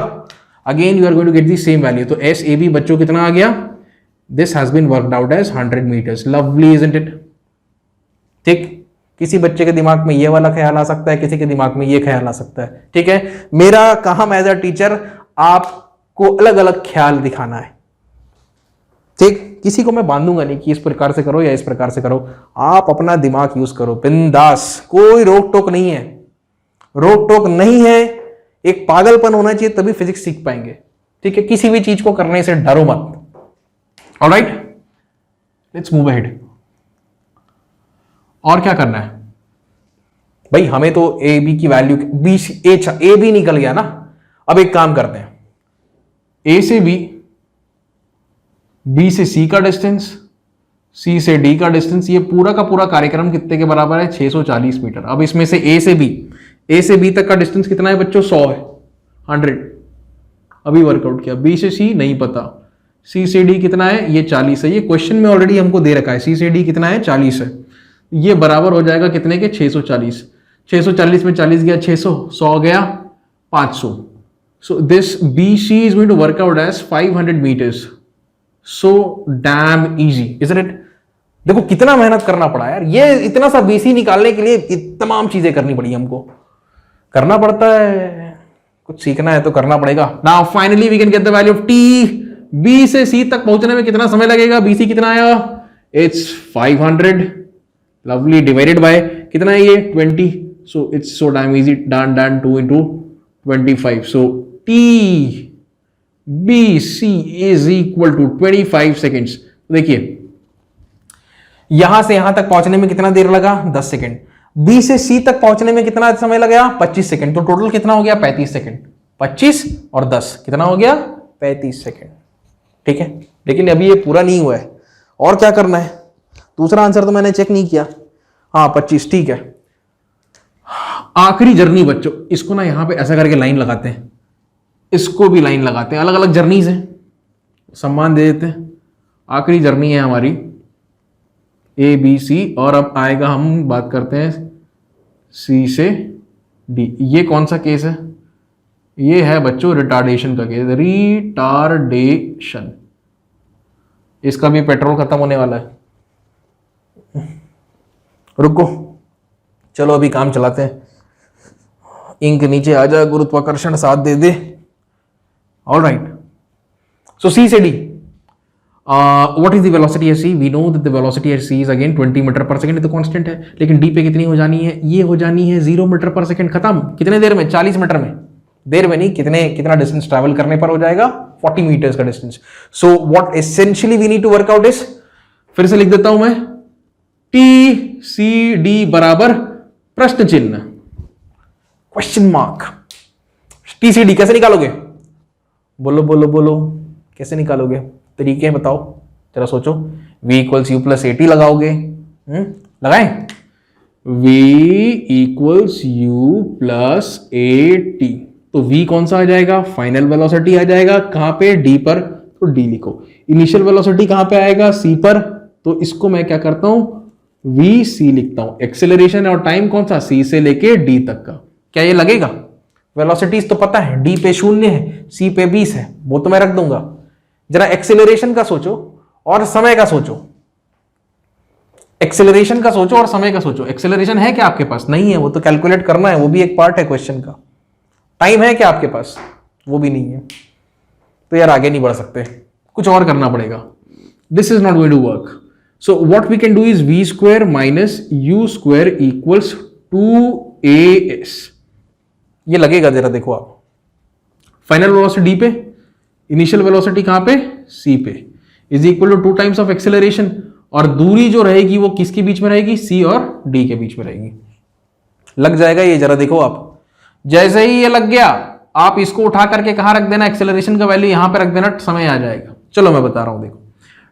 Again you are going to get the same value. तो एस ए बी बच्चों कितना आ गया, this has been worked out as 100 meters. Lovely isn't it, ठीक। किसी बच्चे के दिमाग में ये वाला ख्याल आ सकता है, किसी के दिमाग में ये ख्याल आ सकता है, ठीक है। मेरा काम एज अ टीचर आपको अलग अलग ख्याल दिखाना है, ठीक। किसी को मैं बांधूंगा नहीं कि इस प्रकार से करो या इस प्रकार से करो, आप अपना दिमाग यूज करो बिंदास, कोई रोक टोक नहीं है। एक पागलपन होना चाहिए तभी फिजिक्स सीख पाएंगे, ठीक है। किसी भी चीज को करने से डरो मत। Alright, let's move ahead. और क्या करना है भाई, हमें तो ए बी की वैल्यू, ए बी निकल गया ना। अब एक काम करते हैं, ए से बी से सी का डिस्टेंस, सी से डी का डिस्टेंस, ये पूरा का पूरा कार्यक्रम कितने के बराबर है, 640 मीटर। अब इसमें से ए से बी तक का डिस्टेंस कितना है बच्चों, 100 है, 100 अभी वर्कआउट किया। बी से सी नहीं पता, सी से डी कितना है, ये 40 है। ये क्वेश्चन में ऑलरेडी हमको दे रखा है, सी से डी कितना है, 40 है। ये बराबर हो जाएगा कितने के, 640। 640 में 40 गया 600, 100 गया 500। So this B C is going to work out as 500 meters. So damn easy, isn't it? देखो कितना मेहनत करना पड़ा यार, ये इतना सा बीसी निकालने के लिए तमाम चीजें करनी पड़ी हमको, करना पड़ता है, कुछ सीखना है तो करना पड़ेगा। Now finally we can get the value of t. B से सी तक पहुंचने में कितना समय लगेगा, बी सी कितना आया, इट्स 500, लवली, डिवाइडेड बाय कितना है ये 20, so it's so damn easy, done 2 into 25, so t B C is equal to 25 seconds. देखिए यहां से यहां तक पहुंचने में कितना देर लगा, 10 सेकेंड। बी से सी तक पहुंचने में कितना समय लगा, 25 सेकेंड। तो टोटल कितना हो गया, 35 सेकेंड। 25 और 10 कितना हो गया, 35 सेकेंड। ठीक है, लेकिन अभी ये पूरा नहीं हुआ है, और क्या करना है। दूसरा आंसर तो मैंने चेक नहीं किया, हाँ 25, ठीक है। आखिरी जर्नी बच्चों, इसको ना यहां पे ऐसा करके लाइन लगाते हैं, इसको भी लाइन लगाते हैं, अलग अलग जर्नीज हैं, सम्मान दे देते हैं। आखिरी जर्नी है हमारी ए बी सी, और अब आएगा, हम बात करते हैं सी से डी। ये कौन सा केस है, ये है बच्चों रिटार्डेशन का केस, रिटार्डेशन। इसका भी पेट्रोल खत्म होने वाला है, रुको, चलो अभी काम चलाते हैं। इंक नीचे आ जा, गुरुत्वाकर्षण साथ दे दे। ऑल राइट, सो सी से D, what is the velocity at C, we know that the velocity at C is again 20 metre per second, तो कांस्टेंट है। लेकिन डी पे कितनी हो जानी है, ये हो जानी है 0 मीटर पर सेकंड, खत्म। कितने देर में, 40 मीटर में, देर में नहीं, कितना डिस्टेंस ट्रैवल करने पर हो जाएगा, 40 मीटर्स का distance. So what essentially we need to work out is, फिर से लिख देता हूं मैं, टी सी डी बराबर प्रश्न चिन्ह, question mark. T C D कैसे निकालोगे, बोलो बोलो बोलो, कैसे निकालोगे, तरीके बताओ जरा, सोचो। v equals you plus A T लगाओगे, लगाएं, v equals you plus A T, तो v कौन सा आ जाएगा, फाइनल वेलोसिटी आ जाएगा, कहां पे, d पर, तो d लिखो। इनिशियल वेलोसिटी कहां पे आएगा, c पर, तो इसको मैं क्या करता हूं, v c लिखता हूं। एक्सेलरेशन और टाइम कौन सा, c से लेके d तक का, क्या ये लगेगा। वेलोसिटीज तो पता है, d पे 0 है, c पे 20 है, वो तो मैं रख दूंगा। जरा एक्सेलरेशन का सोचो और समय का सोचो, एक्सेलरेशन का सोचो और समय का सोचो। एक्सेलरेशन है क्या आपके पास, नहीं है, वो तो कैलकुलेट करना है, वो भी एक पार्ट है क्वेश्चन का। टाइम है क्या आपके पास, वो भी नहीं है, तो यार आगे नहीं बढ़ सकते, कुछ और करना पड़ेगा। This is not going to work. So what we can do is v square minus u square equals 2as, ये लगेगा, जरा देखो आप। फाइनल वेलोसिटी d पे, इनिशियल वेलोसिटी कहां पे, c पे, is equal to 2 times of acceleration, और दूरी जो रहेगी वो किसके बीच में रहेगी, c और d के बीच में रहेगी। लग जाएगा ये, जरा देखो आप। जैसे ही ये लग गया, आप इसको उठा करके कहां रख देना, एक्सेलरेशन का वैल्यू यहां पे रख देना, समय आ जाएगा। चलो मैं बता रहा हूं, देखो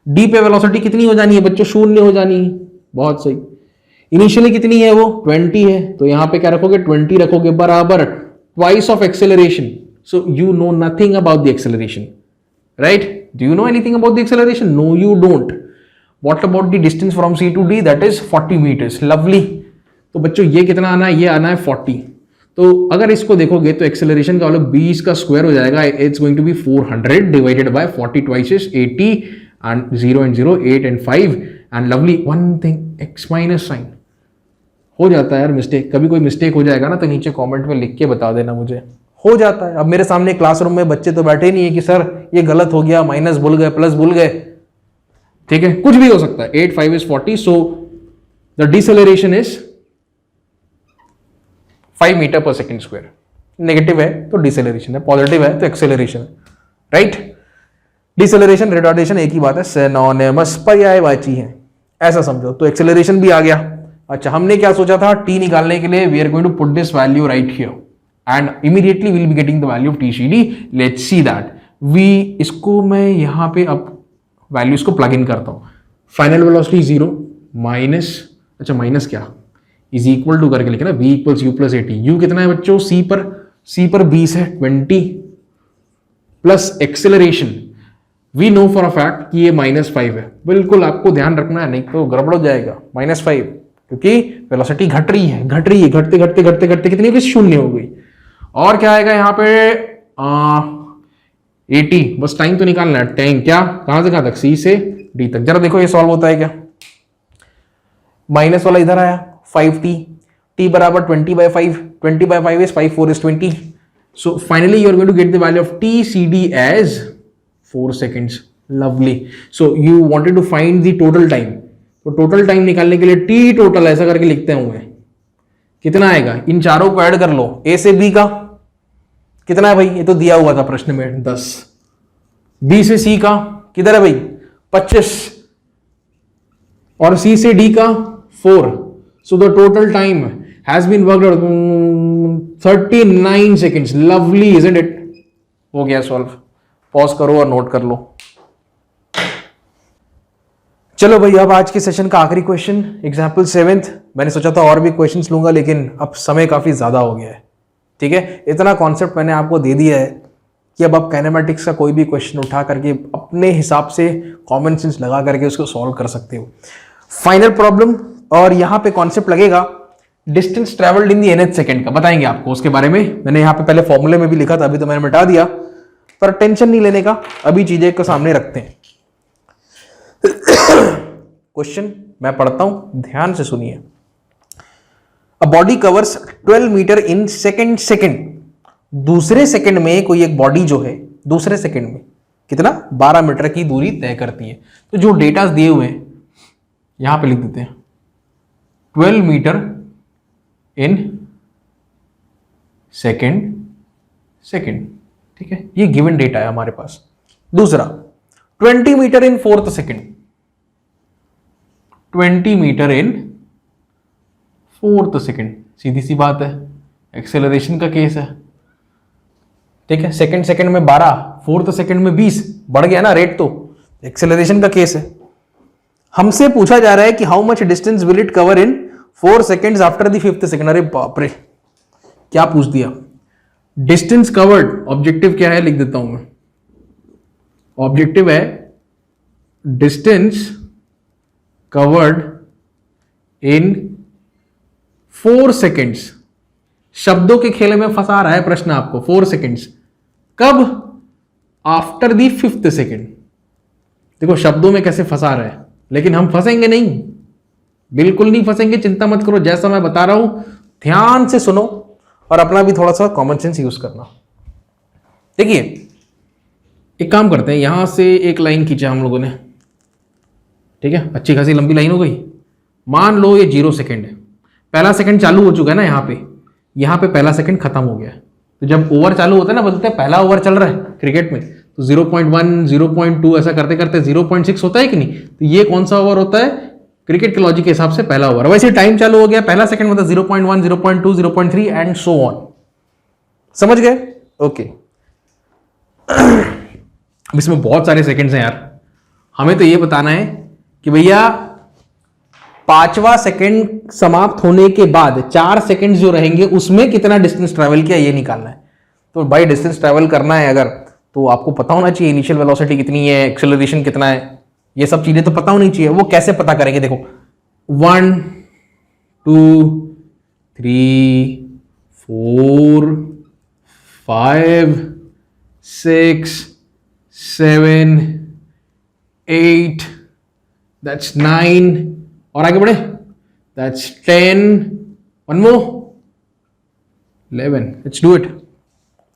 d पे वेलोसिटी कितनी हो जानी है बच्चों, 0 हो जानी है, बहुत सही। इनिशियली कितनी है वो, 20 है, तो यहां पे क्या रखोगे, 20 रखोगे, बराबर twice of acceleration. So you know nothing about the acceleration, right? Do you know anything about the acceleration? No, you don't. What about the distance from C to D? That is 40 meters. Lovely. तो बच्चों ये कितना आना है, ये आना है 40। तो अगर इसको देखोगे तो एक्सेलरेशन का मतलब 20 का स्क्वायर हो जाएगा, it's going to be 400 divided by 40 twice 80 and 0 and 0 8 and 5 and lovely one thing x minus sign. हो जाता है यार मिस्टेक, कभी कोई मिस्टेक हो जाएगा ना तो नीचे कमेंट में लिख के बता देना मुझे, हो जाता है। अब मेरे सामने क्लासरूम में बच्चे तो बैठे नहीं है कि सर ये गलत हो गया, माइनस भूल गए, प्लस भूल गए, ठीक है, कुछ भी हो सकता है। 8 5 is 40, so the deceleration is 5 metre per second square. Negative है तो डिसेलरेशन है, पॉजिटिव है तो एक्सेलरेशन है, राइट। डिसेलरेशन रिटार्डेशन एक ही बात है, सिनोनिमस, पर्यायवाची है, ऐसा समझो। तो एक्सेलरेशन भी आ गया। अच्छा, हमने क्या सोचा था, टी निकालने के लिए we are going to put this value right here and immediately we will be getting the value of TCD. Let's see that. V इसको मैं यहाँ पे अब वैल्यूज को प्लग इन करता हूँ। फाइनल वेलोसिटी 0 माइनस, अच्छा माइनस क्या, इज इक्वल टू करके लिखना, v equals u plus 80। u कितना है बच्चों, c पर 20 है, 20 plus acceleration, we know for a fact कि ये -5 है। बिल्कुल आपको ध्यान रखना है, नहीं तो गड़बड़ हो जाएगा। -5 क्योंकि वेलोसिटी घट रही है, घटते घटते कितनी हो गई, 0 हो गई। और क्या आएगा यहाँ पे 80, बस टाइम तो निकालना है, टाइम क्या, कहां से कहां तक, सी से डी तक। जरा देखो ये सॉल्व होता है क्या, माइनस वाला इधर आया 5t, t बराबर 20/5, 20/5 is 5, 4 is 20. So finally you are going to get the value of tcd as 4 seconds. Lovely. So you wanted to find the total time. तो टोटल टाइम निकालने के लिए टी टोटल ऐसा करके लिखते होंगे, कितना आएगा, इन चारों को ऐड कर लो, ए से बी का कितना है भाई, ये तो दिया हुआ था प्रश्न में 10, बी से सी का किधर है भाई 25, और सी से डी का 4. So the total time has been worked out 39 seconds. Lovely isn't it. हो गया सॉल्व. पॉज करो और नोट कर लो. चलो भाई, अब आज के सेशन का आखिरी क्वेश्चन, एग्जाम्पल 7th. मैंने सोचा था और भी क्वेश्चंस लूंगा, लेकिन अब समय काफी ज्यादा हो गया है. ठीक है, इतना कॉन्सेप्ट मैंने आपको दे दिया है कि अब आप काइनेमैटिक्स का कोई भी क्वेश्चन उठा करके अपने हिसाब से कॉमन सेंस लगा करके उसको सॉल्व कर सकते हो. फाइनल प्रॉब्लम, और यहाँ पे कॉन्सेप्ट लगेगा distance travelled in the nth second का. बताएंगे आपको उसके बारे में. मैंने यहाँ पे पहले फॉर्मूले में भी लिखा था, अभी तो मैंने मिटा दिया, पर टेंशन नहीं लेने का, अभी चीजें को सामने रखते हैं. क्वेश्चन मैं पढ़ता हूं, ध्यान से सुनिए. A body covers 12 meter in second. दूसरे सेकंड में कोई एक बॉडी जो है दूसरे सेकंड में कितना 12 मीटर की दूरी तय करती है. तो जो डेटा दिए हुए हैं यहां पे लिख देते हैं 12 मीटर इन सेकेंड. ठीक है, ये गिवन डेटा है हमारे पास. दूसरा 20 मीटर इन फोर्थ सेकेंड. 20 मीटर इन फोर्थ सेकेंड. सीधी सी बात है, एक्सेलरेशन का केस है. ठीक है, सेकंड में 12, फोर्थ सेकंड में 20, बढ़ गया ना रेट, तो एक्सेलरेशन का केस है. हमसे पूछा जा रहा है कि how much distance will it cover in 4 seconds after the 5th second. अरे बाप रे, क्या पूछ दिया. डिस्टेंस कवर्ड, ऑब्जेक्टिव क्या है लिख देता हूं मैं. ऑब्जेक्टिव है डिस्टेंस कवर्ड इन 4 सेकेंड्स. शब्दों के खेल में फंसा रहा है प्रश्न आपको. 4 सेकेंड्स कब, आफ्टर दी 5th सेकेंड. देखो शब्दों में कैसे फंसा रहा है, लेकिन हम फंसेंगे नहीं, बिल्कुल नहीं फंसेंगे, चिंता मत करो. जैसा मैं बता रहा हूं ध्यान से सुनो और अपना भी थोड़ा सा कॉमन सेंस यूज करना. देखिए एक काम करते हैं, यहां से एक लाइन खींचा हम लोगों ने. ठीक है, अच्छी खासी लंबी लाइन हो गई. मान लो ये 0 सेकेंड है, पहला सेकंड चालू हो चुका है ना, यहां पे पहला सेकंड खत्म हो गया. तो जब ओवर चालू होता है ना, बोलते हैं पहला ओवर चल रहा है क्रिकेट में, तो 0.1 0.2 ऐसा करते करते 0.6 होता है कि नहीं. तो ये कौन सा ओवर होता है क्रिकेट के लॉजिक के हिसाब से, पहला ओवर. वैसे टाइम चालू हो गया, पहला सेकंड मतलब 0.1 0.2 0.3 एंड सो ऑन. समझ गए? ओके. इसमें बहुत सारे सेकंड्स हैं यार. हमें तो ये बताना है कि भैया 5वां सेकंड समाप्त होने के बाद 4 सेकंड जो रहेंगे उसमें कितना डिस्टेंस ट्रेवल किया, ये निकालना है. तो भाई डिस्टेंस ट्रेवल करना है अगर, तो आपको पता होना चाहिए इनिशियल वेलोसिटी कितनी है, एक्सेलरेशन कितना है, ये सब चीजें तो पता होनी चाहिए. वो कैसे पता करेंगे, देखो 1 2 3 4 5 6 7 8, दैट्स 9, और आगे बढ़े, that's 10, one more 11. Let's do it.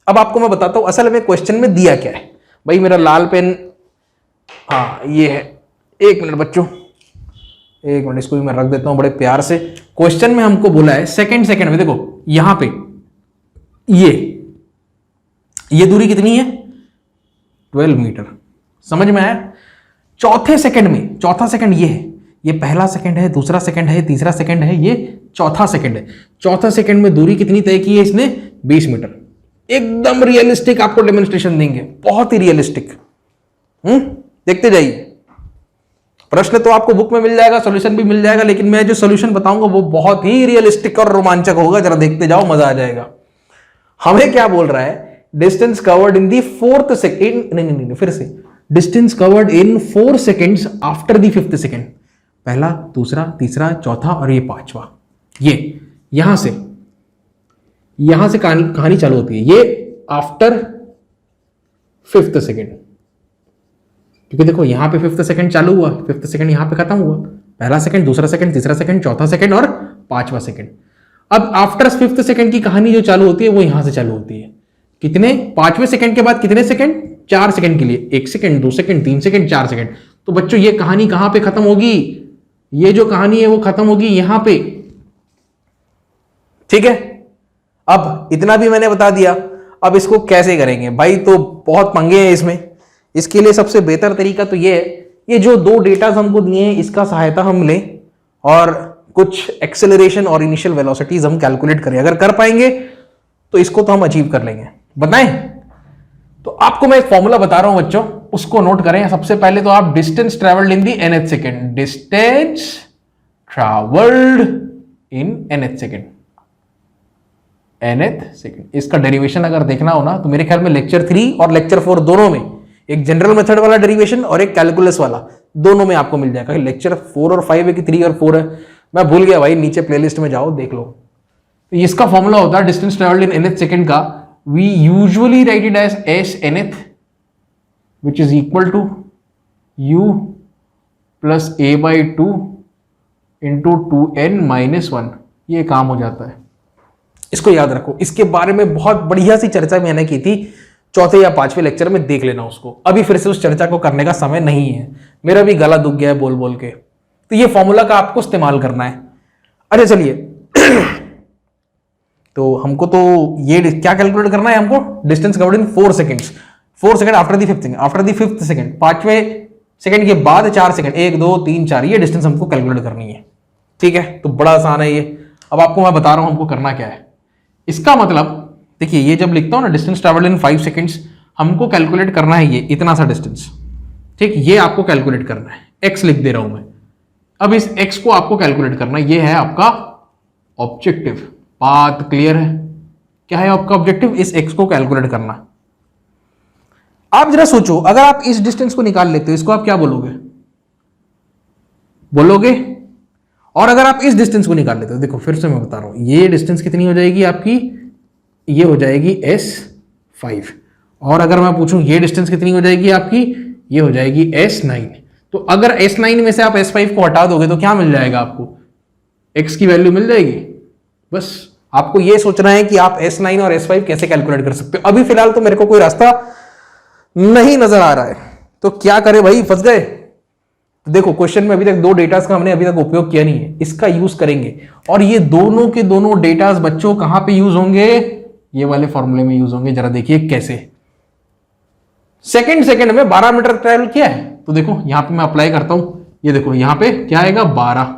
अब आपको मैं बताता हूं असल में क्वेश्चन में दिया क्या है. भाई मेरा लाल पेन, हाँ ये है. एक मिनट बच्चों, एक मिनट, इसको भी मैं रख देता हूं बड़े प्यार से. क्वेश्चन में हमको बोला है सेकंड में, देखो यहां पे ये दूरी कितनी है 12 मीटर. समझ में आया? चौथा सेकंड ये है, ये पहला सेकंड है, दूसरा सेकंड है, तीसरा सेकंड है, ये चौथा सेकंड है. चौथा सेकंड में दूरी कितनी तय की है इसने 20 मीटर. एकदम रियलिस्टिक आपको डेमोन्स्ट्रेशन देंगे, बहुत ही रियलिस्टिक. देखते जाइए. प्रश्न तो आपको बुक में मिल जाएगा, सॉल्यूशन भी मिल जाएगा, लेकिन मैं जो सॉल्यूशन बताऊंगा वो बहुत ही रियलिस्टिक और रोमांचक होगा. जरा देखते जाओ, मजा आ जाएगा. हमें क्या बोल रहा है, distance covered in the 4th second, नहीं फिर से, distance covered in 4 seconds after the 5th second. पहला, दूसरा, तीसरा, चौथा और ये 5वां. ये यहां से कहानी चालू होती है. ये आफ्टर 5th सेकेंड, क्योंकि देखो यहां पे 5th सेकेंड चालू हुआ, 5th सेकेंड यहां पे खत्म हुआ, पहला सेकंड, दूसरा सेकंड, तीसरा सेकंड, चौथा सेकंड और पांचवा सेकंड। अब आफ्टर फिफ्थ सेकंड की कहानी जो चालू होती है वो यहां से चालू होती है। कितने? पांचवें सेकंड के बाद कितने सेकंड? 4 सेकंड के लिए, 1 सेकंड, 2 सेकंड, 3 सेकंड, 4 सेकंड। तो बच्चों ये कहानी कहां पे खत्म होगी? ये जो कहानी है वो खत्म होगी यहां पे। ठीक है, अब इतना भी मैंने बता दिया। अब इसको कैसे करेंगे भाई? तो बहुत पंगे हैं इसमें। इसके लिए सबसे बेहतर तरीका तो ये है, ये जो 2 डेटास हमको दिए हैं इसका सहायता हम लें और कुछ एक्सेलरेशन और इनिशियल वेलोसिटीज हम कैलकुलेट करें। अगर कर पाएंगे तो इसको तो हम अचीव कर लेंगे। बताएं? तो आपको मैं एक फॉर्मूला बता रहा हूं बच्चों, उसको नोट करें। सबसे पहले तो आप distance travelled in the nth second, distance travelled in nth second, nth second. इसका डेरिवेशन अगर देखना हो ना तो मेरे ख्याल में लेक्चर 3 और लेक्चर 4 दोनों में, एक जनरल मेथड वाला डेरिवेशन और एक कैलकुलस वाला, दोनों में आपको मिल जाएगा। लेक्चर 4 और 5 है कि 3 और 4 है, मैं भूल गया भाई, नीचे प्लेलिस्ट में जाओ देख लो। तो इसका फॉर्मूला होता है distance travelled in nth second का, we usually write it as s nth, which is equal to u plus a by 2 into 2n minus 1। ये काम हो जाता है, इसको याद रखो। इसके बारे में बहुत बढ़िया सी चर्चा मैंने की थी चौथे या पांचवें लेक्चर में, देख लेना उसको। अभी फिर से उस चर्चा को करने का समय नहीं है, मेरा भी गला दुख गया है बोल बोल के। तो ये फॉर्मूला का आपको इस्तेमाल करना है। अच्छा चलिए तो हमको तो ये क्या कैलकुलेट करना है? हमको distance covered in 4 seconds, 4 second after the fifth second, after the fifth second, पांचवें सेकंड के बाद 4 सेकंड, 1 2 3 4, ये डिस्टेंस हमको कैलकुलेट करनी है। ठीक है, तो बड़ा आसान है ये। अब आपको मैं बता रहा हूं हमको करना क्या है। इसका मतलब देखिए, ये जब लिखता हूं ना डिस्टेंस ट्रेवल्ड इन 5 सेकंड्स, हमको कैलकुलेट करना है ये इतना सा डिस्टेंस। ठीक, ये आपको कैलकुलेट करना है। एक्स लिख दे रहा हूं मैं। अब इस एक्स को आपको कैलकुलेट करना है, ये है आपका ऑब्जेक्टिव। बात क्लियर है? क्या है आपका ऑब्जेक्टिव? इस एक्स को कैलकुलेट करना। आप जरा सोचो, अगर आप इस डिस्टेंस को निकाल लेते हो, इसको आप क्या बोलोगे? और अगर आप इस डिस्टेंस को निकाल लेते हो, देखो फिर से मैं बता रहा हूं, ये डिस्टेंस कितनी हो जाएगी आपकी? ये हो जाएगी S5। और अगर मैं पूछूं ये डिस्टेंस कितनी हो जाएगी आपकी? ये हो जाएगी S9। तो अगर S9 में से आप S5 को हटा दोगे तो क्या मिल जाएगा आपको? X की वैल्यू मिल जाएगी। बस आपको ये सोचना है कि आप S9 और S5 कैसे कैलकुलेट कर सकते हो। अभी फिलहाल तो मेरे को कोई रास्ता नहीं नजर आ रहा है, तो क्या करें भाई? फंस गए। देखो क्वेश्चन में अभी तक 2 डेटास का हमने अभी तक उपयोग किया नहीं है, इसका यूज करेंगे। और ये दोनों के दोनों डेटास बच्चों कहां पे यूज होंगे? ये वाले फॉर्मूले में यूज होंगे। जरा देखिए कैसे। सेकंड में 12 मीटर ट्रेवल किया है, तो देखो यहां पे मैं अप्लाई करता हूं। ये देखो यहां पे क्या आएगा? 12।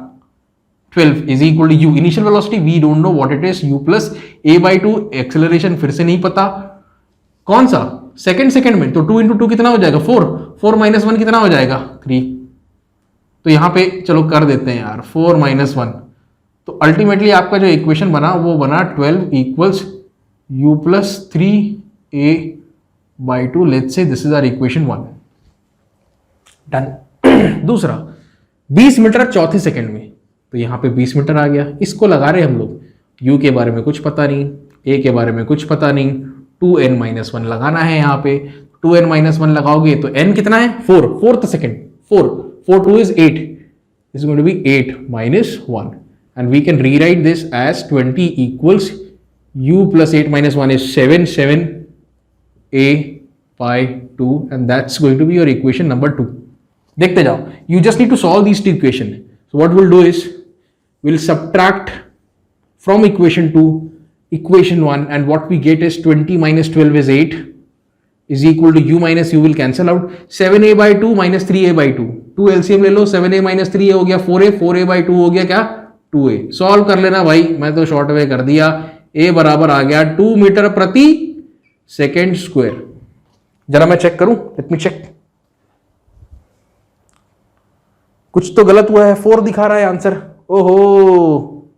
12 is equal to u, initial velocity we don't know what it is, u plus a by 2, acceleration फिर से नहीं पता। कौन सा? सेकंड में, तो 2 into 2 कितना हो जाएगा? 4। 4 minus 1 कितना हो जाएगा? 3। तो यहां पे चलो कर देते हैं यार, 4 minus 1। तो अल्टीमेटली आपका जो इक्वेशन बना वो बना 12 equals u plus 3a by 2। Let's say this is our equation 1। Done. दूसरा 20 मीटर चौथे सेकंड में, तो यहां पे 20 मीटर आ गया। इसको लगा रहे हम लोग, u के बारे में कुछ पता नहीं, a के बारे में कुछ पता नहीं, 2n-1 लगाना है यहाँ पे। 2n-1 लगाओगे तो n कितना है? 4, fourth second, 4 2 is 8, this is going to be 8 minus 1, and we can rewrite this as 20 equals u plus 8 minus 1 is 7, 7a by 2, and that's going to be your equation number 2. देखते जाओ, you just need to solve these two equations. So what we'll do is we'll subtract from equation 2 equation 1, and what we get is 20 minus 12 is 8 is equal to u minus u will cancel out, 7a by 2 minus 3a by 2, 2 LCM ले लो, 7a minus 3a हो गया 4a, 4a by 2 हो गया क्या? 2a। सॉल्व कर लेना भाई, मैं तो शॉर्ट वे कर दिया। a बराबर आ गया 2 मीटर प्रति सेकेंड स्क्वायर। जरा मैं चेक करूं, लेट मी चेक। कुछ तो गलत हुआ है, 4 दिखा रहा है आंसर। ओहो,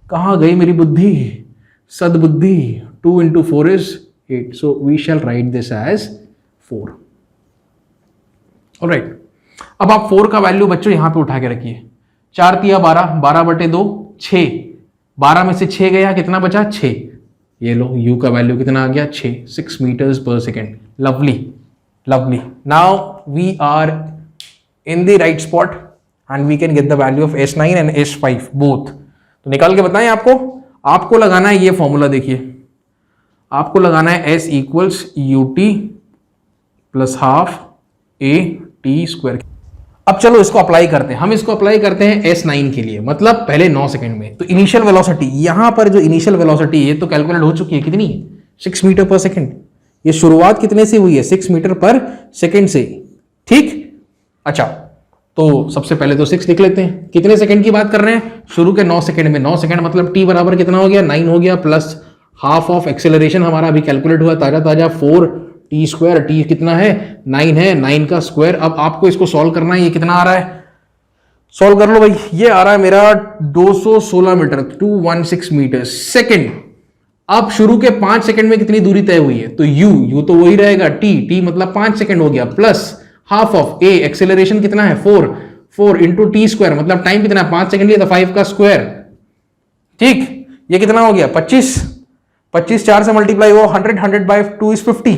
कहां गई मेरी बुद्धि, सद्बुद्धि। 2 into 4 is 8, so we shall write this as 4. Alright, अब आप 4 का वैल्यू बच्चों यहां पे उठा के रखिए। 4 तिया 12, 12 बटे 2 6, 12 में से 6 गया, कितना बचा? 6। ये लो u का वैल्यू कितना आ गया? 6 meters per second। Lovely lovely. Now we are in the right spot. And we can get the value of S9 and S5 both. तो निकाल के बताएं आपको लगाना है ये फॉर्मूला, देखिए आपको लगाना है S equals UT plus half AT²। अब चलो इसको अप्लाई करते हैं, हम इसको अप्लाई करते हैं S9 के लिए, मतलब पहले 9 सेकंड में। तो इनिशियल वेलोसिटी, यहां पर जो इनिशियल वेलोसिटी है तो कैलकुलेट हो चुकी है, कितनी है 6 मीटर पर सेकंड। ये शुरुआत कितने से हुई है 6 मीटर पर सेकंड से, ठीक। अच्छा तो सबसे पहले तो 6 लिख लेते हैं। कितने सेकंड की बात कर रहे हैं, शुरू के 9 सेकंड में। 9 सेकंड मतलब t बराबर कितना हो गया 9 हो गया, प्लस हाफ ऑफ एक्सेलरेशन हमारा अभी कैलकुलेट हुआ ताजा 4t²। t कितना है 9 है, 9 का स्क्वायर। अब आपको इसको सॉल्व करना है, ये कितना आ रहा है, सॉल्व कर लो भाई। ये आ रहा है मेरा 216 मीटर, 216 मीटर सेकंड। अब शुरू के 5 सेकंड में कितनी दूरी तय हुई है, तो u तो वही रहेगा, t मतलब 5 सेकंड हो गया, plus half of a acceleration कितना है 4 इंटू t² मतलब टाइम कितना है 5 सेकंड लिया तो 5 का स्क्वायर, ठीक। ये कितना हो गया 25 4 से मल्टीप्लाई हो 100 बाय 2 इज 50,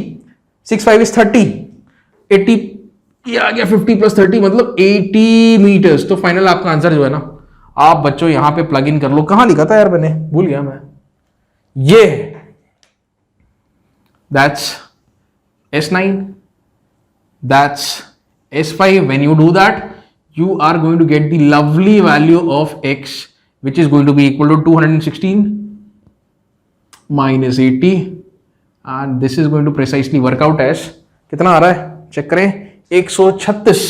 6 5 इज 30, 80 ये आ गया 50 प्लस 30 मतलब 80 मीटर्स। तो फाइनल आपका आंसर जो है ना, आप बच्चों यहां पे प्लग इन कर लो। कहां लिखा था यार मैंने, भूल गया मैं। ये that's S9, that's S5. When you do that, you are going to get the lovely value of x, which is going to be equal to 216 minus 80, and this is going to precisely work out as कितना आ रहा है, चेक करें 136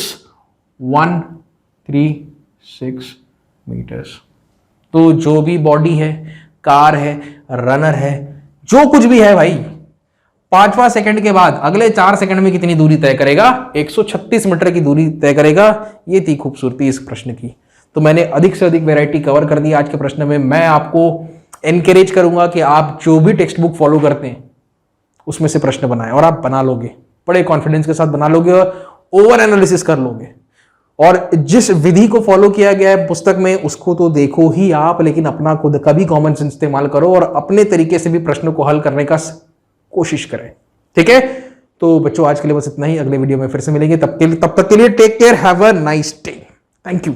136 मीटर्स। तो जो भी बॉडी है, कार है, रनर है, जो कुछ भी है भाई, 5वां सेकंड के बाद अगले 4 सेकंड में कितनी दूरी तय करेगा, 136 मीटर की दूरी तय करेगा। ये थी खूबसूरती इस प्रश्न की। तो मैंने अधिक से अधिक वैरायटी कवर कर दी आज के प्रश्न में। मैं आपको एनकरेज करूंगा कि आप जो भी टेक्स्ट बुक फॉलो करते हैं उसमें से प्रश्न बनाएं, और आप बना लोगे, बड़े कॉन्फिडेंस के साथ बना लोगे और ओवर एनालिसिस कर लोगे। और जिस विधि को फॉलो किया गया है पुस्तक में उसको तो देखो ही आप, लेकिन अपना खुद का भी कॉमन सेंस इस्तेमाल करो और अपने तरीके से भी प्रश्न को हल करने का कोशिश करें, ठीक है। तो बच्चों आज के लिए बस इतना ही, अगले वीडियो में फिर से मिलेंगे। तब तक के लिए take care, have a nice day, thank you.